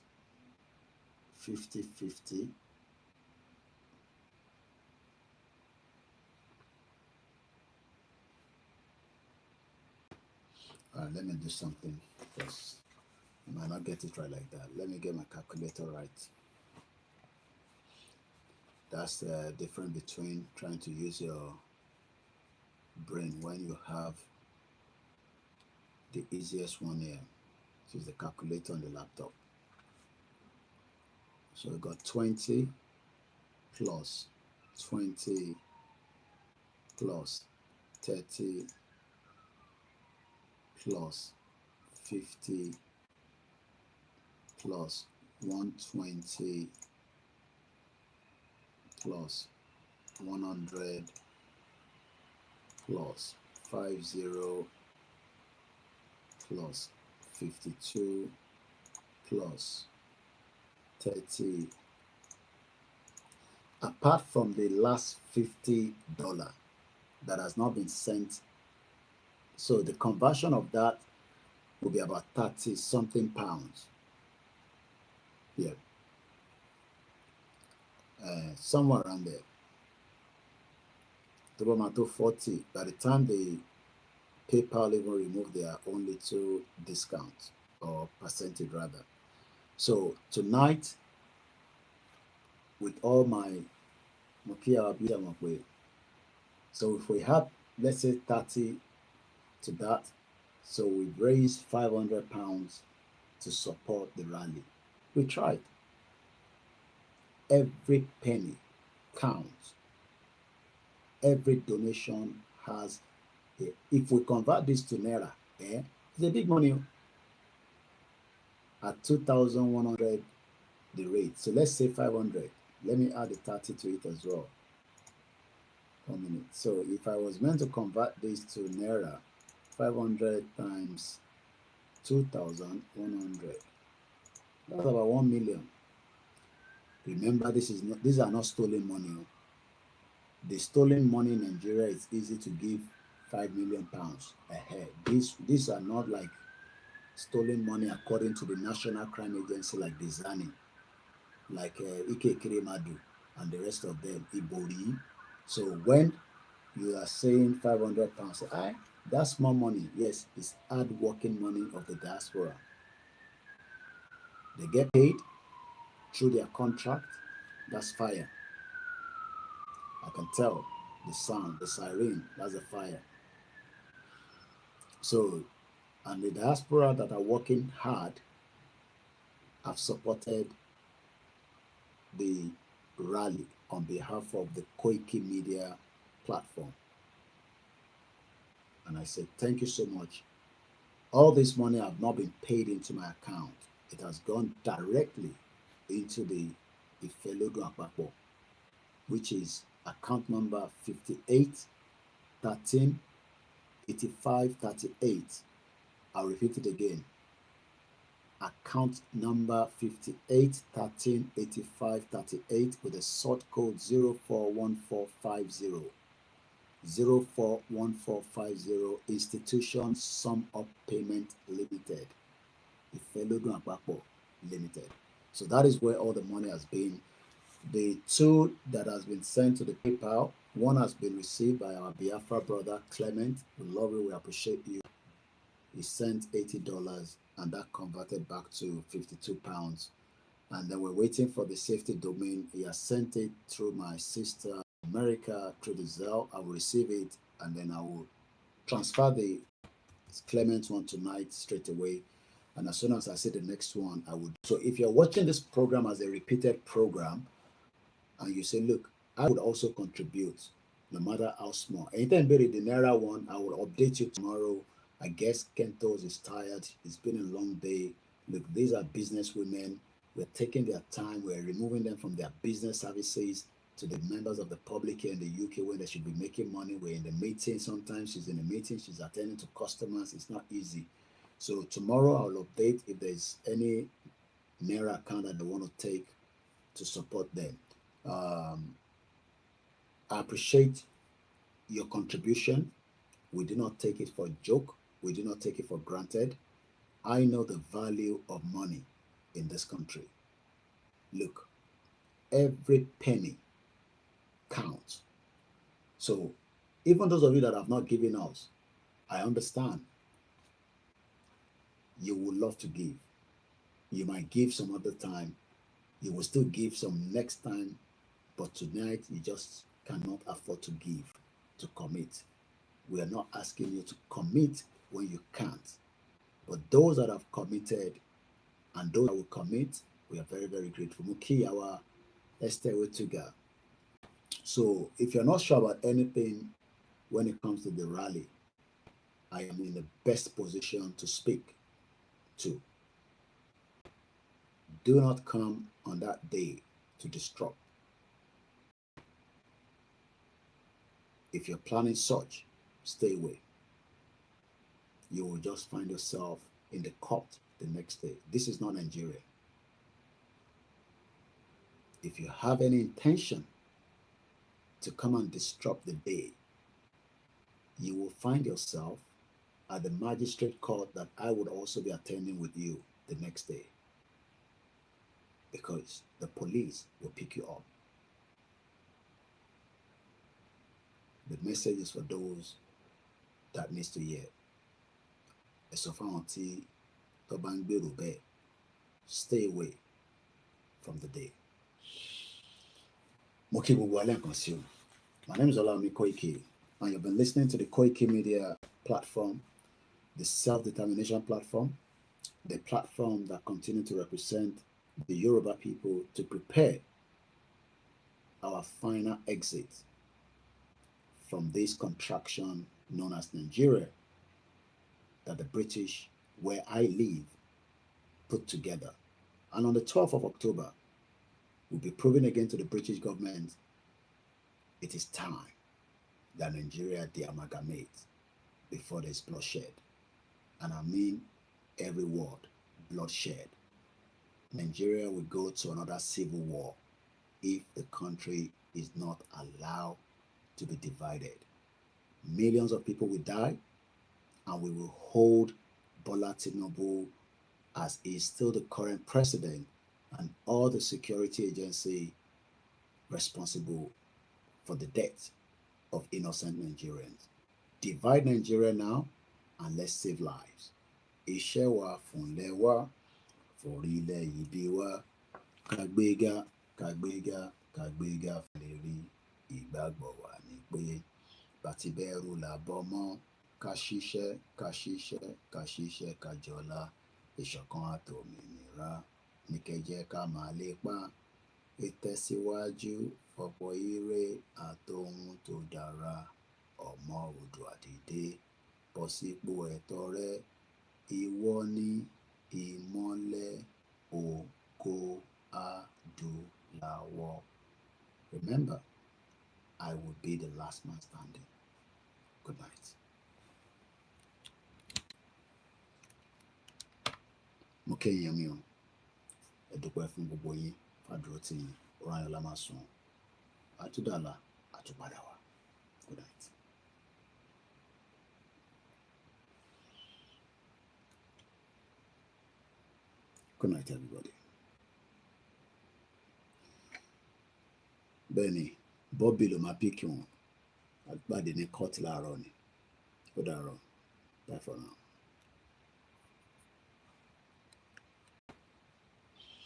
50, 50. Let me do something because I might not get it right like that. Let me get my calculator right. That's the difference between trying to use your brain when you have the easiest one here, which is the calculator on the laptop. So we got 20 plus 20 plus 30 plus 50 plus 120 plus 100 plus 50 plus 52 plus 30. Apart from the last $50 that has not been sent, so the conversion of that will be about 30 something pounds. Yeah, somewhere around there. Tomato 40. By the time the PayPal even remove their own little discount or percentage rather. So tonight, with all my so if we have, let's say 30 to that, So we raised £500 to support the rally. We tried. Every penny counts. Every donation has, if we convert this to Naira, it's a big money. At 2,100 the rate. So let's say 500. Let me add the 30 to it as well. 1 minute. So if I was meant to convert this to Naira, 500 times 2,100. That's about 1 million. Remember, these are not stolen money. The stolen money in Nigeria is easy to give £5 million ahead. These are not like stolen money according to the National Crime Agency like Dizani, like Ike Kiremadu and the rest of them, Ibori. So when you are saying £500, that's more money. Yes, it's hard working money of the diaspora. They get paid through their contract. That's fire. I can tell the sound, the siren, that's a fire. So, and the diaspora that are working hard have supported the rally on behalf of the Koikimedia platform. And I said, thank you so much. All this money have not been paid into my account. It has gone directly into the IFELODUN APAPO, which is account number 58138538. I'll repeat it again. Account number 58138538 with a sort code 041450. 041450, institution SUMUP Payment Limited, IFELODUN APAPO Limited. So that is where all the money has been. The two that has been sent to the PayPal, one has been received by our Biafra brother Clement. We love you, we appreciate you. He sent $80 and that converted back to £52. And then we're waiting for the safety domain. He has sent it through my sister America through the Zelle. I will receive it and then I will transfer the Clement one tonight straight away. And as soon as I see the next one, I would. So if you're watching this program as a repeated program and you say, look, I would also contribute, no matter how small. Anytime buried the Naira one, I will update you tomorrow. I guess Kentos is tired. It's been a long day. Look, these are business women. We're taking their time. We're removing them from their business services to the members of the public here in the UK where they should be making money. We're in the meeting. Sometimes she's in the meeting. She's attending to customers. It's not easy. So tomorrow I'll update if there's any Naira account that they want to take to support them. I appreciate your contribution. We do not take it for a joke. We do not take it for granted. I know the value of money in this country. Look, every penny counts. So even those of you that have not given us, I understand. You would love to give. You might give some other time. You will still give some next time. But tonight, you just cannot afford to give, to commit. We are not asking you to commit when you can't. But those that have committed and those that will commit, we are very, very grateful. Muki, our Esther Wetuga. So if you're not sure about anything when it comes to the rally, I am in the best position to speak to. Do not come on that day to disrupt. If you're planning such, stay away. You will just find yourself in the court the next day. This is not Nigeria. If you have any intention to come and disrupt the day, you will find yourself at the magistrate court that I would also be attending with you the next day, because the police will pick you up. The message is for those that needs to hear. Stay away from the day. My name is OLAYOMI KOIKI, and you've been listening to the Koikimedia platform. the self-determination platform, the platform that continue to represent the Yoruba people to prepare our final exit from this contraction known as Nigeria that the British, where I live, put together. And on the 12th of October, we'll be proving again to the British government it is time that Nigeria de-amalgamates before there's bloodshed. And I mean every word, bloodshed. Nigeria will go to another civil war if the country is not allowed to be divided. Millions of people will die, and we will hold Bola Tinubu, as he is still the current president, and all the security agency responsible for the death of innocent Nigerians. Divide Nigeria now, and let's save lives. Iṣẹ́ wa fúnlẹ̀ wa, forílẹ̀ ìbí wa, kàgbéga, kàgbéga, kàgbéga lè rí ìgbàgbọ́ wa ní pé bàtí bẹ̀rù làbọ̀ mọ́, ká ṣiṣẹ́, ká ṣiṣẹ́, ká ṣiṣẹ́, ká jọlá, ìṣọ̀kan àtòmìnira ní kẹ́jẹ́ ká máa lépa, ìtẹ̀síwájú fọ̀pọ̀ ire àtohun tó dára, ọmọ Oòduà dìde, bọ́ sípò ẹ̀tọ́ rẹ, ìwọ ni ìmọ́lẹ̀ ògo adúláwọ̀. Remember, I will be the last man standing. Good night. Mo kéèyàn mi o, ẹ dúpẹ́ fún gbogbo yín, fàdúró tì yín, ọ̀rọ̀ ayọ̀ la máa sùn, àtúndàlà, àtúpadà wá. Good night. Good night, everybody. Bẹ́ẹ̀ni, Bobby ló máa píkì wọn, àgbàdé ní court láàárọ̀ ni. Ó dàárọ̀. Bye for now.